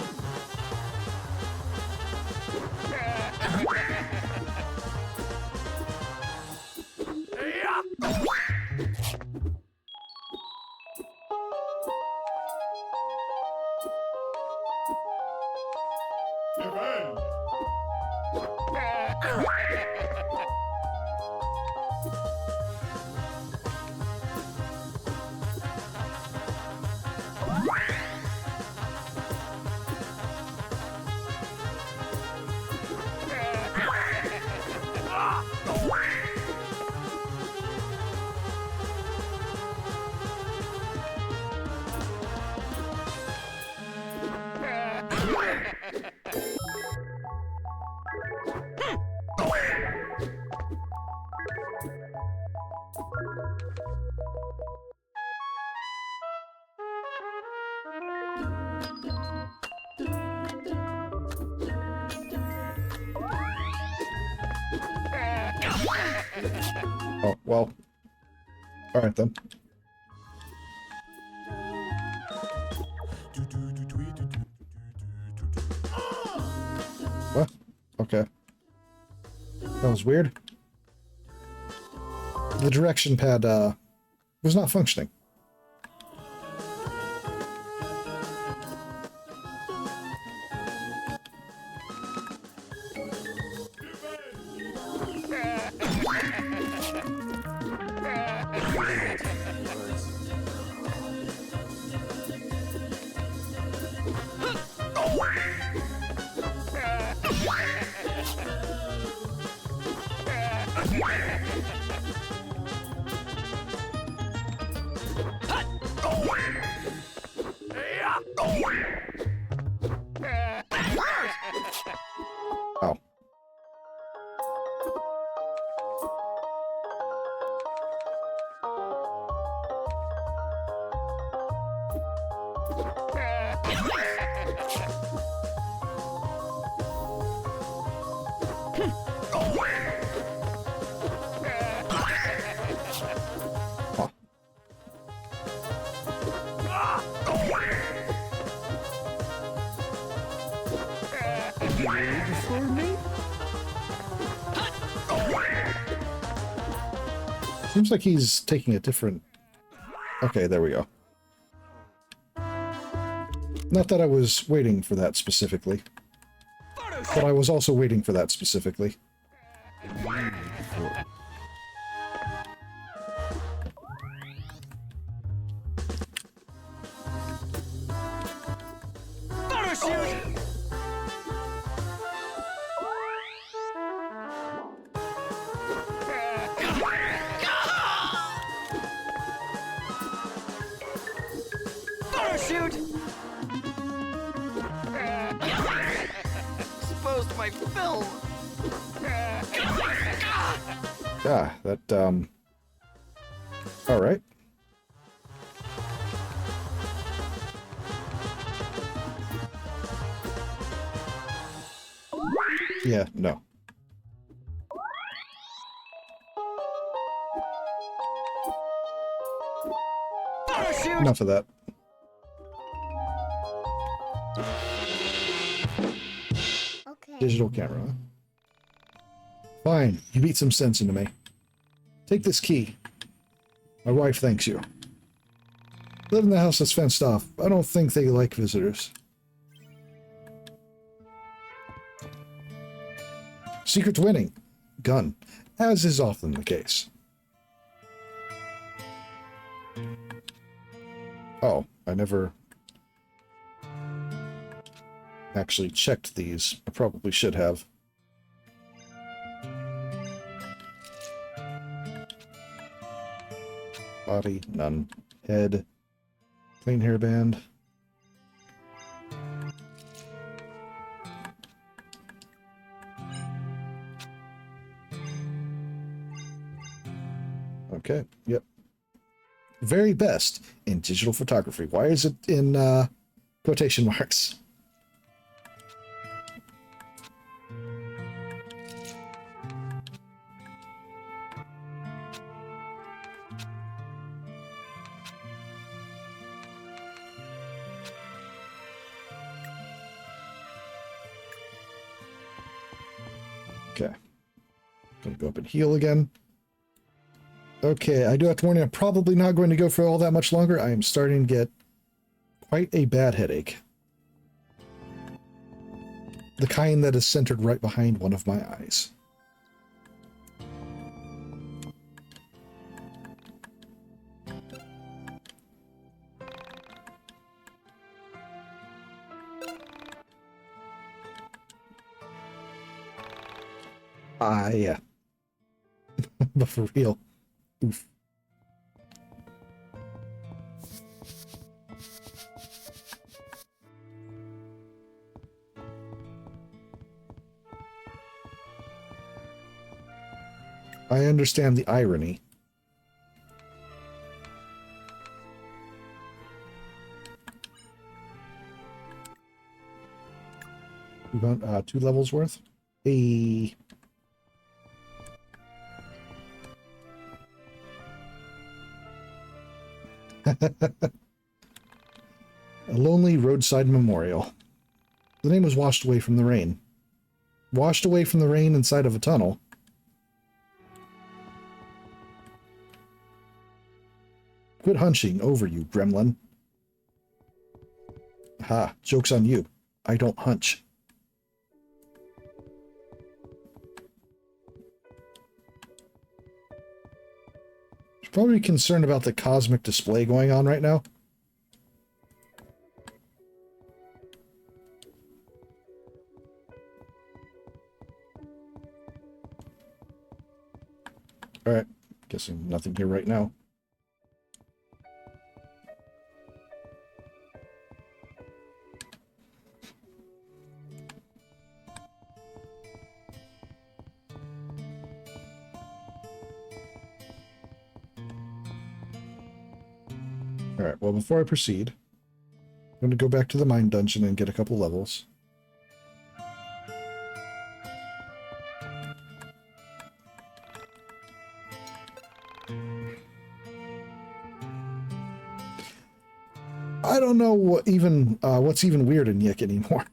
Oh, well. Alright then. What? Okay. That was weird. The direction pad, was not functioning. Oh. Seems like he's taking a different... Okay, there we go. Not that I was waiting for that specifically, but I was also waiting for that specifically. Exposed my film. Yeah, that, alright. Yeah, no. Enough of that. Okay. Digital camera. Fine, you beat some sense into me. Take this key. My wife thanks you. Live in the house that's fenced off. I don't think they like visitors. Secret to winning. Gun. As is often the case. Oh, I never actually checked these. I probably should have. Body, none. Head. Clean hairband. Okay, yep. Very best in digital photography. Why is it in quotation marks? Okay. Gonna go up and heal again. Okay, I do have to warn you, I'm probably not going to go for all that much longer. I am starting to get quite a bad headache. The kind that is centered right behind one of my eyes. Yeah. But for real. Oof. I understand the irony. About 2 levels worth. Hey. A lonely roadside memorial. The name was washed away from the rain. Washed away from the rain inside of a tunnel. Quit hunching over, you gremlin. Ha, joke's on you. I don't hunch. Should probably be concerned about the cosmic display going on right now. Alright, guessing nothing here right now. Alright, well, before I proceed, I'm going to go back to the mine dungeon and get a couple levels. I don't know what what's even weird in YIIK anymore.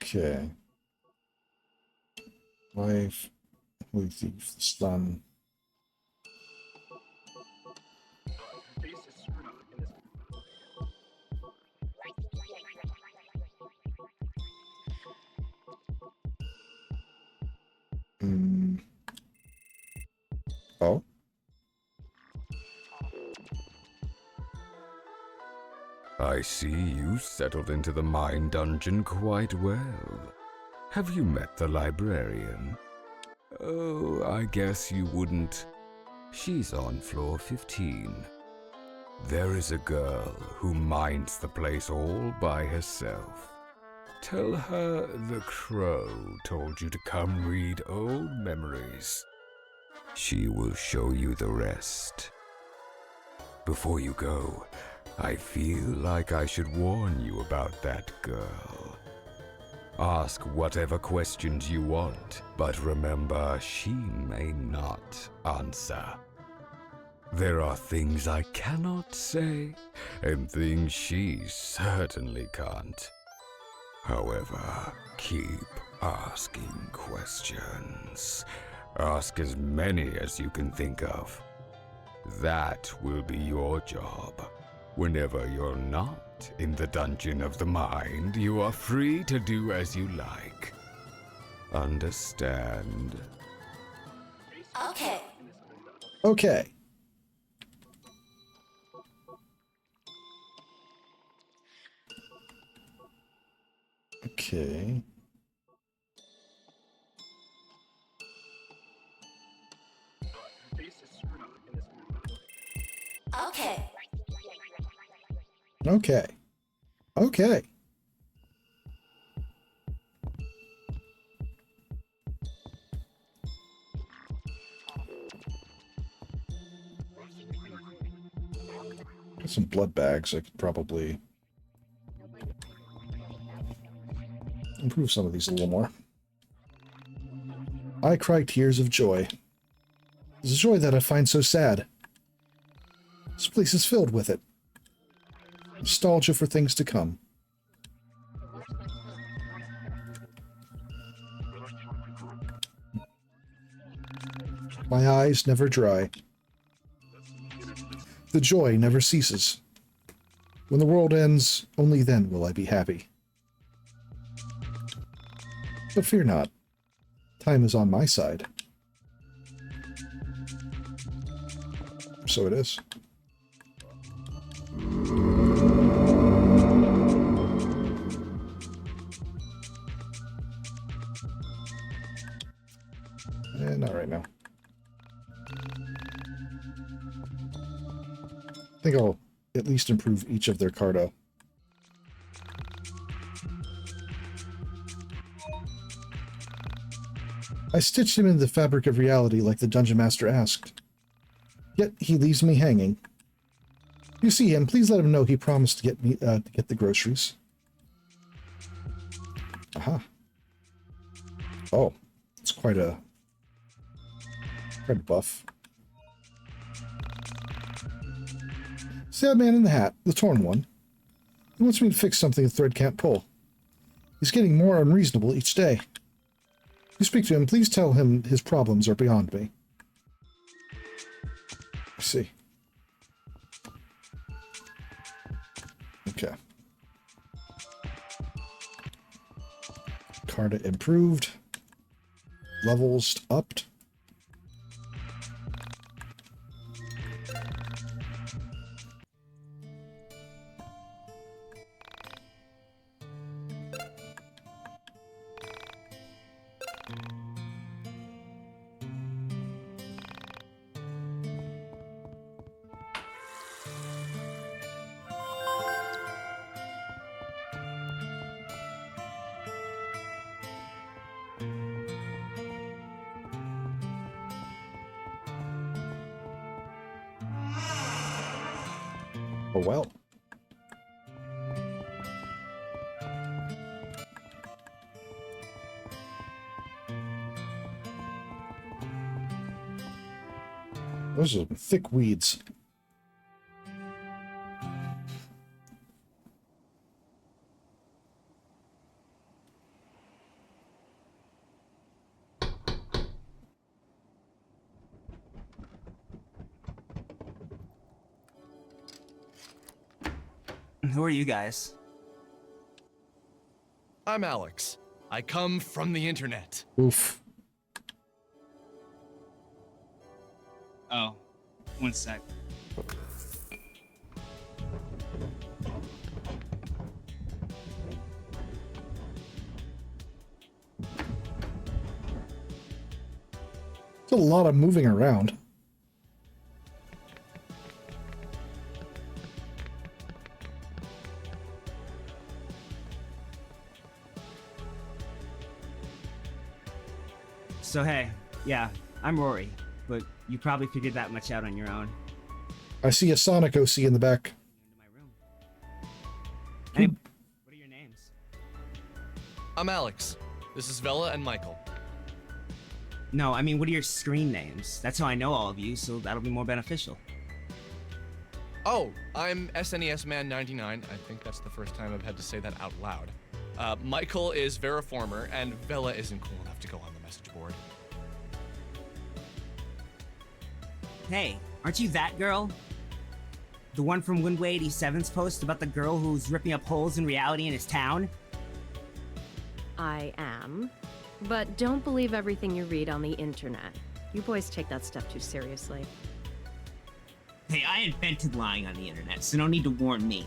Okay. Life, Holy Thief, the Sun. Oh. I see you settled into the mine dungeon quite well. Have you met the librarian? Oh, I guess you wouldn't. She's on floor 15. There is a girl who minds the place all by herself. Tell her the crow told you to come read old memories. She will show you the rest. Before you go, I feel like I should warn you about that girl. Ask whatever questions you want, but remember, she may not answer. There are things I cannot say, and things she certainly can't. However, keep asking questions. Ask as many as you can think of. That will be your job. Whenever you're not in the dungeon of the mind, you are free to do as you like. Understand? Okay. Okay. Okay. Okay. Okay. Okay. Got some blood bags. I could probably improve some of these a little more. I cry tears of joy. It's a joy that I find so sad. This place is filled with it. Nostalgia for things to come. My eyes never dry. The joy never ceases. When the world ends, only then will I be happy. But fear not. Time is on my side. So it is. Not right now. I think I'll at least improve each of their carta. I stitched him into the fabric of reality like the Dungeon Master asked. Yet he leaves me hanging. If you see him, please let him know he promised to get me get the groceries. Aha. Oh, it's quite a buff. See that man in the hat, the torn one? He wants me to fix something the thread can't pull. He's getting more unreasonable each day. If you speak to him, please tell him his problems are beyond me. I see. Okay. Carta improved. Levels upped. Oh well. Those are thick weeds. Who are you guys? I'm Alex. I come from the internet. Oof. Oh, one sec. It's a lot of moving around. So hey, yeah, I'm Rory, but you probably figured that much out on your own. I see a Sonic OC in the back. Hey, what are your names? I'm Alex. This is Vela and Michael. No, I mean, what are your screen names? That's how I know all of you, so that'll be more beneficial. Oh, I'm SNES Man 99. I think that's the first time I've had to say that out loud. Michael is Veriformer, and Vela isn't cool enough to go on the message board. Hey, aren't you that girl? The one from Windway 87's post about the girl who's ripping up holes in reality in his town? I am. But don't believe everything you read on the internet. You boys take that stuff too seriously. Hey, I invented lying on the internet, so no need to warn me.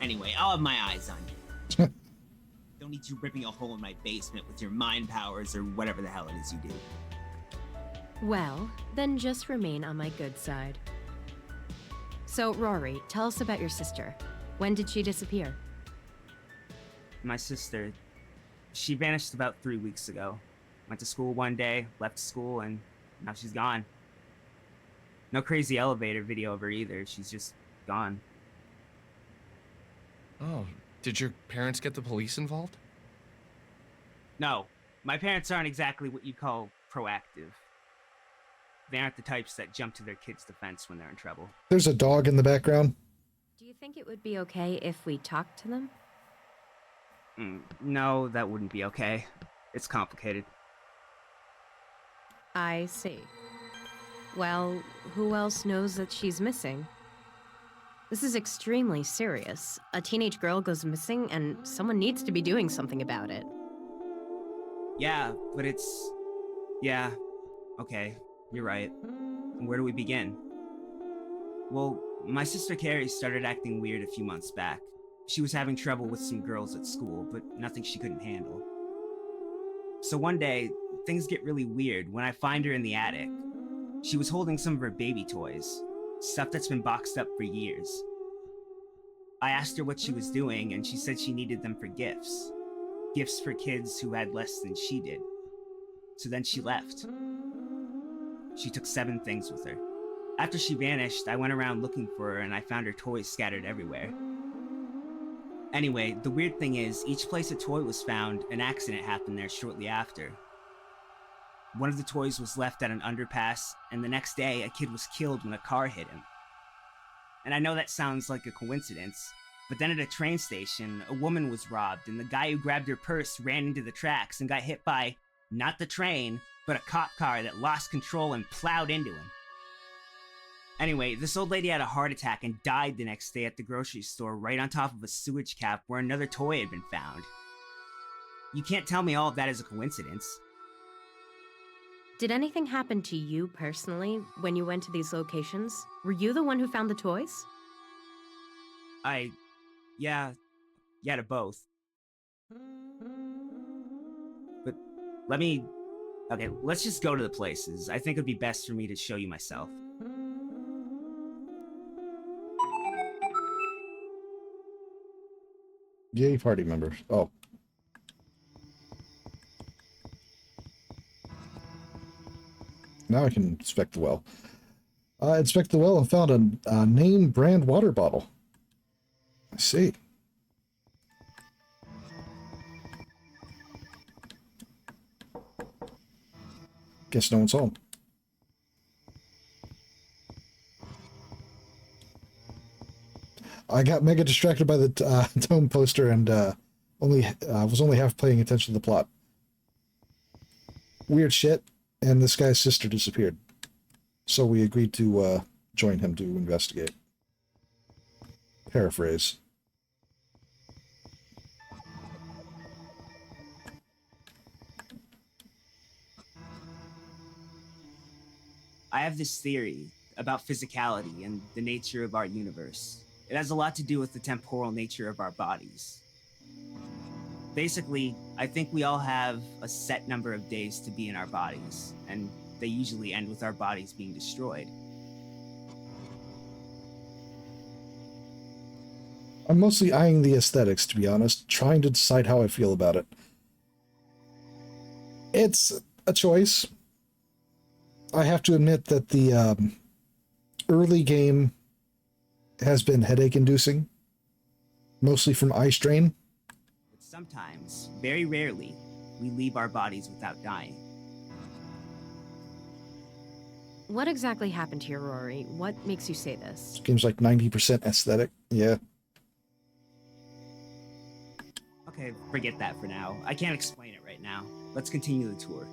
Anyway, I'll have my eyes on you. Don't need you ripping a hole in my basement with your mind powers or whatever the hell it is you do. Well, then just remain on my good side. So, Rory, tell us about your sister. When did she disappear? My sister, she vanished about 3 weeks ago. Went to school one day, left school, and now she's gone. No crazy elevator video of her either. She's just gone. Oh, did your parents get the police involved? No, my parents aren't exactly what you'd call proactive. They aren't the types that jump to their kids' defense when they're in trouble. There's a dog in the background. Do you think it would be okay if we talked to them? No, that wouldn't be okay. It's complicated. I see. Well, who else knows that she's missing? This is extremely serious. A teenage girl goes missing and someone needs to be doing something about it. Yeah, but it's... Yeah, okay, you're right. Where do we begin? Well, my sister Carrie started acting weird a few months back. She was having trouble with some girls at school, but nothing she couldn't handle. So one day, things get really weird when I find her in the attic. She was holding some of her baby toys, stuff that's been boxed up for years. I asked her what she was doing, and she said she needed them for gifts. Gifts for kids who had less than she did. So then she left. She took 7 things with her. After she vanished, I went around looking for her, and I found her toys scattered everywhere. Anyway, the weird thing is, each place a toy was found, an accident happened there shortly after. One of the toys was left at an underpass, and the next day, a kid was killed when a car hit him. And I know that sounds like a coincidence, but then at a train station, a woman was robbed, and the guy who grabbed her purse ran into the tracks and got hit by, not the train, but a cop car that lost control and plowed into him. Anyway, this old lady had a heart attack and died the next day at the grocery store right on top of a sewage cap where another toy had been found. You can't tell me all of that is a coincidence. Did anything happen to you personally when you went to these locations? Were you the one who found the toys? Yeah, to both. But let's just go to the places. I think it'd be best for me to show you myself. Yay, party members. Oh. Now I can inspect the well. I inspect the well and found a name brand water bottle. I see. Guess no one's home. I got mega distracted by the tome poster and was only half paying attention to the plot. Weird shit, and this guy's sister disappeared. So we agreed to join him to investigate. Paraphrase. I have this theory about physicality and the nature of our universe. It has a lot to do with the temporal nature of our bodies. Basically, I think we all have a set number of days to be in our bodies, and they usually end with our bodies being destroyed. I'm mostly eyeing the aesthetics, to be honest, trying to decide how I feel about it. It's a choice. I have to admit that the early game has been headache-inducing, mostly from eye strain. But sometimes, very rarely, we leave our bodies without dying. What exactly happened here, Rory? What makes you say this? This game's like 90% aesthetic. Yeah. Okay, forget that for now. I can't explain it right now. Let's continue the tour.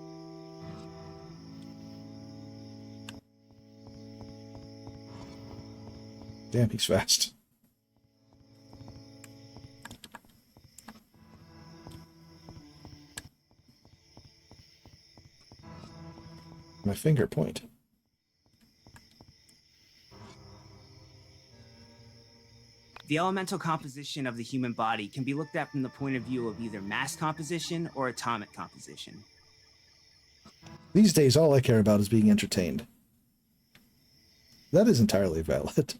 Damn, he's fast. My finger point. The elemental composition of the human body can be looked at from the point of view of either mass composition or atomic composition. These days, all I care about is being entertained. That is entirely valid.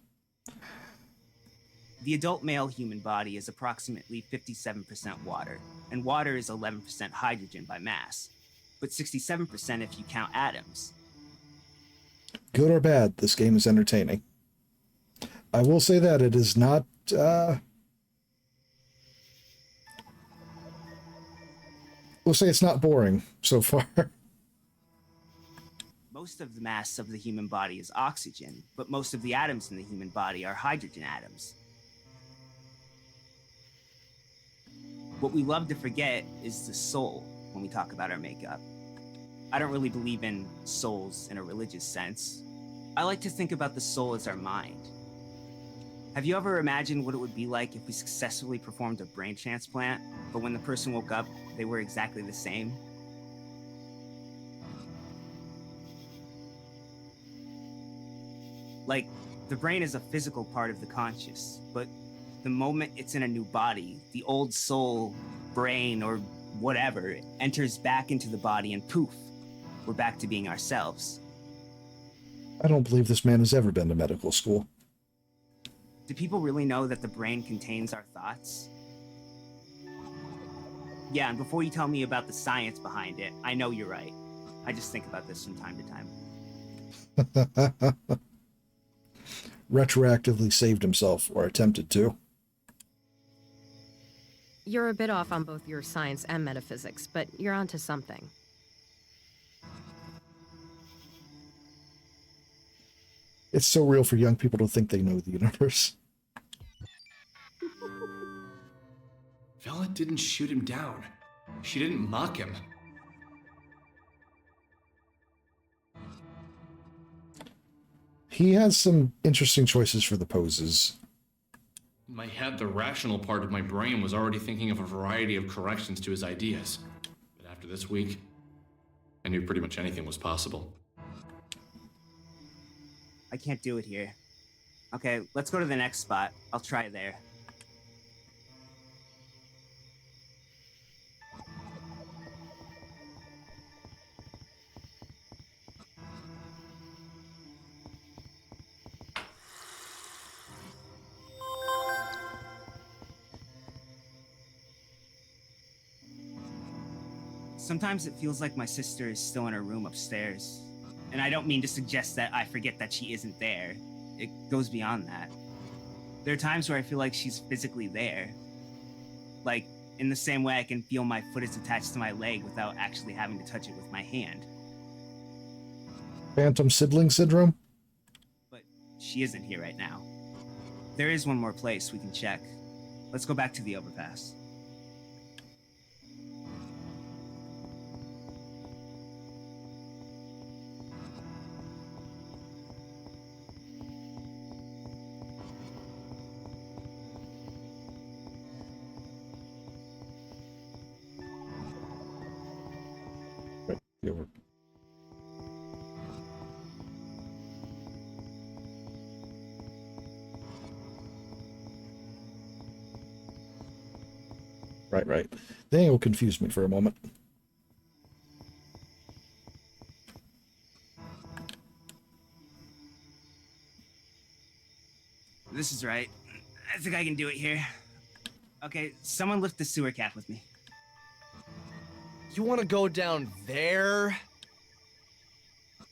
The adult male human body is approximately 57% water, and water is 11% hydrogen by mass, but 67% if you count atoms. Good or bad, this game is entertaining. I will say that it is not, we'll say it's not boring so far. Most of the mass of the human body is oxygen, but most of the atoms in the human body are hydrogen atoms. What we love to forget is the soul when we talk about our makeup. I don't really believe in souls in a religious sense. I like to think about the soul as our mind. Have you ever imagined what it would be like if we successfully performed a brain transplant, but when the person woke up, they were exactly the same? Like, the brain is a physical part of the conscious, but the moment it's in a new body, the old soul, brain, or whatever enters back into the body and poof, we're back to being ourselves. I don't believe this man has ever been to medical school. Do people really know that the brain contains our thoughts? Yeah, and before you tell me about the science behind it, I know you're right. I just think about this from time to time. Retroactively saved himself, or attempted to. You're a bit off on both your science and metaphysics, but you're onto something. It's so real for young people to think they know the universe. Violet didn't shoot him down. She didn't mock him. He has some interesting choices for the poses. In my head, the rational part of my brain was already thinking of a variety of corrections to his ideas. But after this week, I knew pretty much anything was possible. I can't do it here. Okay, let's go to the next spot. I'll try there. Sometimes it feels like my sister is still in her room upstairs. And I don't mean to suggest that I forget that she isn't there. It goes beyond that. There are times where I feel like she's physically there. Like, in the same way I can feel my foot is attached to my leg without actually having to touch it with my hand. Phantom sibling syndrome? But she isn't here right now. There is one more place we can check. Let's go back to the overpass. Right. The angle confused me for a moment. This is right. I think I can do it here. Okay, someone lift the sewer cap with me. You want to go down there?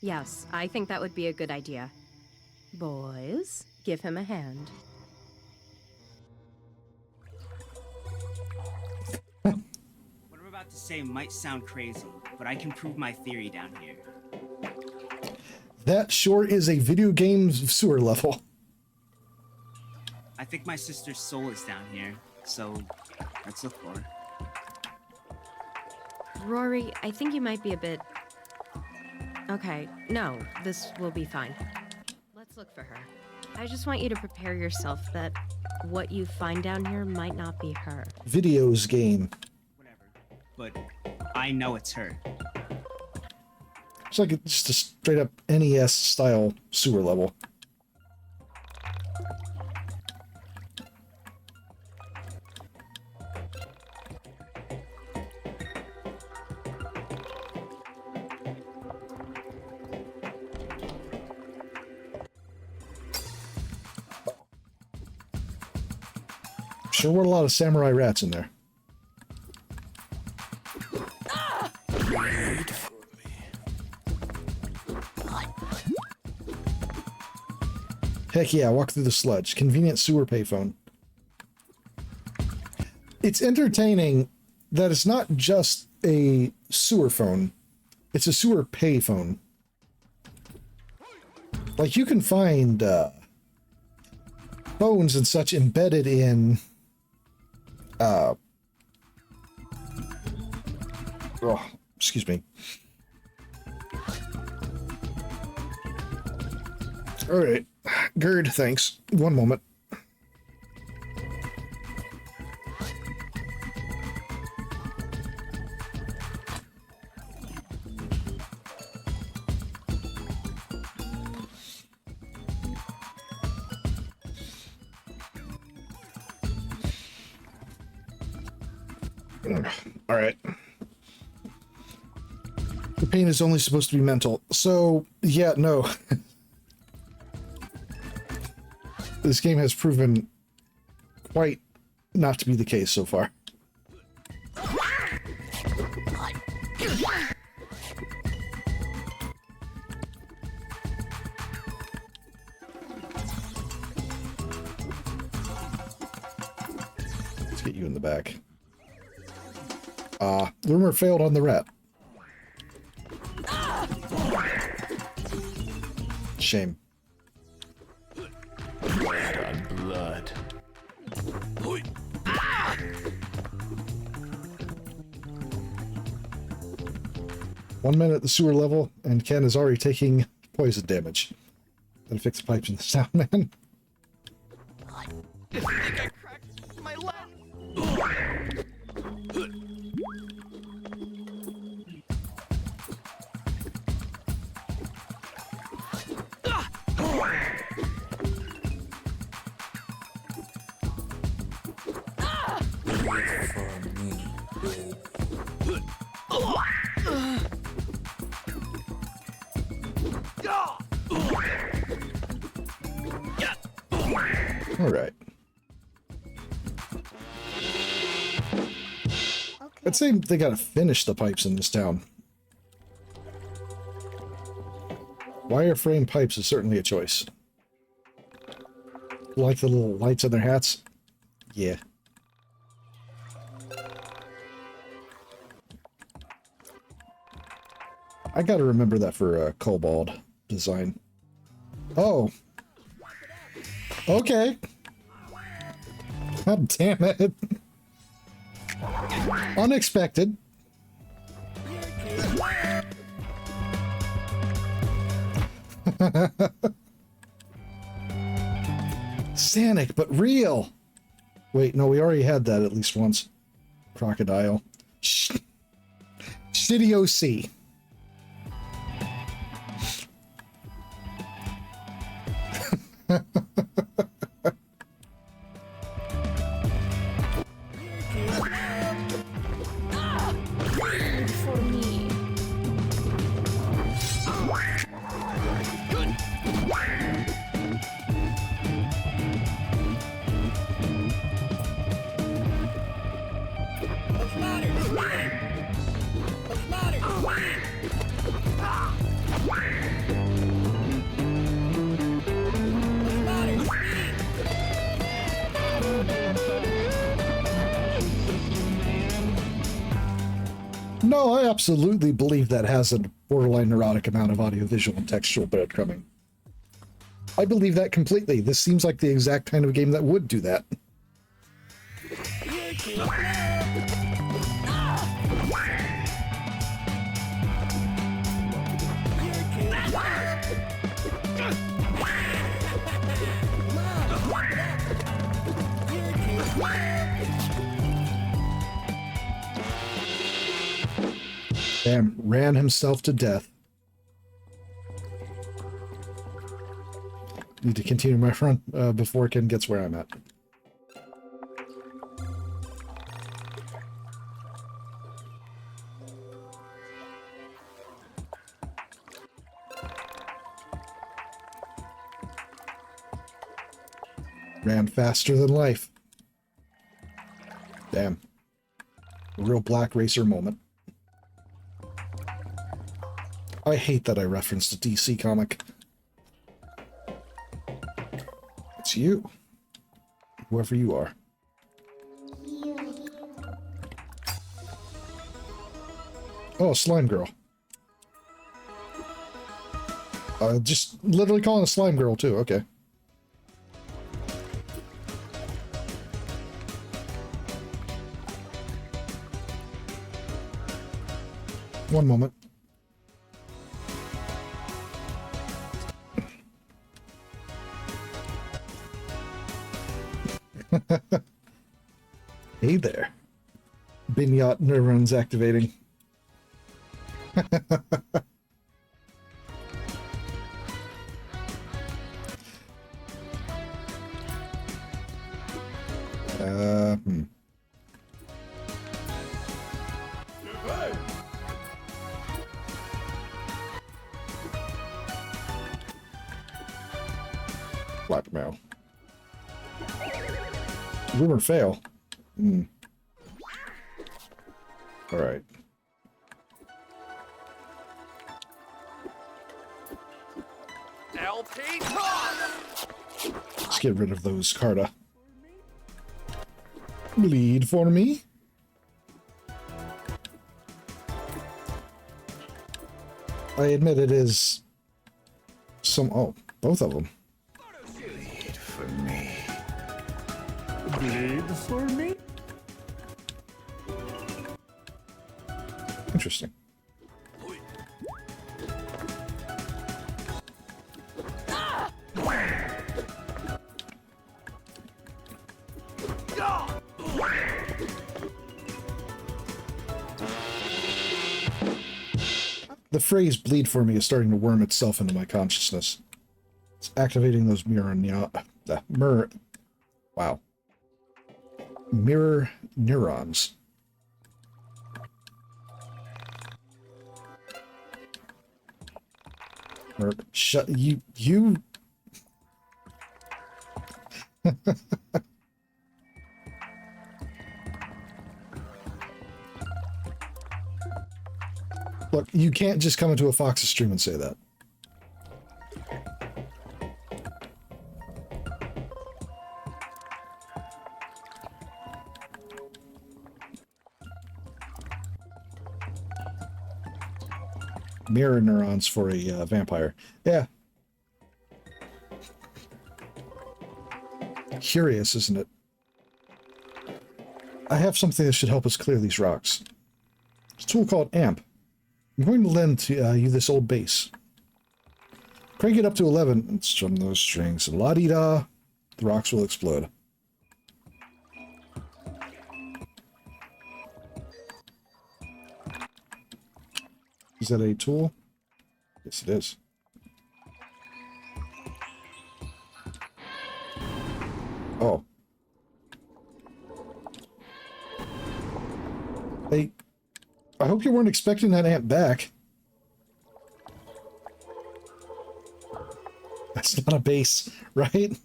Yes, I think that would be a good idea. Boys, give him a hand. What I'm about to say might sound crazy, but I can prove my theory down here. That sure is a video game sewer level. I think my sister's soul is down here, so let's look for her. Rory, I think you might be a bit... Okay, no, this will be fine. Let's look for her. I just want you to prepare yourself that what you find down here might not be her. Videos game. But I know it's her. It's like just a straight up NES style sewer level. Sure were a lot of samurai rats in there. Wait for me. Heck yeah, walk through the sludge. Convenient sewer payphone. It's entertaining that it's not just a sewer phone. It's a sewer payphone. Like, you can find phones and such embedded in excuse me. All right, Gerd, thanks. One moment. All right. The pain is only supposed to be mental. So, yeah, no. This game has proven quite not to be the case so far. Let's get you in the back. Rumor failed on the rat. Shame. Blood on blood. 1 minute at the sewer level, and Ken is already taking poison damage. Gotta fix the pipes in the sound, man. I think I cracked my leg. All right. I'd say they gotta finish the pipes in this town. Wireframe pipes is certainly a choice. Like the little lights on their hats? Yeah. I gotta remember that for a Kobold design. Oh. Okay. God damn it. Unexpected. Sanic, but real. Wait, no, we already had that at least once. Crocodile. Shitty OC. For me. No, I absolutely believe that has a borderline neurotic amount of audiovisual and textual breadcrumbing. I believe that completely. This seems like the exact kind of game that would do that. Damn, ran himself to death. Need to continue my run before Ken gets where I'm at. Ran faster than life. Damn. A real Black Racer moment. I hate that I referenced a DC comic. It's you. Whoever you are. Oh, Slime Girl. Just literally calling a Slime Girl, too. Okay. One moment. Hey there. Binyot neurons activating. Blackmail. Rumor fail. All right. Let's get rid of those Carta. Bleed for me. I admit it is some... Oh, both of them. Bleed for me. Bleed for me? Interesting. The phrase bleed for me is starting to worm itself into my consciousness. It's activating those mirror neurons. Shut you. Look, you can't just come into a Fox's stream and say that. Mirror neurons for a vampire. Yeah. Curious, isn't it? I have something that should help us clear these rocks. It's a tool called AMP. I'm going to lend to you this old bass. Crank it up to 11 and strum those strings. La-dee-da. The rocks will explode. Is that a tool? Yes, it is. Oh. Hey, I hope you weren't expecting that ant back. That's not a base, right? Would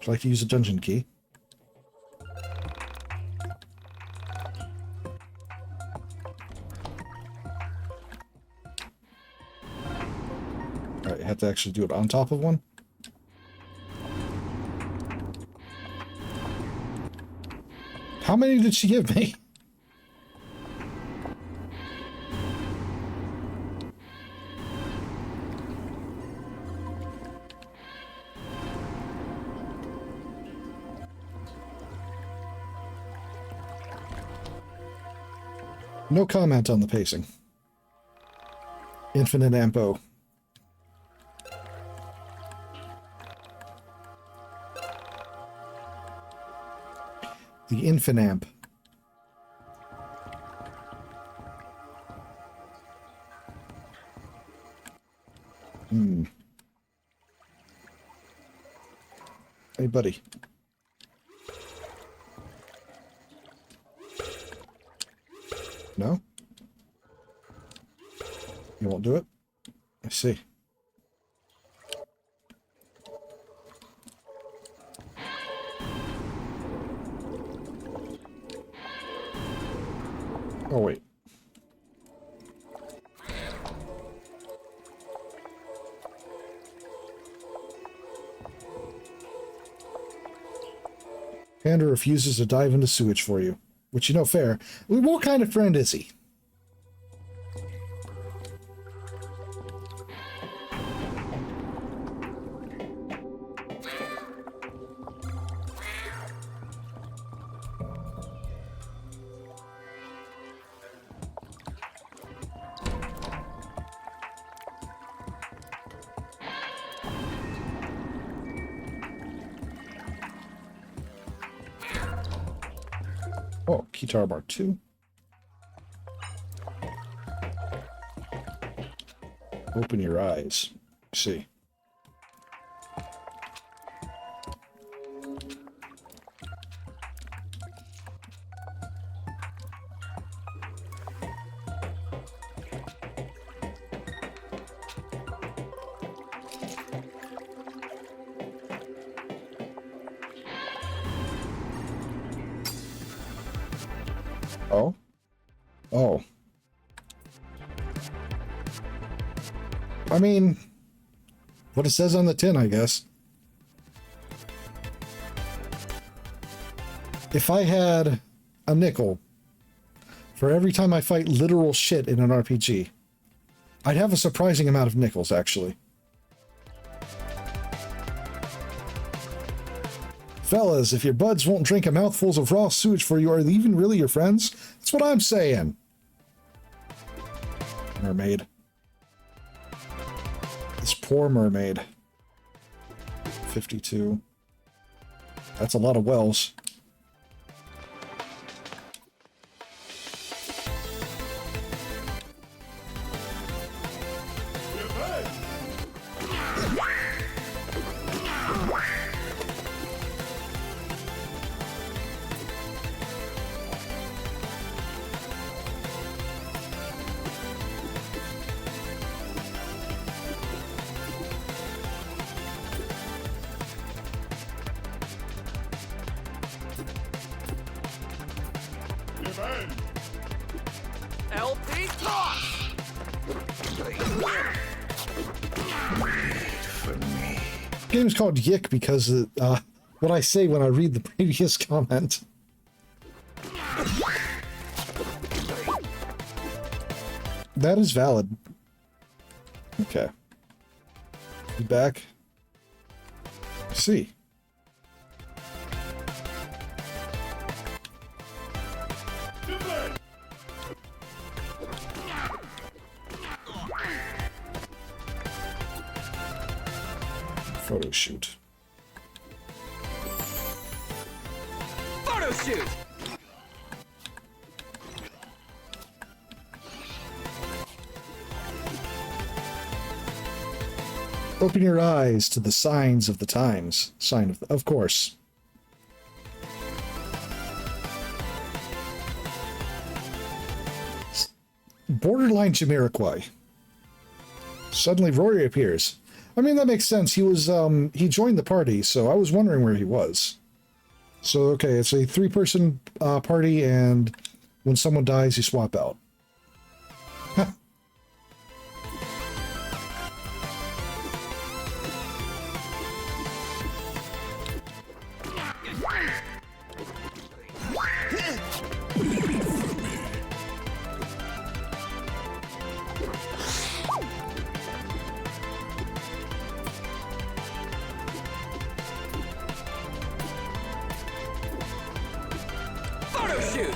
you like to use a dungeon key? Alright, you have to actually do it on top of one. How many did she give me? No comment on the pacing. Infinite ampo. The Infinamp. Hey, buddy. No? You won't do it? I see. Oh, wait. Panda refuses to dive into sewage for you. Which, you know, fair. What kind of friend is he? Oh, Guitar Bar 2. Open your eyes. See. Oh. Oh. I mean, what it says on the tin, I guess. If I had a nickel for every time I fight literal shit in an RPG. I'd have a surprising amount of nickels, actually. Fellas, if your buds won't drink a mouthfuls of raw sewage for you, are they even really your friends? That's what I'm saying. Mermaid. This poor mermaid. 52. That's a lot of wells. LP toss! Game's called YIIK because what I say when I read the previous comment. That is valid. Okay. Be back. Let's see. Photo shoot. Photo shoot! Open your eyes to the signs of the times. Sign of course. Borderline Jamiroquai. Suddenly Rory appears. I mean, that makes sense. He was, he joined the party, so I was wondering where he was. So, okay, it's a 3-person party, and when someone dies, you swap out. Photo shoot!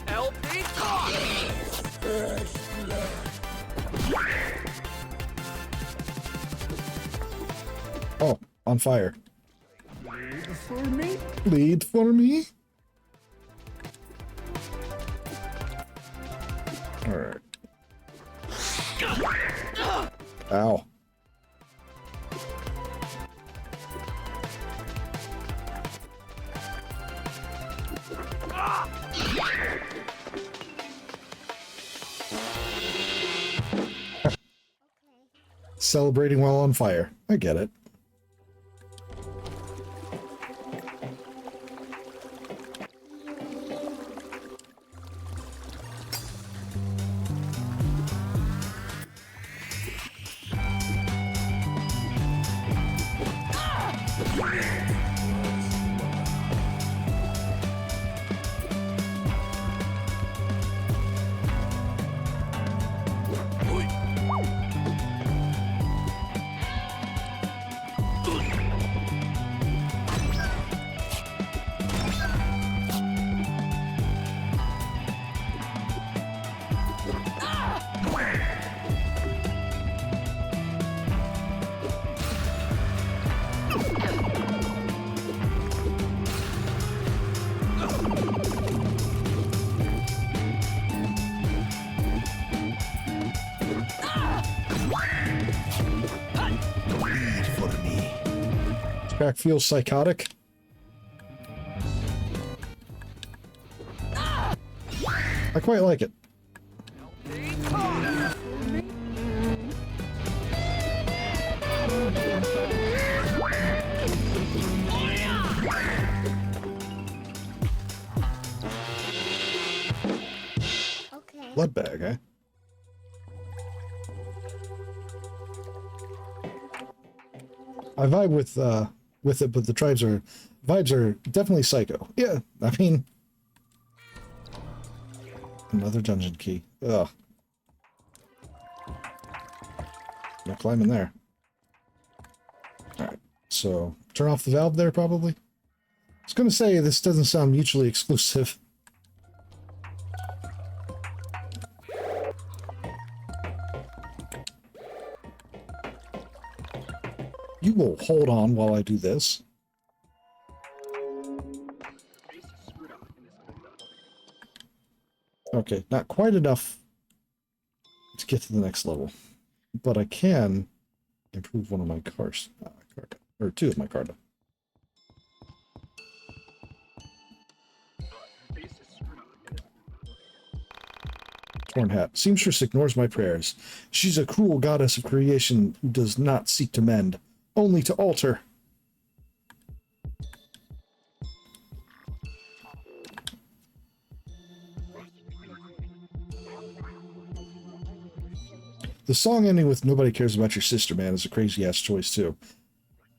LP toss! Oh, on fire. Lead for me? Lead for me? Alright. Ow. Celebrating while on fire. I get it. Back feels psychotic. I quite like it. blood bag, eh? I vibe with it, but the vibes are definitely psycho. Yeah, I mean, another dungeon key. Ugh. No climbing there. Alright, so turn off the valve there, probably. I was gonna say, this doesn't sound mutually exclusive. You will hold on while I do this. Okay, not quite enough to get to the next level. But I can improve one of my cars, or two of my carta. Torn Hat. Seamstress ignores my prayers. She's a cruel goddess of creation who does not seek to mend, only to alter. The song ending with "Nobody Cares About Your Sister, Man" is a crazy-ass choice, too.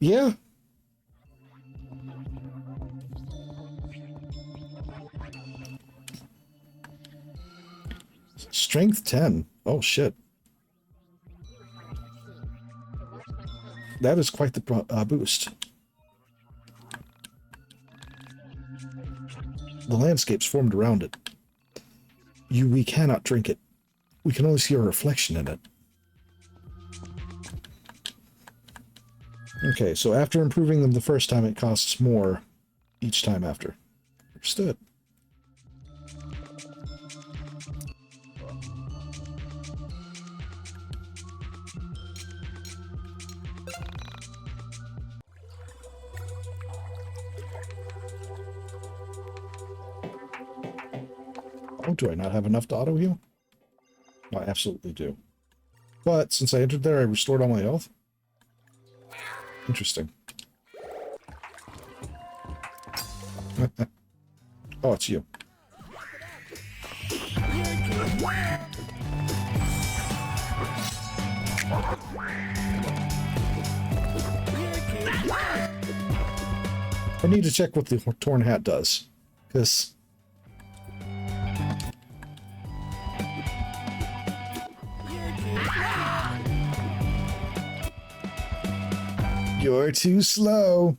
Yeah. Strength 10. Oh, shit. That is quite the boost. The landscape's formed around it. We cannot drink it. We can only see our reflection in it. Okay, so after improving them the first time, it costs more each time after. Understood. Oh, do I not have enough to auto heal? I absolutely do. But since I entered there, I restored all my health. Interesting. Oh, it's you. I need to check what the Torn Hat does, because you're too slow.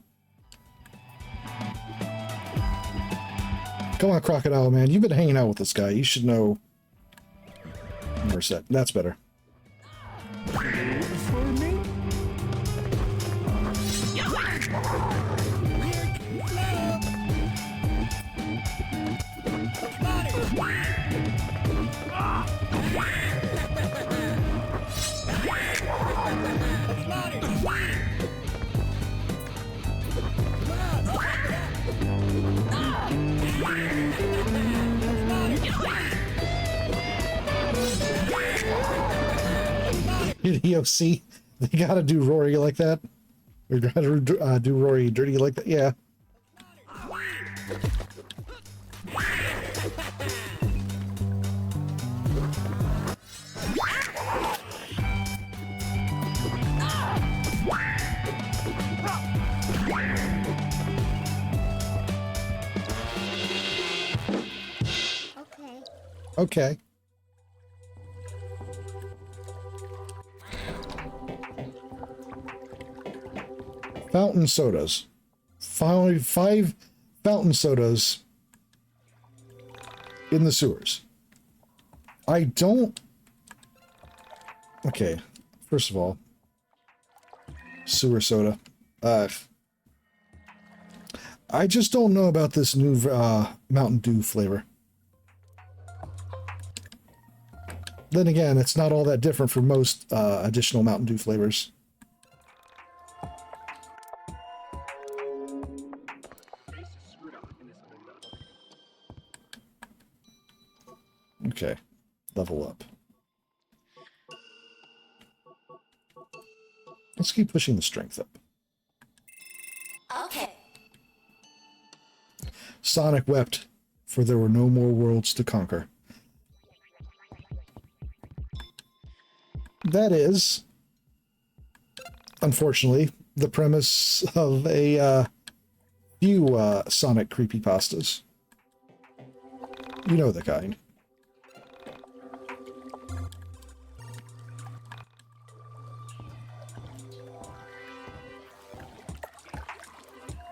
Come on, Crocodile Man. You've been hanging out with this guy. You should know. Reset. That's better. EOC, they gotta do Rory like that. Or gotta do Rory dirty like that. Yeah. Okay. Fountain sodas. Five fountain sodas in the sewers. I don't... Okay, first of all, sewer soda. I just don't know about this new Mountain Dew flavor. Then again, it's not all that different from most additional Mountain Dew flavors. Okay, level up. Let's keep pushing the strength up. Okay. Sonic wept, for there were no more worlds to conquer. that is, unfortunately, the premise of a few Sonic creepypastas. You know the kind.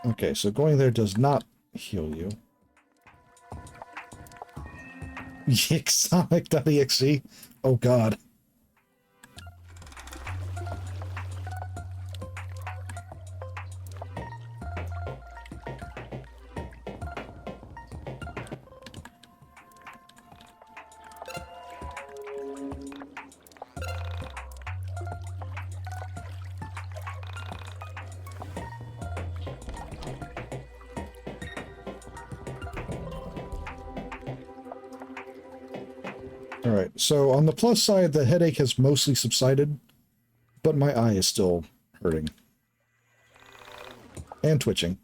Okay, so going there does not heal you. YIIK Sonic.exe? Oh god. Alright, so on the plus side, the headache has mostly subsided, but my eye is still hurting. And twitching.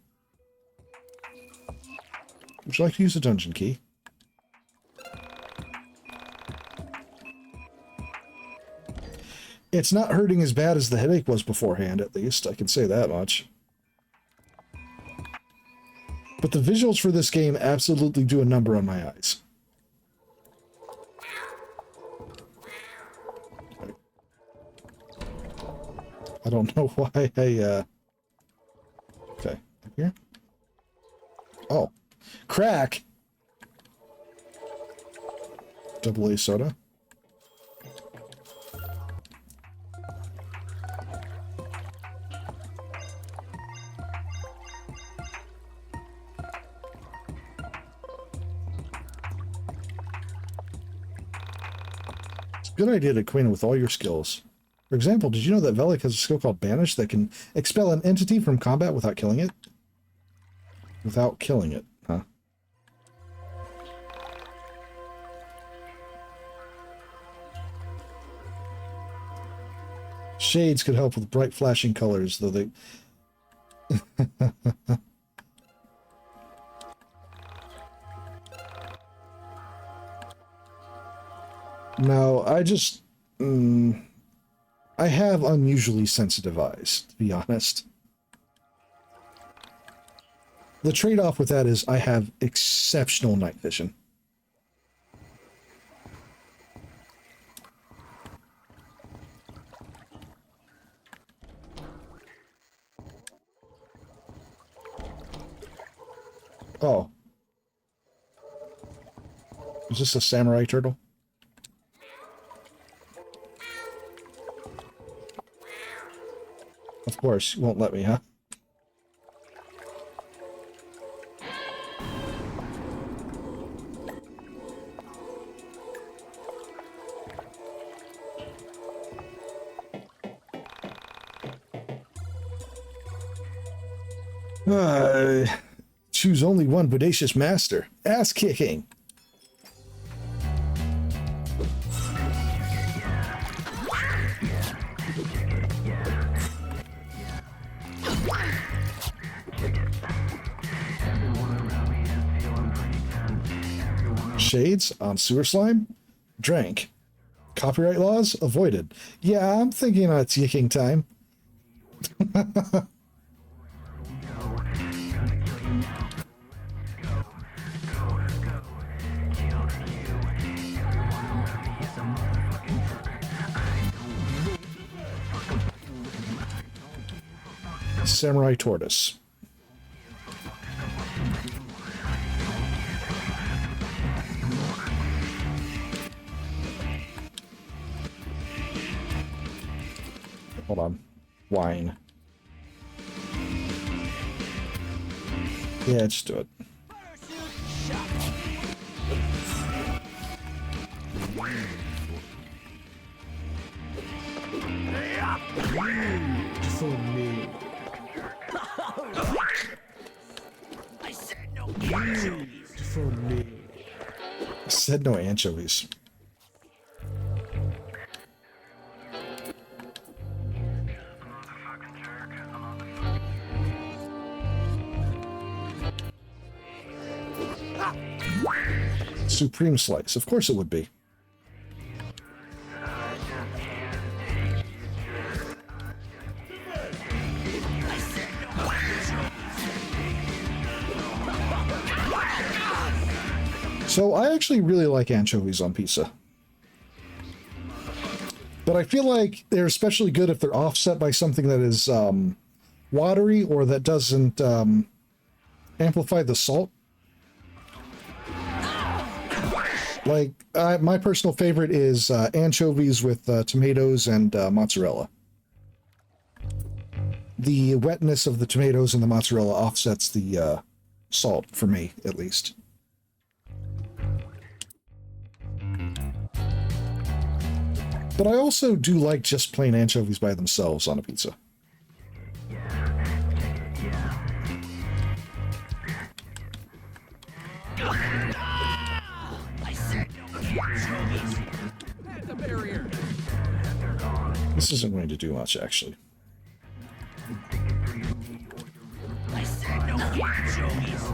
Would you like to use a dungeon key? It's not hurting as bad as the headache was beforehand, at least. I can say that much. But the visuals for this game absolutely do a number on my eyes. I don't know why I, okay, up here? Oh. Crack! AA soda. It's a good idea to acquaint with all your skills. For example, did you know that YIIK has a skill called Banish that can expel an entity from combat without killing it? Without killing it, huh? Shades could help with bright flashing colors, though they... No, I just... I have unusually sensitive eyes, to be honest. The trade-off with that is I have exceptional night vision. Oh. Is this a samurai turtle? Of course, you won't let me, huh? Choose only one bodacious master. Ass kicking. Shades on sewer slime? Drank. Copyright laws? Avoided. Yeah, I'm thinking it's Yiiking time. Samurai tortoise. Hold on. Wine. Yeah, just do it. For me. I said no anchovies. For me. I said no anchovies. Supreme slice. Of course it would be. So I actually really like anchovies on pizza. But I feel like they're especially good if they're offset by something that is watery or that doesn't amplify the salt. Like, my personal favorite is anchovies with tomatoes and mozzarella. The wetness of the tomatoes and the mozzarella offsets the salt, for me, at least. But I also do like just plain anchovies by themselves on a pizza. This isn't going to do much, actually. I said no anchovies.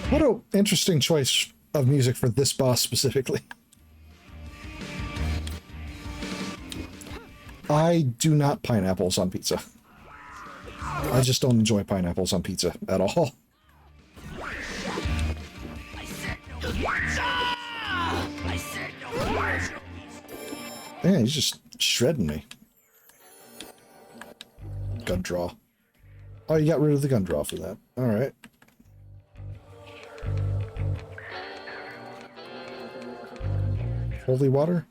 What an interesting choice of music for this boss specifically. I do not pineapples on pizza. I just don't enjoy pineapples on pizza at all. Man, he's just shredding me. Gun draw. Oh, you got rid of the gun draw for that. Alright. Holy water?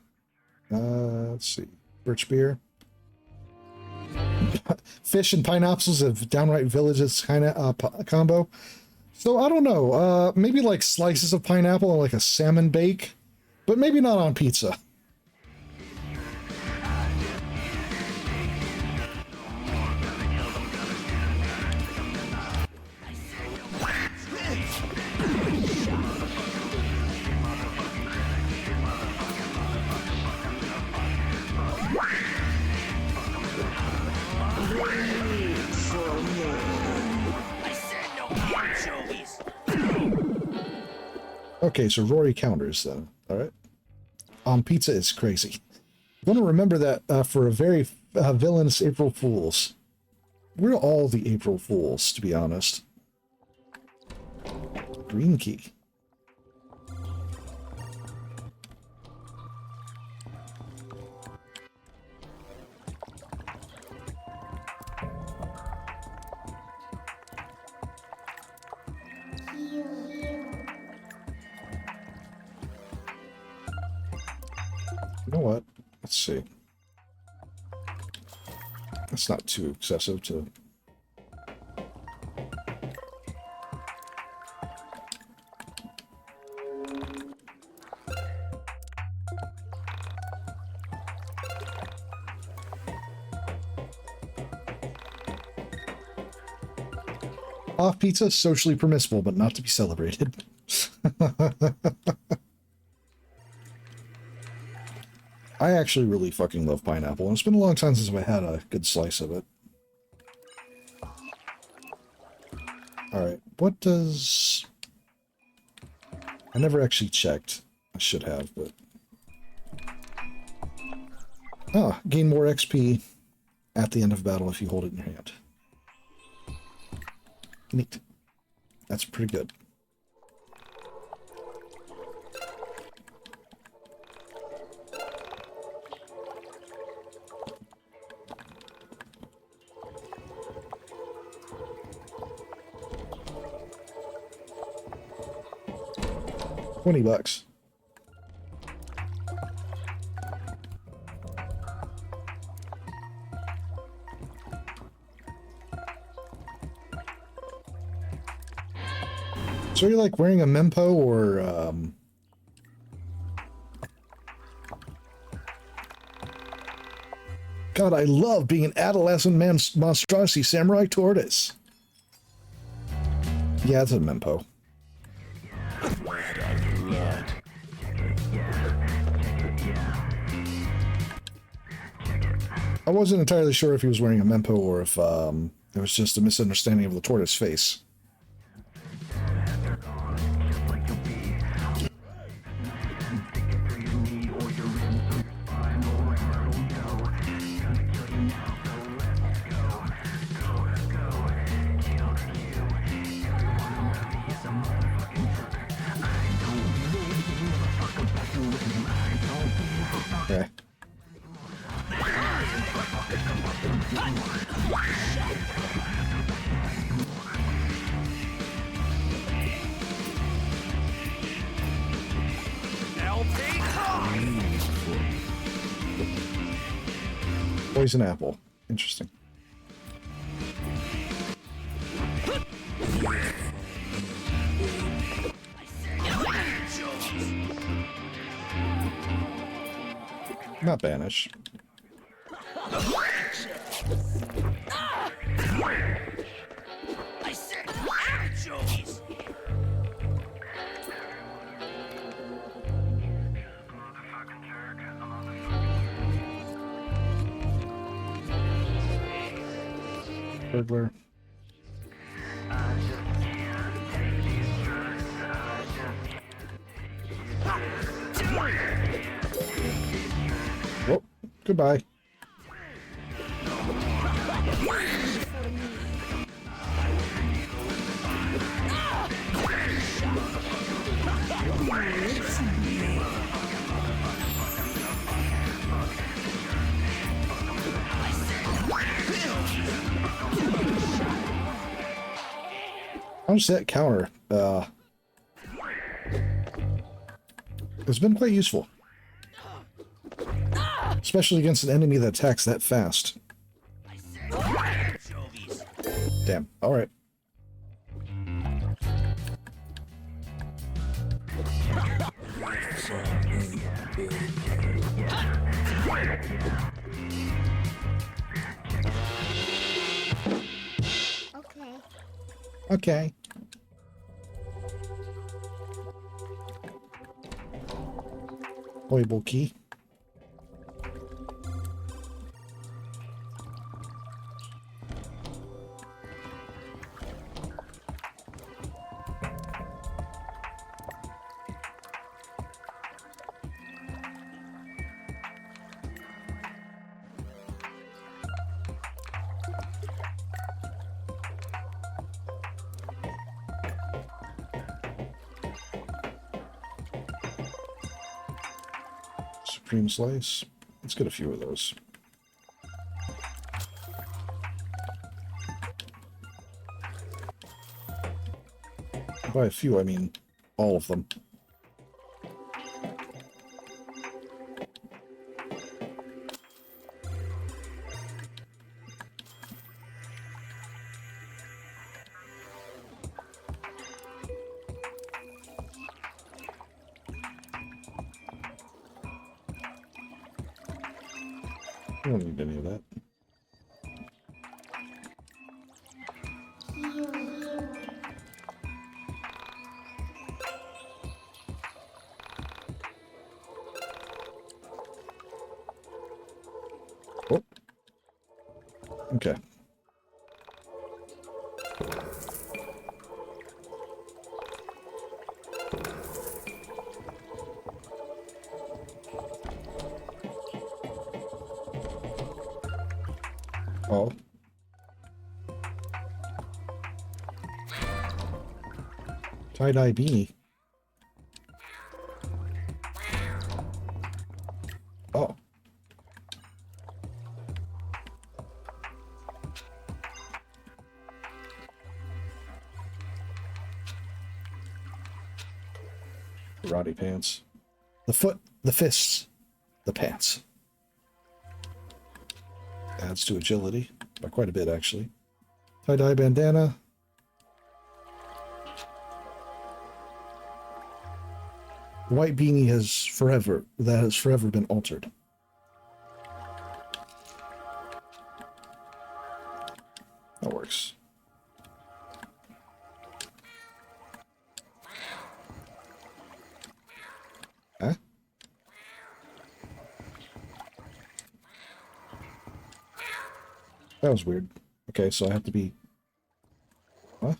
Let's see. Birch beer. Fish and pineapples of downright villages kind of combo. So I don't know. Maybe like slices of pineapple and like a salmon bake, but maybe not on pizza. Okay, so Rory counters then. All right. On pizza is crazy. I'm going to remember that for a very villainous April Fools. We're all the April Fools, to be honest. Green key. You know what? Let's see. That's not too excessive to... Off pizza, socially permissible, but not to be celebrated. I actually really fucking love pineapple, and it's been a long time since I've had a good slice of it. Alright, what does... I never actually checked. I should have, but... Ah, gain more XP at the end of battle if you hold it in your hand. Neat. That's pretty good. $20. So you're like wearing a mempo or God, I love being an adolescent monstrosity samurai tortoise. Yeah, it's a mempo. I wasn't entirely sure if he was wearing a mempo or if it was just a misunderstanding of the tortoise face. Okay. Poison apple. Interesting. Not banish. I said anchovies! Burglar. Well, goodbye. How does that counter? It's been quite useful. Especially against an enemy that attacks that fast. Damn. Alright. Okay. Okay. Playable key. Supreme slice. Let's get a few of those. By a few, I mean all of them. I don't need any of that. Oh. Okay. Oh. Tie-dye beanie. Oh. Karate pants. The foot, the fists, the pants. Adds to agility by quite a bit, actually. Tie-dye bandana. White beanie has forever been altered. That works. Huh? That was weird. Okay, so I have to be... What?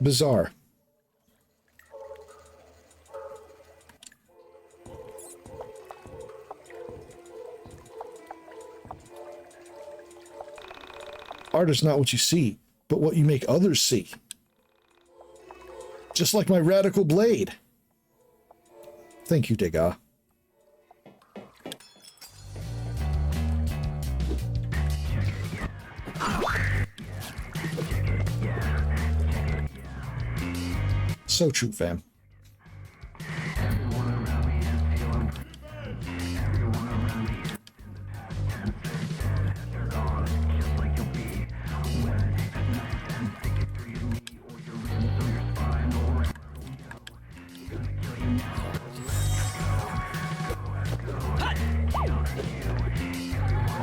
Bizarre. Art is not what you see, but what you make others see. Just like my radical blade. Thank you, Degas. So true, fam.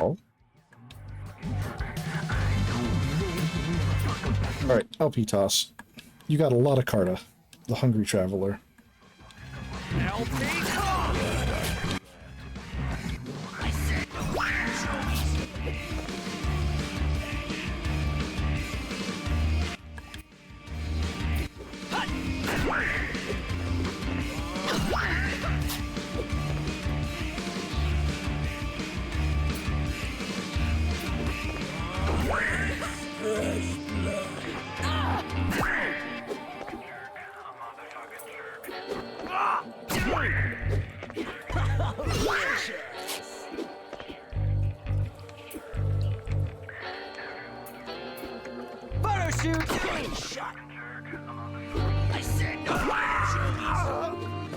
Oh. All right, LP toss. You got a lot of Carta, the hungry traveler.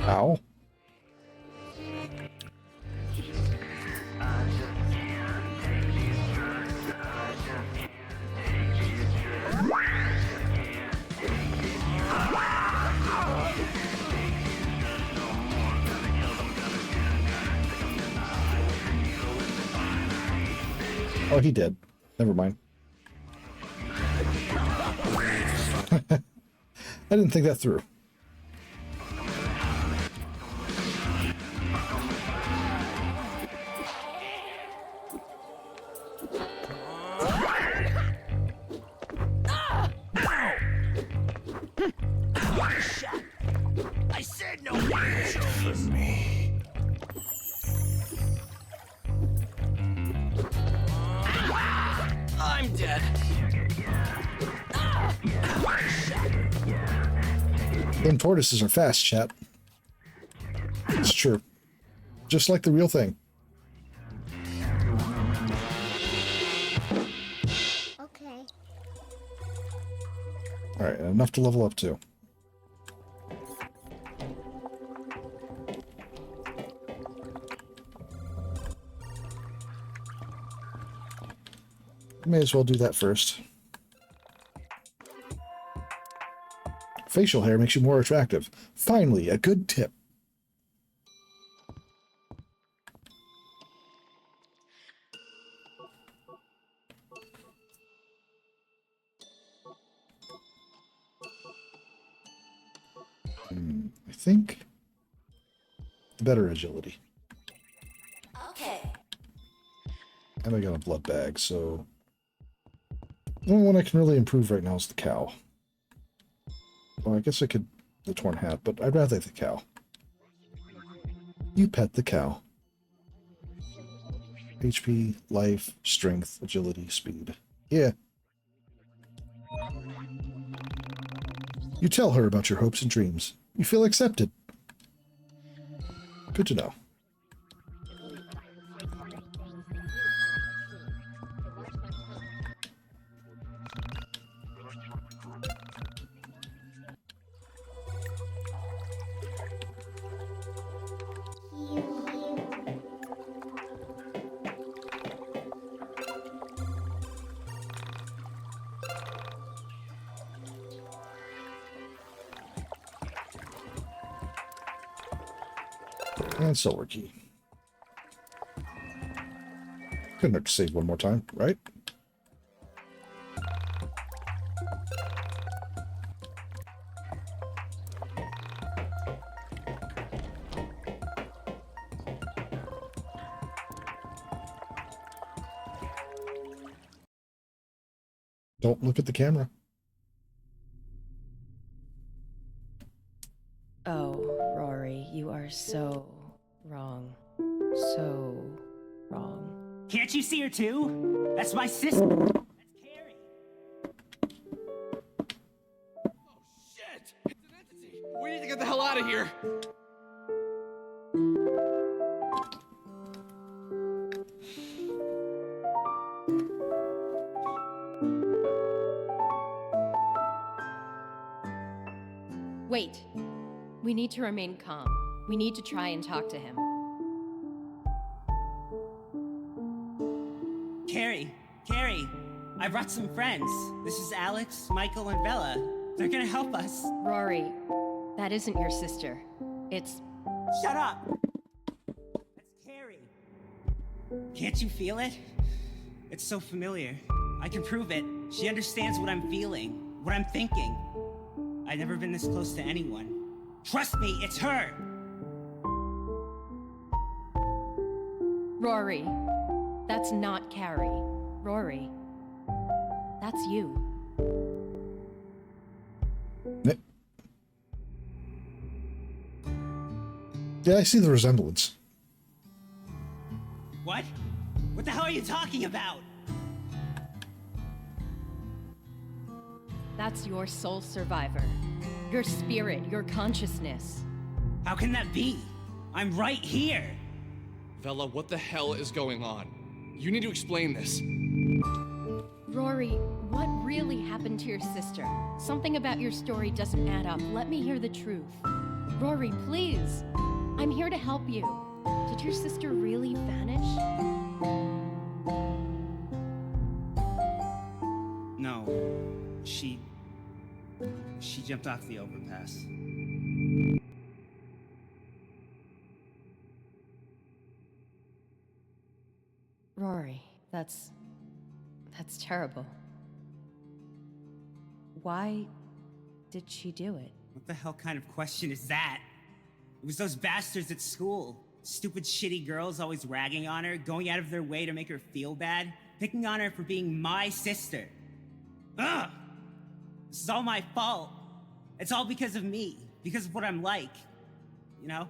Ow. Oh, he did. Never mind. I didn't think that through. I said no for me. I'm dead. Them tortoises are fast, chat. It's true. Just like the real thing. Okay. Alright, enough to level up to. May as well do that first. Facial hair makes you more attractive. Finally, a good tip. I think better agility. Okay. And I got a blood bag, so the only one I can really improve right now is the cow. Well, I guess I could the torn hat, but I'd rather the cow. You pet the cow. HP, life, strength, agility, speed. Yeah. You tell her about your hopes and dreams. You feel accepted. Good to know. And silver key. Couldn't hurt to save one more time, right? Don't look at the camera. Oh, Rory, you are so wrong. So wrong. Can't you see her too? That's my sister. That's Carrie. Oh shit! It's an entity! We need to get the hell out of here! Wait. We need to remain calm. We need to try and talk to him. Carrie, I brought some friends. This is Alex, Michael, and Bella. They're gonna help us. Rory, that isn't your sister. It's... Shut up! That's Carrie. Can't you feel it? It's so familiar. I can prove it. She understands what I'm feeling, what I'm thinking. I've never been this close to anyone. Trust me, it's her! Rory, that's not Carrie. Rory, that's you. Yeah, I see the resemblance. What? What the hell are you talking about? That's your soul survivor. Your spirit, your consciousness. How can that be? I'm right here! Vela, what the hell is going on? You need to explain this. Rory, what really happened to your sister? Something about your story doesn't add up. Let me hear the truth. Rory, please. I'm here to help you. Did your sister really vanish? No. She jumped off the overpass. Rory, that's terrible. Why did she do it? What the hell kind of question is that? It was those bastards at school. Stupid, shitty girls always ragging on her, going out of their way to make her feel bad, picking on her for being my sister. Ugh! This is all my fault. It's all because of me, because of what I'm like. You know?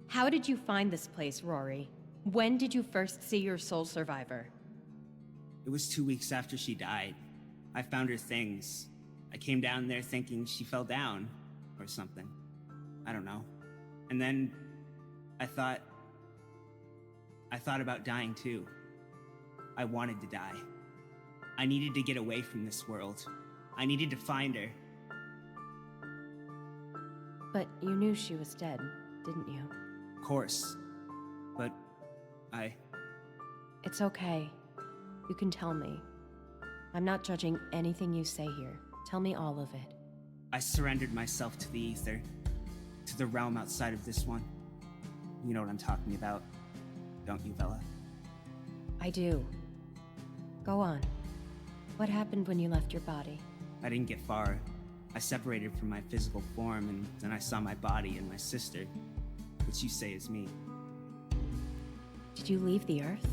How did you find this place, Rory? When did you first see your soul survivor? It was 2 weeks after she died. I found her things. I came down there thinking she fell down, or something. I don't know. And then, I thought about dying too. I wanted to die. I needed to get away from this world. I needed to find her. But you knew she was dead, didn't you? Of course. But It's okay. You can tell me. I'm not judging anything you say here. Tell me all of it. I surrendered myself to the ether. To the realm outside of this one. You know what I'm talking about, don't you, Bella? I do. Go on. What happened when you left your body? I didn't get far. I separated from my physical form, and then I saw my body and my sister, which you say is me. Did you leave the Earth?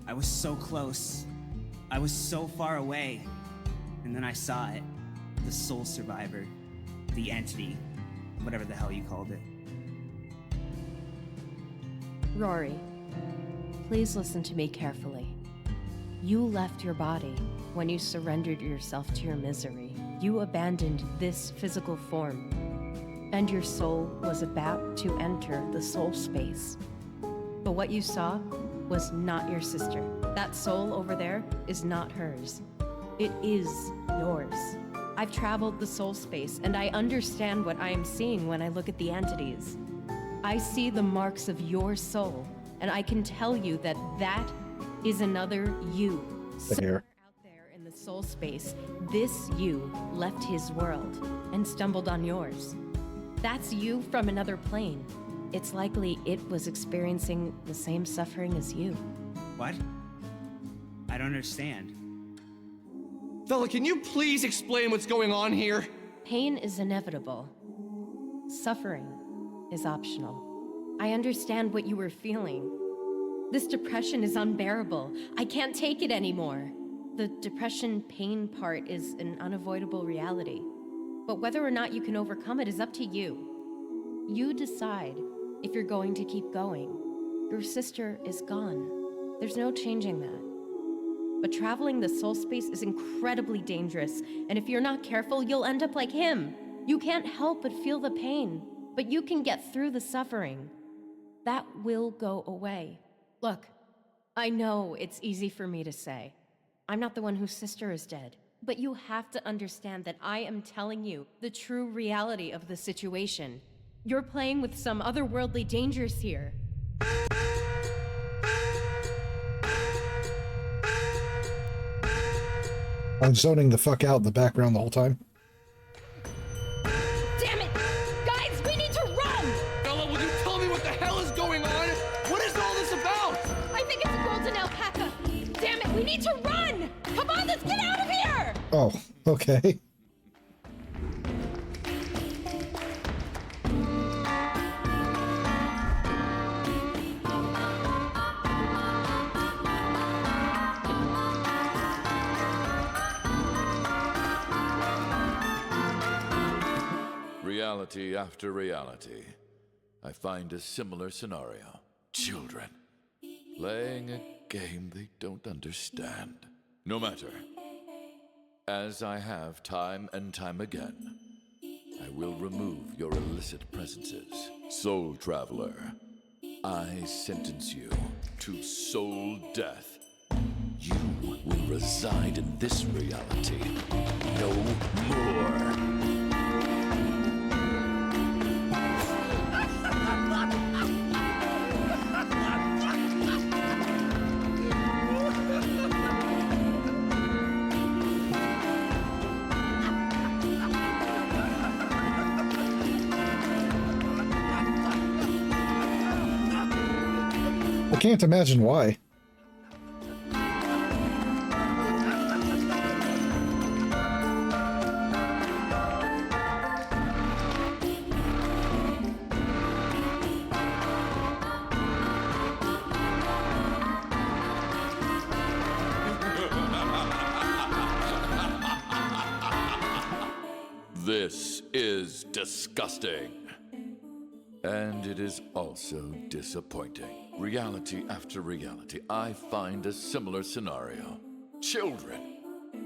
I was so close. I was so far away. And then I saw it. The soul survivor. The entity. Whatever the hell you called it. Rory, please listen to me carefully. You left your body when you surrendered yourself to your misery. You abandoned this physical form, and your soul was about to enter the soul space. But what you saw was not your sister. That soul over there is not hers. It is yours. I've traveled the soul space, and I understand what I am seeing when I look at the entities. I see the marks of your soul, and I can tell you that that is another you. Somewhere out there in the soul space, this you left his world and stumbled on yours. That's you from another plane. It's likely it was experiencing the same suffering as you. What? I don't understand. Vela, can you please explain what's going on here? Pain is inevitable. Suffering is optional. I understand what you were feeling. This depression is unbearable. I can't take it anymore. The depression pain part is an unavoidable reality. But whether or not you can overcome it is up to you. You decide if you're going to keep going. Your sister is gone. There's no changing that. But traveling the soul space is incredibly dangerous, and if you're not careful, you'll end up like him. You can't help but feel the pain, but you can get through the suffering. That will go away. Look, I know it's easy for me to say. I'm not the one whose sister is dead. But you have to understand that I am telling you the true reality of the situation. You're playing with some otherworldly dangers here. I'm zoning the fuck out in the background the whole time. Damn it! Guys, we need to run! Bella, will you tell me what the hell is going on? What is all this about? I think it's a golden alpaca. Damn it, we need to run! Come on, let's get out of here! Oh, okay. Reality after reality, I find a similar scenario. Children playing a game they don't understand. No matter. As I have time and time again, I will remove your illicit presences. Soul Traveler, I sentence you to soul death. You will reside in this reality no more. I can't imagine why. This is disgusting. And it is also disappointing. Reality after reality, I find a similar scenario. Children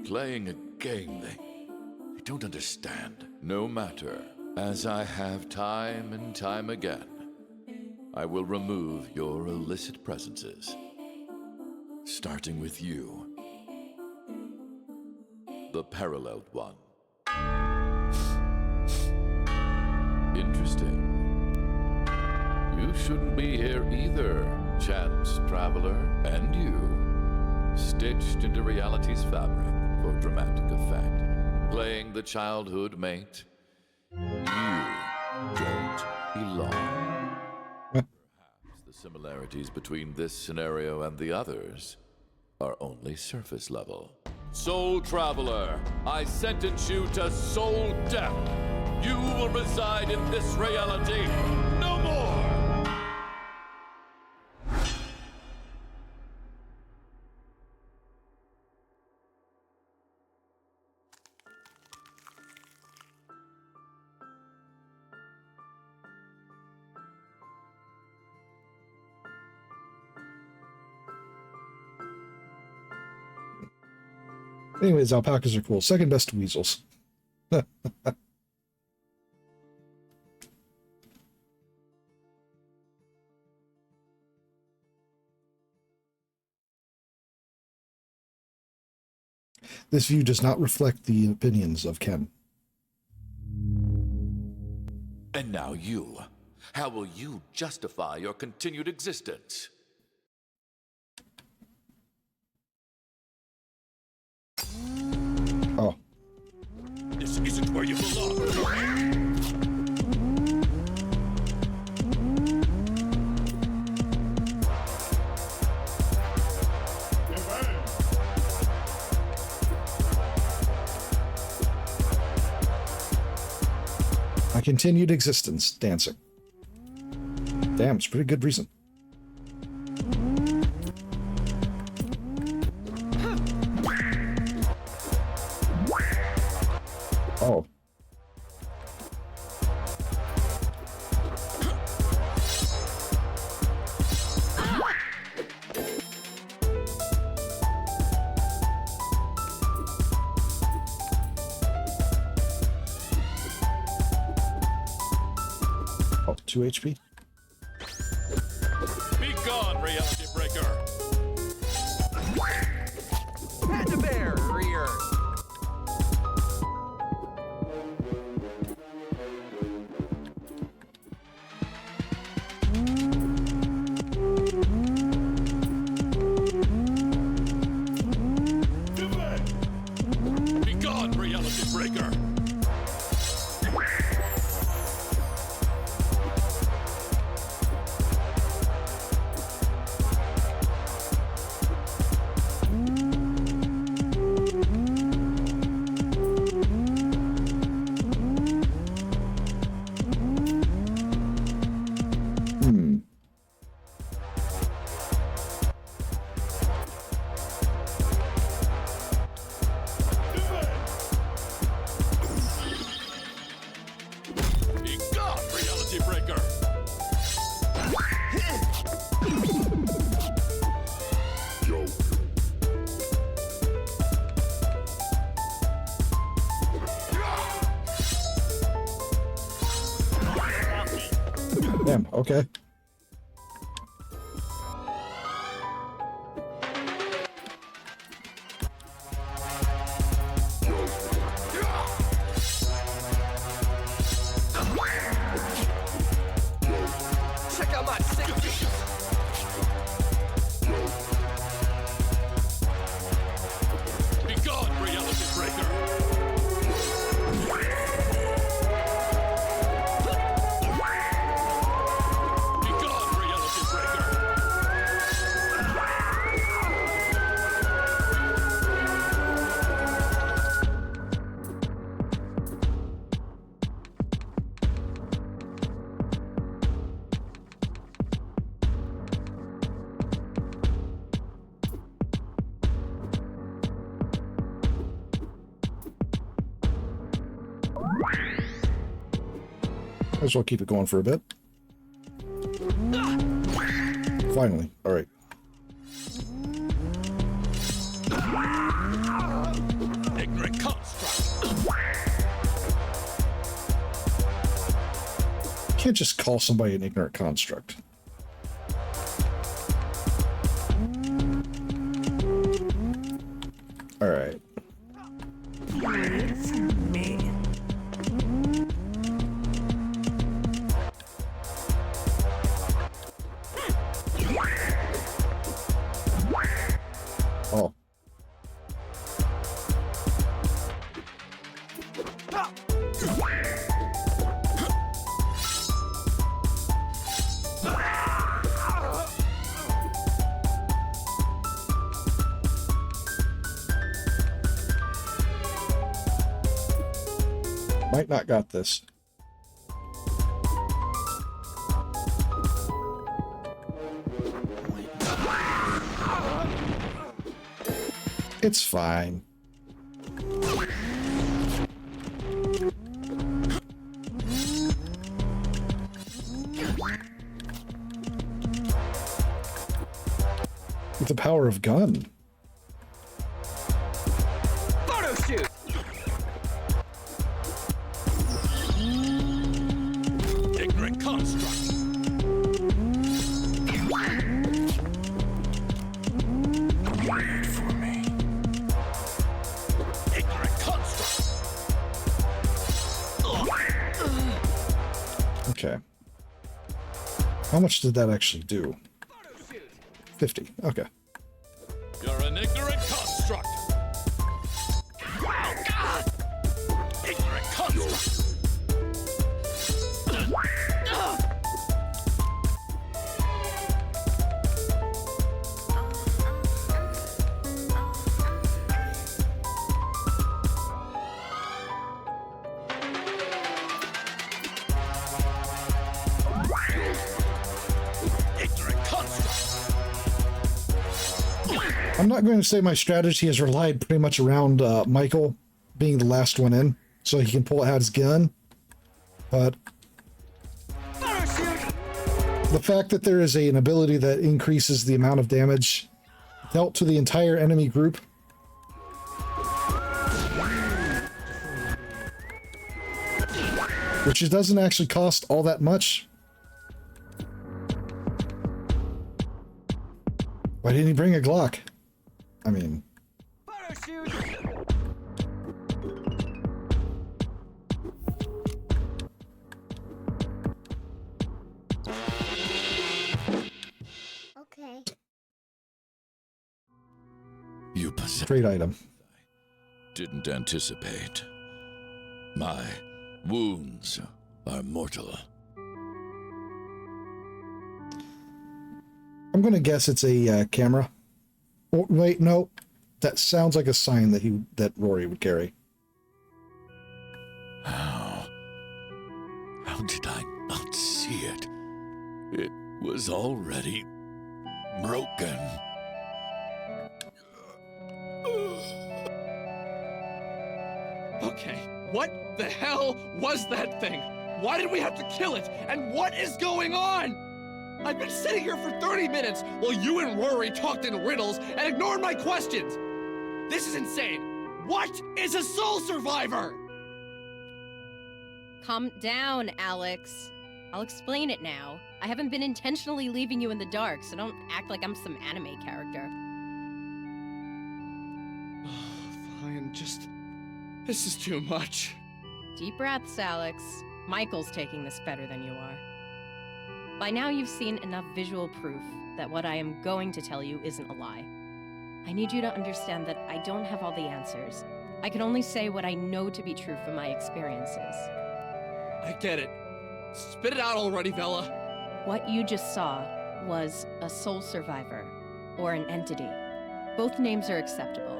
playing a game they don't understand. No matter, as I have time and time again, I will remove your illicit presences. Starting with you, the paralleled one. Interesting. You shouldn't be here either, Chance Traveler, and you. Stitched into reality's fabric for dramatic effect. Playing the childhood mate. You don't belong. Perhaps the similarities between this scenario and the others are only surface level. Soul Traveler, I sentence you to soul death. You will reside in this reality no more! Anyways, alpacas are cool. Second best to weasels. This view does not reflect the opinions of Ken. And now you. How will you justify your continued existence? Oh. This isn't where you belong. My continued existence, dancing. Damn, it's a pretty good reason. Oh. Oh, 2 HP. Be gone, reality breaker. Bear rear. Be gone, reality breaker. Be gone, reality breaker. Damn, okay. Check out my sick feet. Be gone, reality breaker. Be gone, reality breaker. Might as well keep it going for a bit. Finally. All right. Ignorant construct. Can't just call somebody an ignorant construct. All right. Wait for me. Oh. Might not got this. It's fine. With the power of gun. Photo shoot. Ignorant construct. Wait for me. Ignorant construct. Okay. How much did that actually do? 50. Okay. You're an ignorant construct. Wow, God. Ignorant construct. Ignorant construct. I'm not going to say my strategy has relied pretty much around Michael being the last one in. so he can pull out his gun. But the fact that there is an ability that increases the amount of damage dealt to the entire enemy group, which it doesn't actually cost all that much. Why didn't he bring a Glock? I mean... Okay. You possess... Trade item. Didn't anticipate. My wounds are mortal. I'm gonna guess it's a camera. Oh, wait, no. That sounds like a sign that Rory would carry. How did I not see it? It was already broken. Okay, what the hell was that thing? Why did we have to kill it? And what is going on? I've been sitting here for 30 minutes while you and Rory talked in riddles and ignored my questions. This is insane. What is a soul survivor? Calm down, Alex. I'll explain it now. I haven't been intentionally leaving you in the dark, so don't act like I'm some anime character. Fine, just... This is too much. Deep breaths, Alex. Michael's taking this better than you are. By now you've seen enough visual proof that what I am going to tell you isn't a lie. I need you to understand that I don't have all the answers. I can only say what I know to be true from my experiences. I get it. Spit it out already, Vela. What you just saw was a soul survivor, or an entity. Both names are acceptable.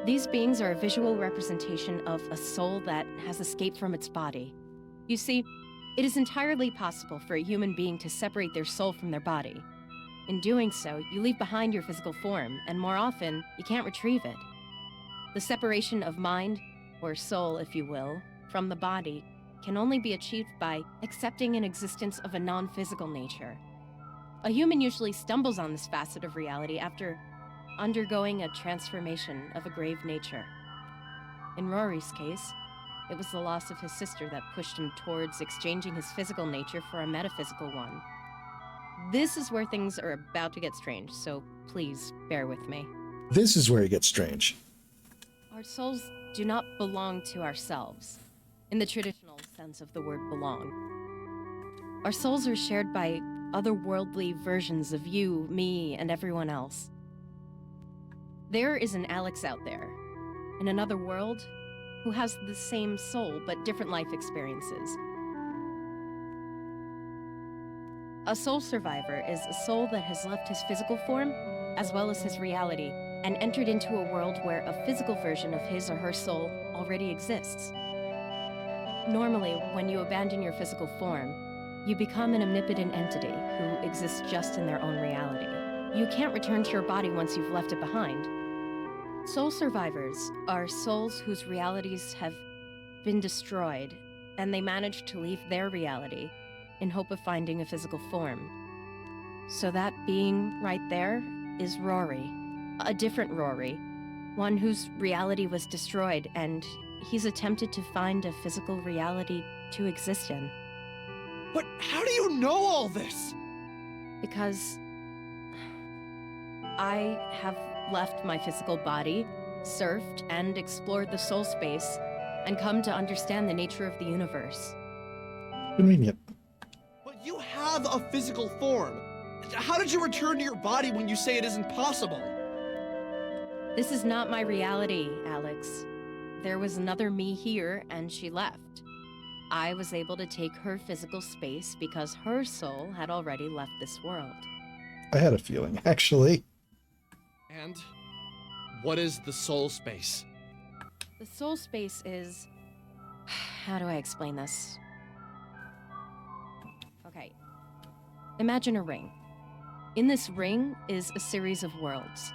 These beings are a visual representation of a soul that has escaped from its body. You see, it is entirely possible for a human being to separate their soul from their body. In doing so, you leave behind your physical form, and more often, you can't retrieve it. The separation of mind, or soul if you will, from the body can only be achieved by accepting an existence of a non-physical nature. A human usually stumbles on this facet of reality after undergoing a transformation of a grave nature. In Rory's case, it was the loss of his sister that pushed him towards exchanging his physical nature for a metaphysical one. This is where things are about to get strange, so please bear with me. This is where it gets strange. Our souls do not belong to ourselves, in the traditional sense of the word belong. Our souls are shared by otherworldly versions of you, me, and everyone else. There is an Alex out there, in another world, who has the same soul but different life experiences. A soul survivor is a soul that has left his physical form, as well as his reality, and entered into a world where a physical version of his or her soul already exists. Normally, when you abandon your physical form, you become an omnipotent entity who exists just in their own reality. You can't return to your body once you've left it behind. Soul survivors are souls whose realities have been destroyed, and they manage to leave their reality in hope of finding a physical form. So that being right there is Rory. A different Rory. One whose reality was destroyed, and he's attempted to find a physical reality to exist in. But how do you know all this? Because I have left my physical body, surfed, and explored the soul space, and come to understand the nature of the universe. Convenient. But you have a physical form. How did you return to your body when you say it isn't possible? This is not my reality, Alex. There was another me here, and she left. I was able to take her physical space because her soul had already left this world. I had a feeling, actually. And what is the soul space? The soul space is... How do I explain this? Okay. Imagine a ring. In this ring is a series of worlds.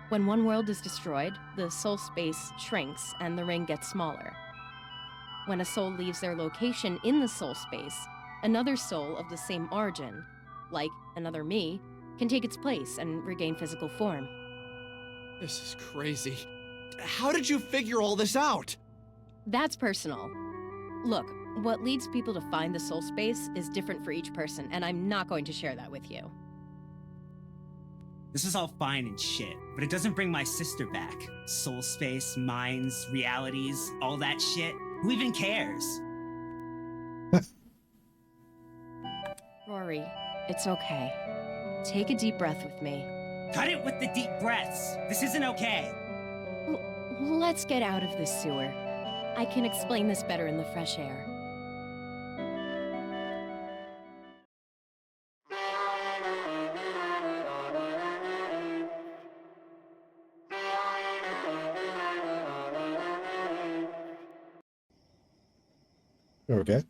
When one world is destroyed, the soul space shrinks and the ring gets smaller. When a soul leaves their location in the soul space, another soul of the same origin, like another me, can take its place and regain physical form. This is crazy. How did you figure all this out? That's personal. Look, what leads people to find the soul space is different for each person, and I'm not going to share that with you. This is all fine and shit, but it doesn't bring my sister back. Soul space, minds, realities, all that shit. Who even cares? Rory, it's okay. Take a deep breath with me. Cut it with the deep breaths. This isn't okay. Let's get out of this sewer. I can explain this better in the fresh air. Okay.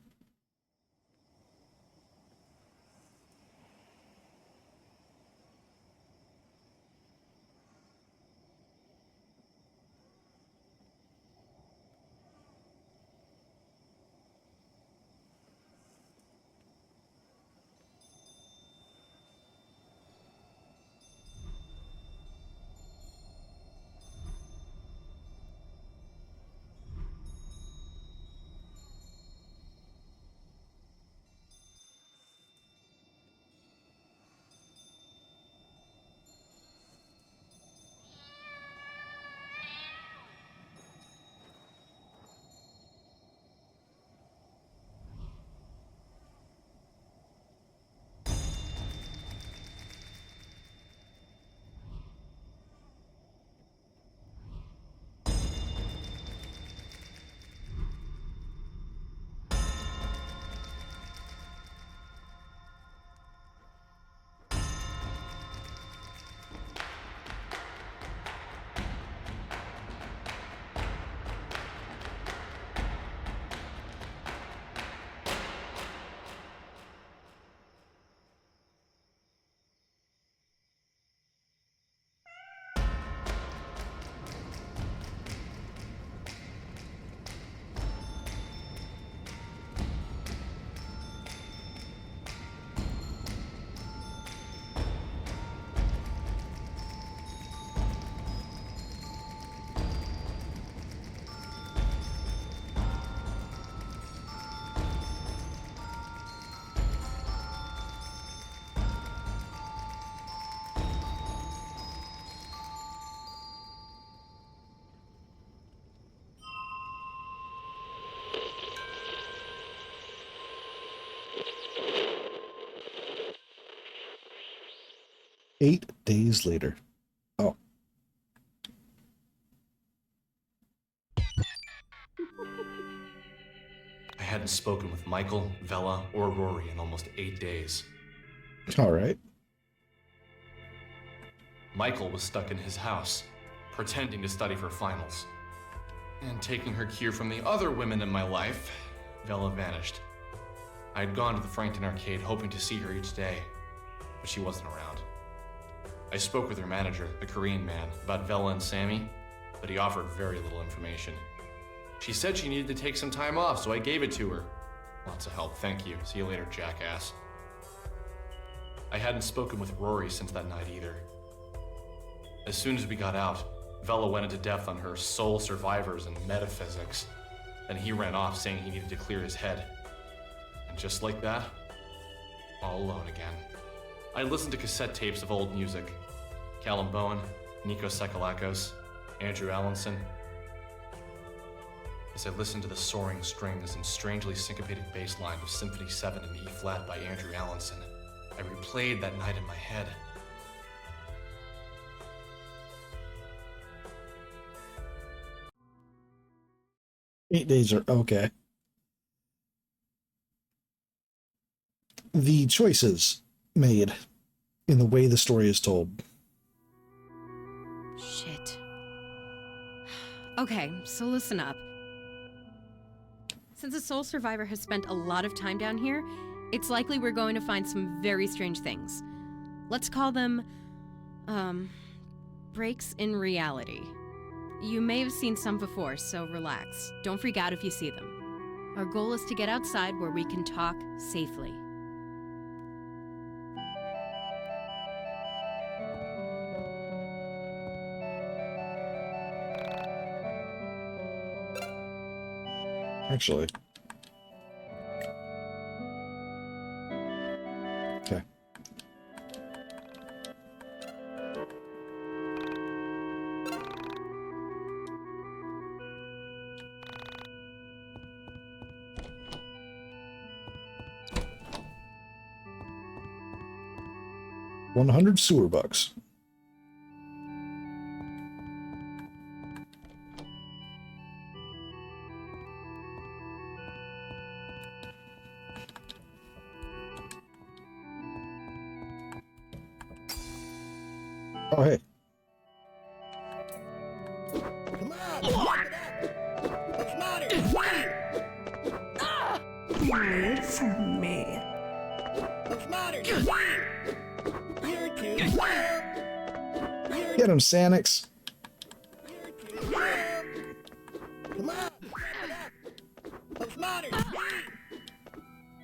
Eight days later. Oh. I hadn't spoken with Michael, Vela, or Rory in almost 8 days. All right. Michael was stuck in his house, pretending to study for finals. And taking her cue from the other women in my life, Vela vanished. I had gone to the Frankton arcade hoping to see her each day, but she wasn't around. I spoke with her manager, a Korean man, about Vela and Sammy, but he offered very little information. She said she needed to take some time off, so I gave it to her. Lots of help, thank you. See you later, jackass. I hadn't spoken with Rory since that night either. As soon as we got out, Vela went into depth on her soul survivors and metaphysics. Then he ran off saying he needed to clear his head. And just like that, all alone again. I listened to cassette tapes of old music. Callum Bowen, Nico Sekalakos, Andrew Allinson. As I listened to the soaring strings and strangely syncopated bass line of Symphony 7 in E-flat by Andrew Allinson, I replayed that night in my head. Eight days are okay. The choices made in the way the story is told. Shit. Okay, so listen up. Since a soul survivor has spent a lot of time down here, it's likely we're going to find some very strange things. Let's call them, breaks in reality. You may have seen some before, so relax. Don't freak out if you see them. Our goal is to get outside where we can talk safely. Actually. Okay. $100 sewer bucks. Oh, hey. Come on, wrap it up. What's the matter? Wait for me. What's the matter? You're too slow. Get him, Sanix. You're too slow. Come on, wrap it up. What's the matter?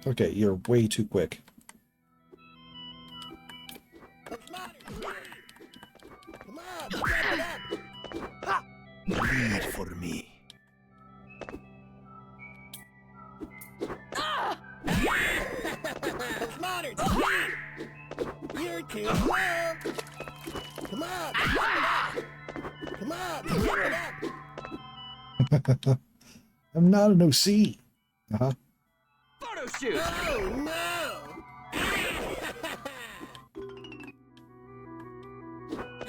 Okay, you're way too quick. What's the matter? Come on, wrap it up. Wait for me. What's the matter? You're too slow. Come on, wrap it up. Come on, wrap it up. I'm not an OC. Uh-huh. Photo shoot! Oh no!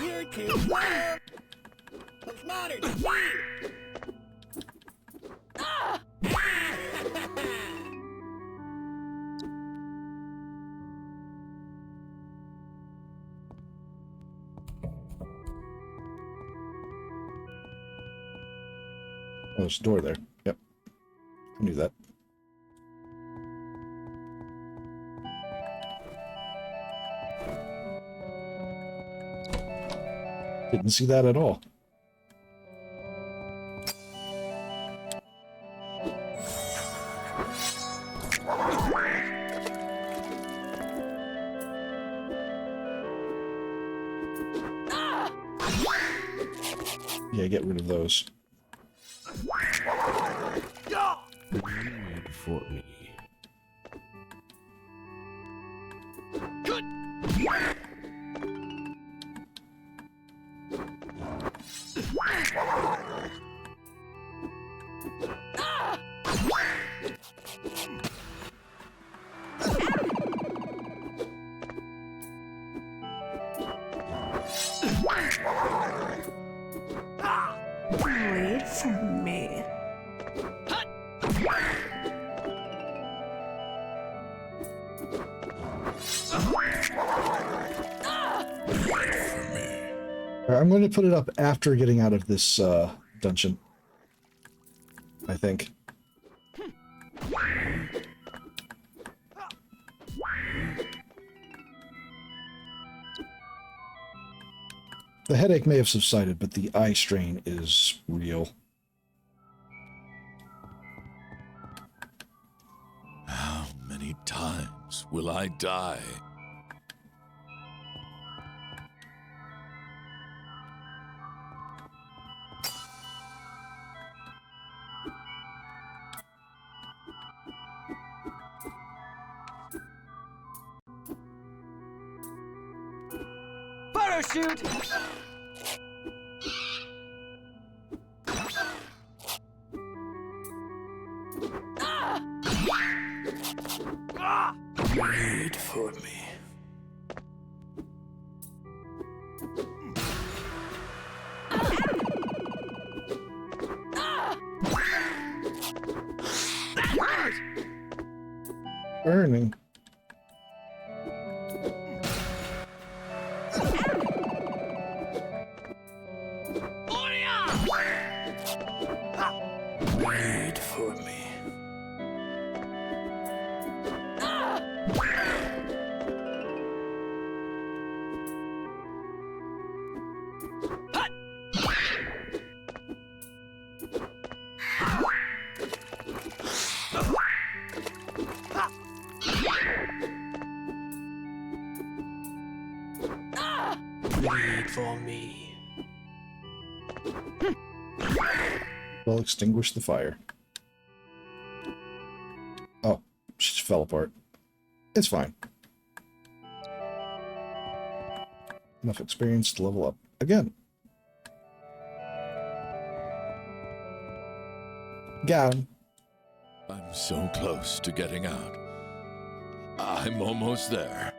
You're too slow. What's the matter? Oh, there's a door there. Yep. I knew that. Didn't see that at all. Yeah, get rid of those. Read for me. Good! Wait for me. Alright, I'm going to put it up after getting out of this dungeon. I think. The headache may have subsided, but the eye strain is real. How many times will I die? Photo shoot! Wait for me. Burning. Wait for me. for me. Well, extinguish the fire. Oh, she just fell apart. It's fine. Enough experience to level up again. Got him. I'm so close to getting out. I'm almost there.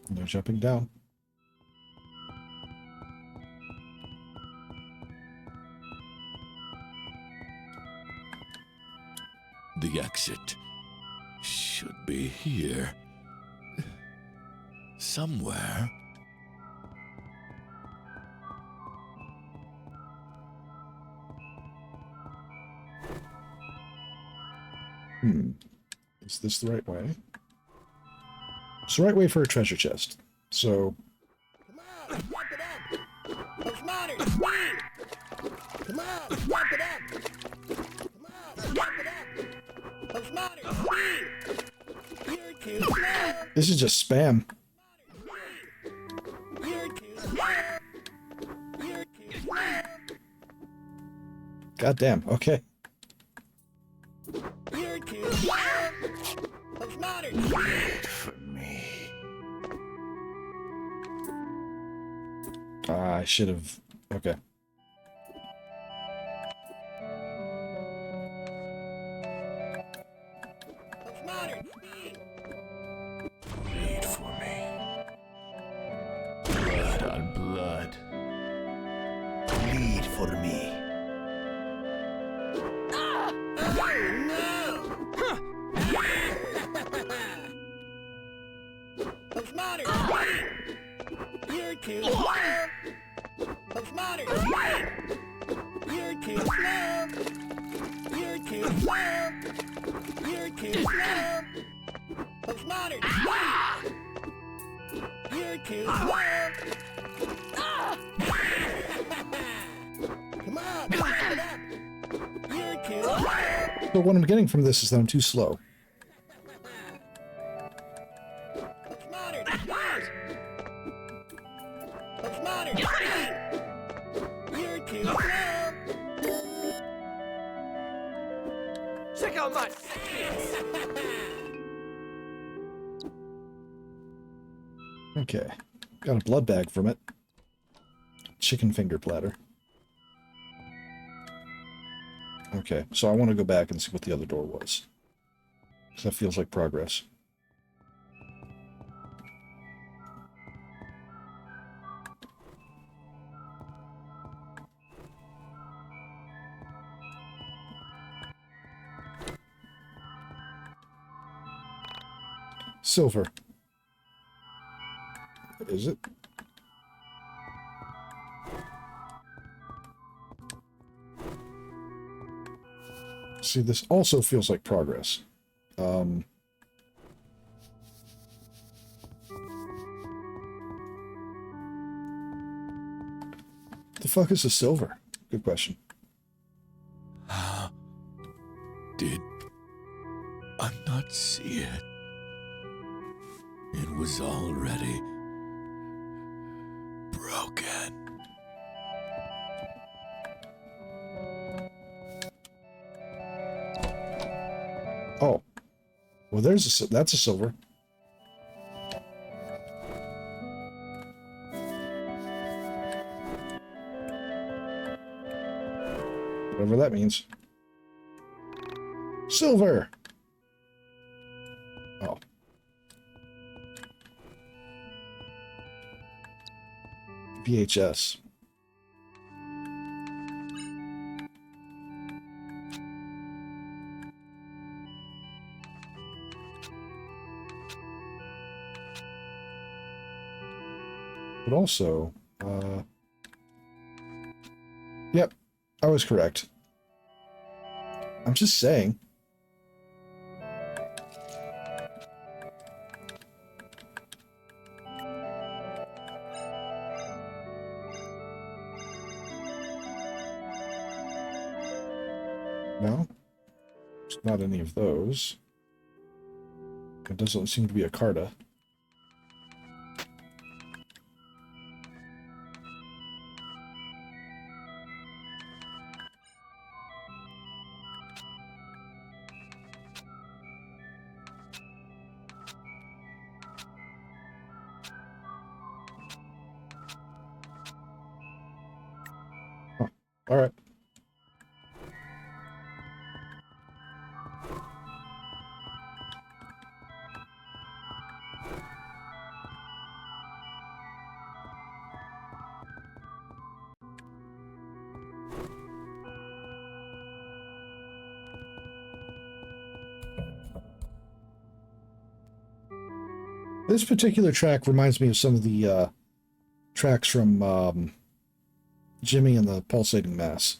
No jumping down. The exit should be here. Somewhere. Is this the right way? It's the right way for a treasure chest. So... Come on, wrap it up. Postmodern, speed. Come on, wrap it up. Come on, wrap it up. Postmodern, speed. You're too slow. This is just spam. You're too slow. You're too slow. Goddamn. Okay. You're too slow. Postmodern, Wait for me. I should have... Okay. postmodern, speed. Wait for me. Blood on blood. Bleed for me. Postmodern, speed. You're too slow. Postmodern, speed. You're too slow. You're too slow. You're too slow. Postmodern, speed. You're too slow. Come on, wrap it up. You're too slow. So what I'm getting from this is that I'm too slow. Postmodern, speed. Postmodern, speed. You're too slow. Check out my skills. Okay. Got a blood bag from it. Chicken finger platter. Okay, so I want to go back and see what the other door was. Because that feels like progress. Silver. Is it? See, this also feels like progress. The fuck is a silver? Good question. How did I not see it? It was already broken. Oh. Well, there's a... That's a silver. Whatever that means. Silver! Oh. VHS. But also, yep, I was correct. I'm just saying. No, it's not any of those. It doesn't seem to be a Carta. Huh. All right. This particular track reminds me of some of the tracks from Jimmy and the Pulsating Mass.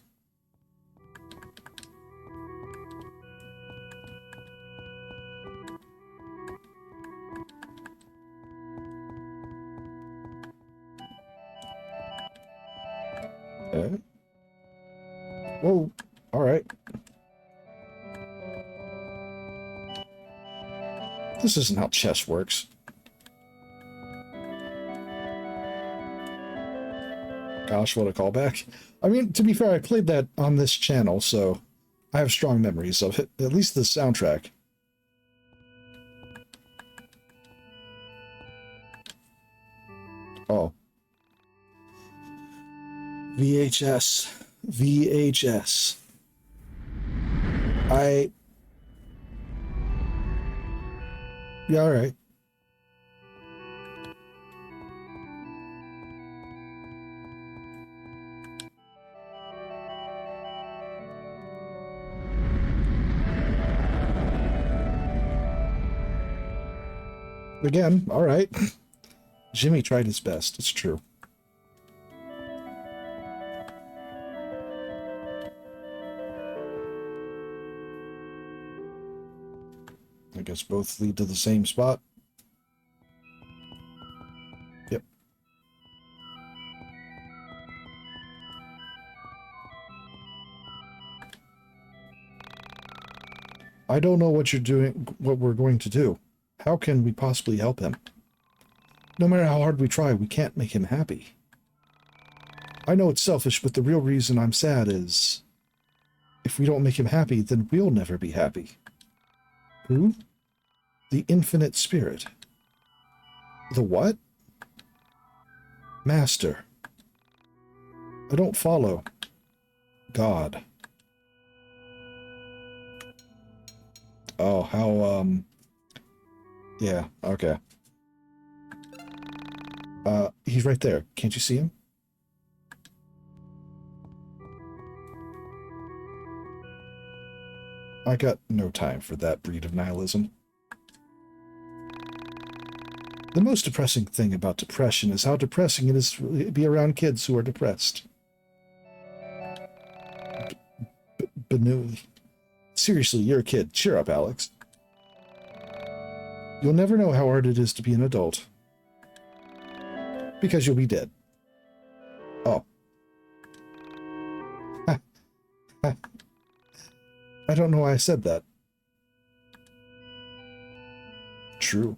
Okay. Whoa, all right. This isn't how chess works. Gosh, what a callback. I mean, to be fair, I played that on this channel, so I have strong memories of it. At least the soundtrack. Oh. VHS. VHS. Yeah, alright. Again, alright. Jimmy tried his best, it's true. I guess both lead to the same spot. Yep. I don't know what you're doing, what we're going to do. How can we possibly help him? No matter how hard we try, we can't make him happy. I know it's selfish, but the real reason I'm sad is if we don't make him happy, then we'll never be happy. Who? The infinite spirit. The what? Master. I don't follow. God. Oh, how, yeah, okay. He's right there. Can't you see him? I got no time for that breed of nihilism. The most depressing thing about depression is how depressing it is to be around kids who are depressed. Seriously, you're a kid. Cheer up, Alex. You'll never know how hard it is to be an adult. Because you'll be dead. Oh. I don't know why I said that. True.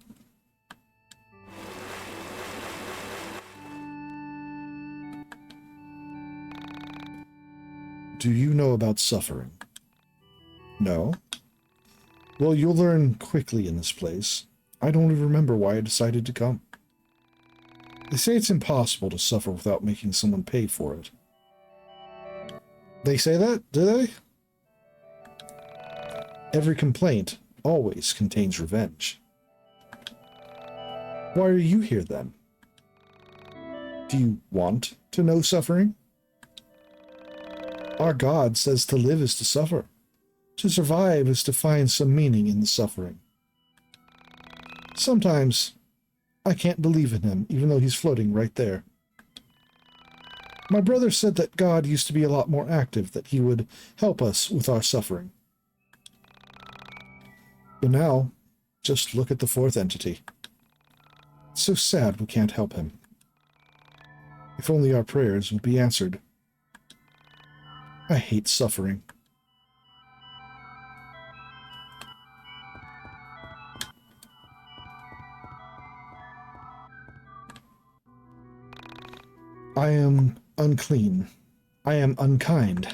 Do you know about suffering? No? Well, you'll learn quickly in this place. I don't even remember why I decided to come. They say it's impossible to suffer without making someone pay for it. They say that, do they? Every complaint always contains revenge. Why are you here then? Do you want to know suffering? Our God says to live is to suffer. To survive is to find some meaning in the suffering. Sometimes I can't believe in him, even though he's floating right there. My brother said that God used to be a lot more active, that he would help us with our suffering. But now, just look at the fourth entity. It's so sad we can't help him. If only our prayers would be answered. I hate suffering. I am unclean. I am unkind.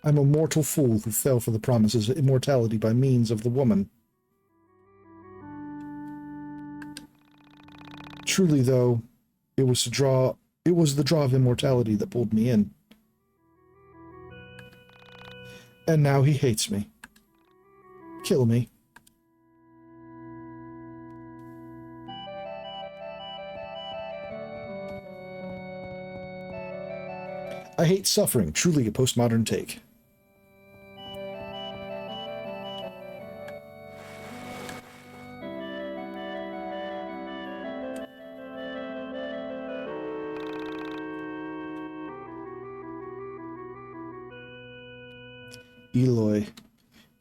I'm a mortal fool who fell for the promises of immortality by means of the woman. Truly, though, it was the draw of immortality that pulled me in. And now he hates me. Kill me. I hate suffering, truly a postmodern take.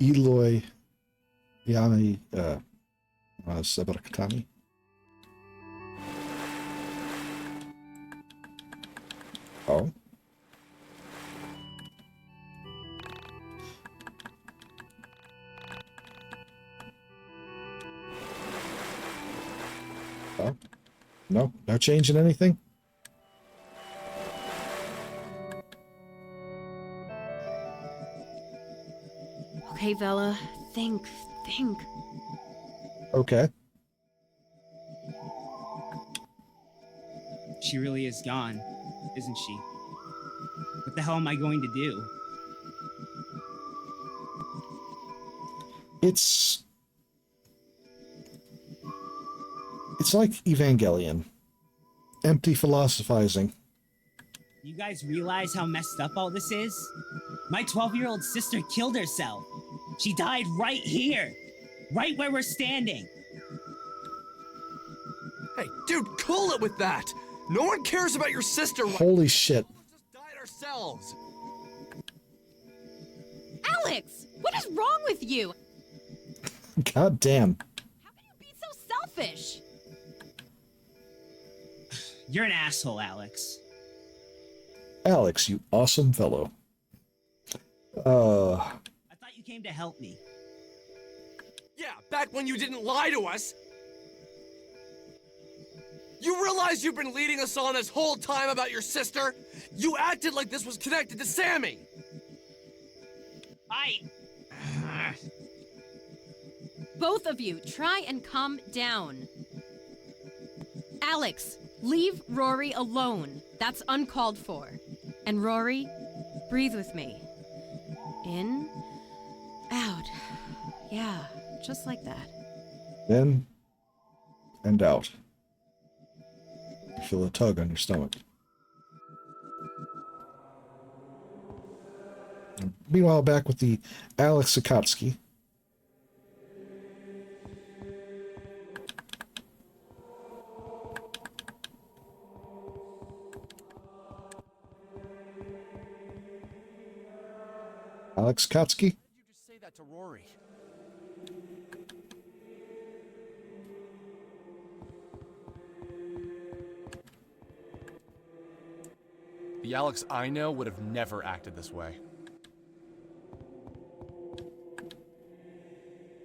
Eloy, Yami, Sabarakatami. Oh. Oh. No change in anything? Okay, Vela, think. Okay. She really is gone, isn't she? What the hell am I going to do? It's like Evangelion. Empty philosophizing. You guys realize how messed up all this is? My 12-year-old sister killed herself. She died right here. Right where we're standing. Hey, dude, cool it with that! No one cares about your sister right Holy shit. now. Let's just die ourselves. Alex! What is wrong with you? God damn. How can you be so selfish? You're an asshole, Alex. Alex, you awesome fellow. I thought you came to help me. Yeah, back when you didn't lie to us. You realize you've been leading us on this whole time about your sister? You acted like this was connected to Sammy. Both of you, try and calm down. Alex, leave Rory alone. That's uncalled for. And Rory, breathe with me. In, out. Yeah, just like that. In and out. You feel a tug on your stomach. Meanwhile, back with the Alex Sikotsky. Alex Kotsky? Why did you just say that to Rory? The Alex I know would have never acted this way.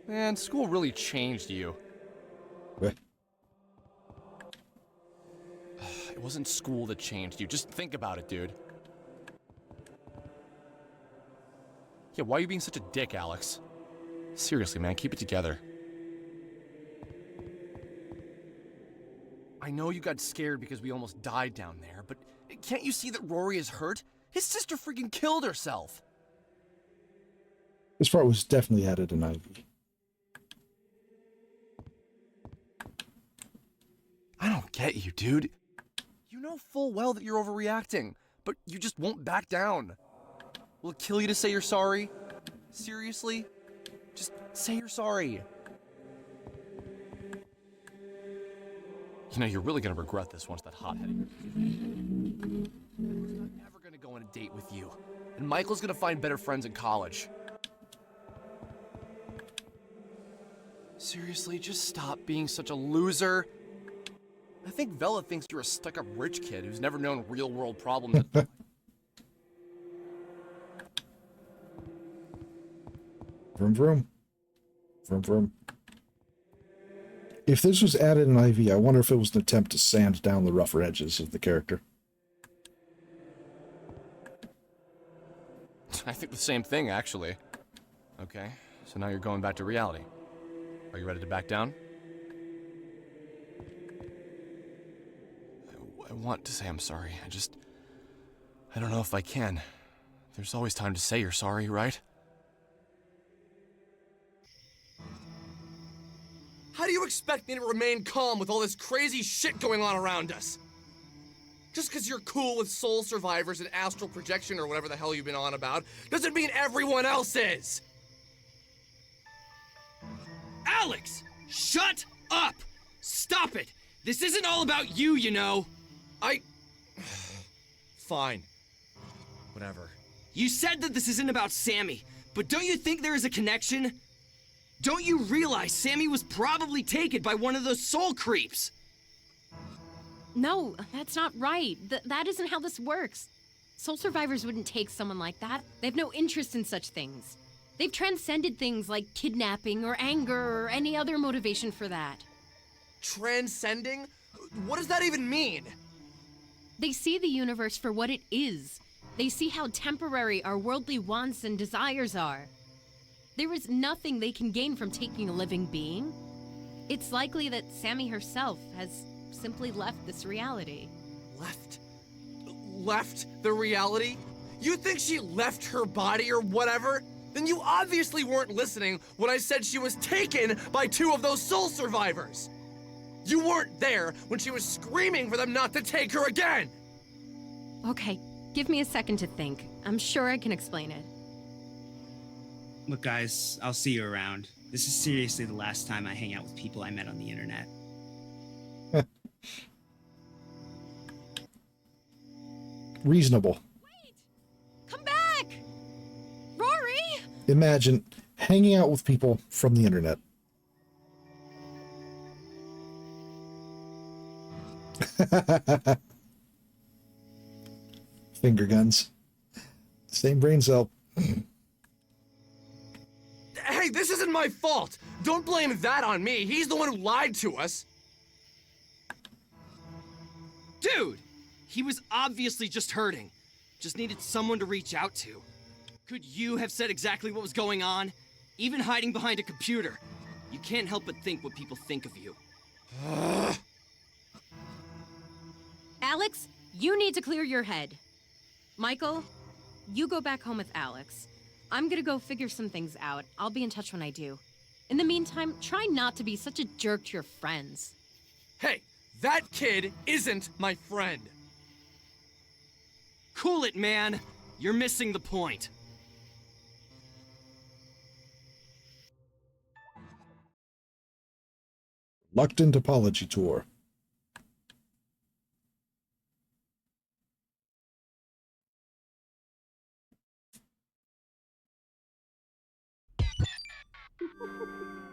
Man, school really changed you. What? It wasn't school that changed you. Just think about it, dude. Yeah, why are you being such a dick, Alex? Seriously, man, keep it together. I know you got scared because we almost died down there, but can't you see that Rory is hurt? His sister freaking killed herself! This part was definitely added in IV. I don't get you, dude. You know full well that you're overreacting, but you just won't back down. Will it kill you to say you're sorry? Seriously? Just say you're sorry. You know, you're really gonna regret this once that hothead. I'm never gonna go on a date with you. And Michael's gonna find better friends in college. Seriously, just stop being such a loser. I think Vela thinks you're a stuck-up rich kid who's never known real-world problems. Vroom vroom. Vroom vroom. If this was added in IV, I wonder if it was an attempt to sand down the rougher edges of the character. I think the same thing, actually. Okay, so now you're going back to reality. Are you ready to back down? I want to say I'm sorry. I don't know if I can. There's always time to say you're sorry, right? How do you expect me to remain calm with all this crazy shit going on around us? Just because you're cool with soul survivors and astral projection or whatever the hell you've been on about, doesn't mean everyone else is! Alex! Shut up! Stop it! This isn't all about you, you know! Fine. Whatever. You said that this isn't about Sammy, but don't you think there is a connection? Don't you realize Sammy was probably taken by one of those soul creeps? No, that's not right. That isn't how this works. Soul survivors wouldn't take someone like that. They have no interest in such things. They've transcended things like kidnapping or anger or any other motivation for that. Transcending? What does that even mean? They see the universe for what it is. They see how temporary our worldly wants and desires are. There is nothing they can gain from taking a living being. It's likely that Sammy herself has simply left this reality. Left the reality? You think she left her body or whatever? Then you obviously weren't listening when I said she was taken by two of those soul survivors. You weren't there when she was screaming for them not to take her again! Okay, give me a second to think. I'm sure I can explain it. Look, guys, I'll see you around. This is seriously the last time I hang out with people I met on the internet. Reasonable. Wait! Come back! Rory! Imagine hanging out with people from the internet. Finger guns. Same brain cell. Hey, this isn't my fault! Don't blame that on me. He's the one who lied to us. Dude! He was obviously just hurting. Just needed someone to reach out to. Could you have said exactly what was going on? Even hiding behind a computer. You can't help but think what people think of you. Alex, you need to clear your head. Michael, you go back home with Alex. I'm gonna go figure some things out. I'll be in touch when I do. In the meantime, try not to be such a jerk to your friends. Hey, that kid isn't my friend. Cool it, man. You're missing the point. Reluctant Apology Tour.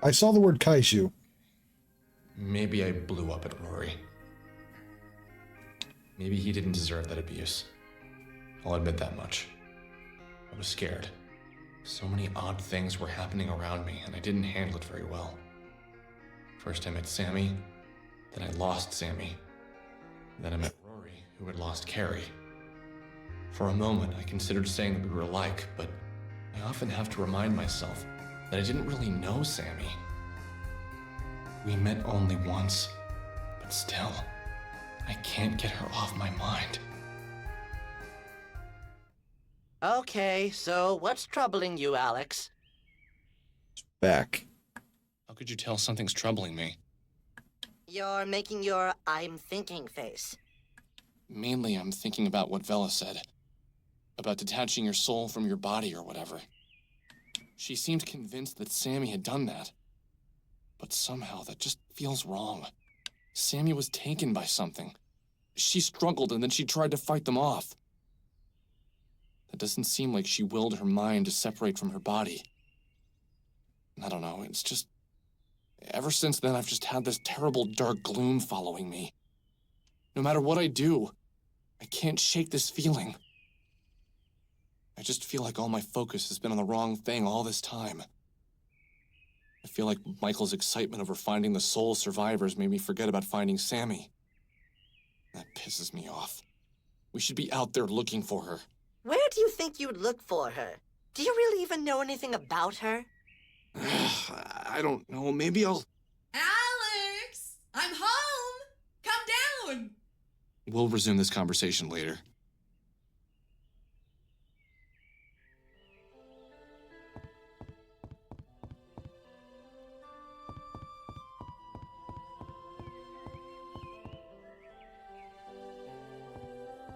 I saw the word kaiju. Maybe I blew up at Rory. Maybe he didn't deserve that abuse. I'll admit that much. I was scared. So many odd things were happening around me, and I didn't handle it very well. First I met Sammy, then I lost Sammy. Then I met Rory, who had lost Carrie. For a moment, I considered saying that we were alike, but I often have to remind myself that I didn't really know Sammy. We met only once, but still, I can't get her off my mind. Okay, so what's troubling you, Alex? Back. How could you tell something's troubling me? You're making your I'm thinking face. Mainly, I'm thinking about what Vela said. About detaching your soul from your body or whatever. She seemed convinced that Sammy had done that. But somehow that just feels wrong. Sammy was taken by something. She struggled and then she tried to fight them off. It doesn't seem like she willed her mind to separate from her body. I don't know, it's just... Ever since then, I've just had this terrible dark gloom following me. No matter what I do, I can't shake this feeling. I just feel like all my focus has been on the wrong thing all this time. I feel like Michael's excitement over finding the soul survivors made me forget about finding Sammy. That pisses me off. We should be out there looking for her. Where do you think you'd look for her? Do you really even know anything about her? I don't know. Maybe I'll... Alex! I'm home! Come down! We'll resume this conversation later.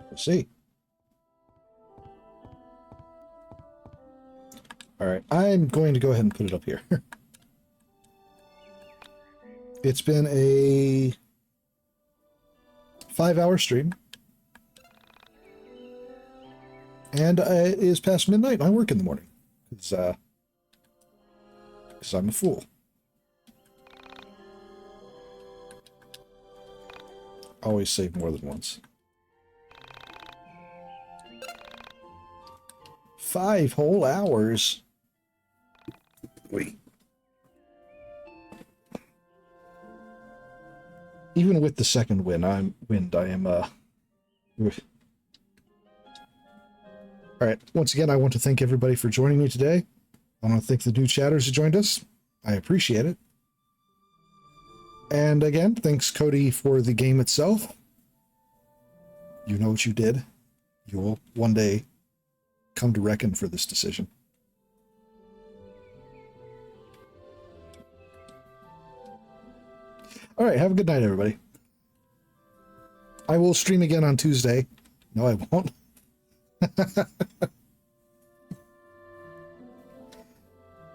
We'll see. All right, I'm going to go ahead and put it up here. It's been a 5-hour stream. And it is past midnight and I work in the morning. Because I'm a fool. Always save more than once. 5 whole hours. Wait. Even with the second win, I am Alright, once again, I want to thank everybody for joining me today. I want to thank the new chatters who joined us. I appreciate it. And again, thanks Cody for the game itself. You know what you did. You will one day come to reckon for this decision. All right, have a good night, everybody. I will stream again on Tuesday. No, I won't.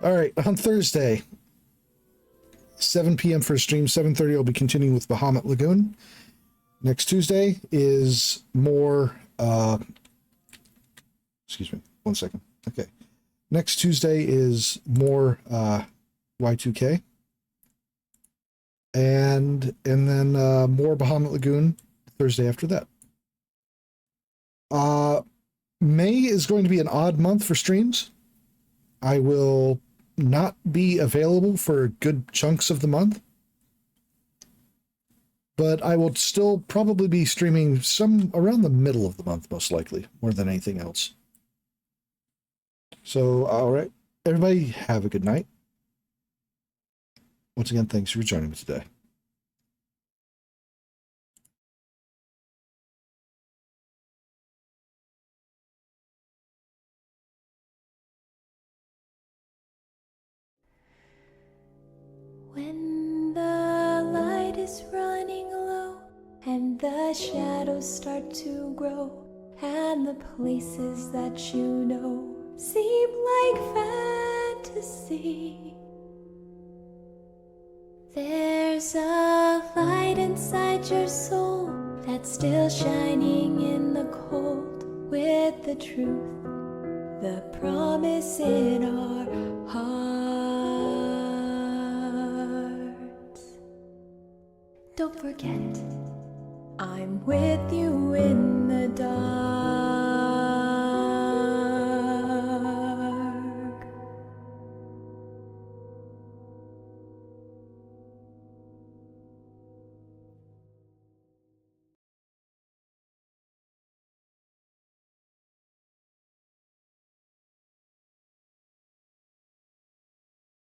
All right, on Thursday, 7 p.m. for a stream, 7:30 I'll be continuing with Bahamut Lagoon. Next Tuesday is more... excuse me, 1 second. Okay. Next Tuesday is more Y2K. And then more Bahamut Lagoon Thursday after that. May is going to be an odd month for streams. I will not be available for good chunks of the month. But I will still probably be streaming some around the middle of the month, most likely, more than anything else. So, all right. Everybody, have a good night. Once again, thanks for joining me today. When the light is running low and the shadows start to grow and the places that you know seem like fantasy, there's a light inside your soul that's still shining in the cold with the truth, the promise in our hearts. Don't forget, I'm with you in the dark.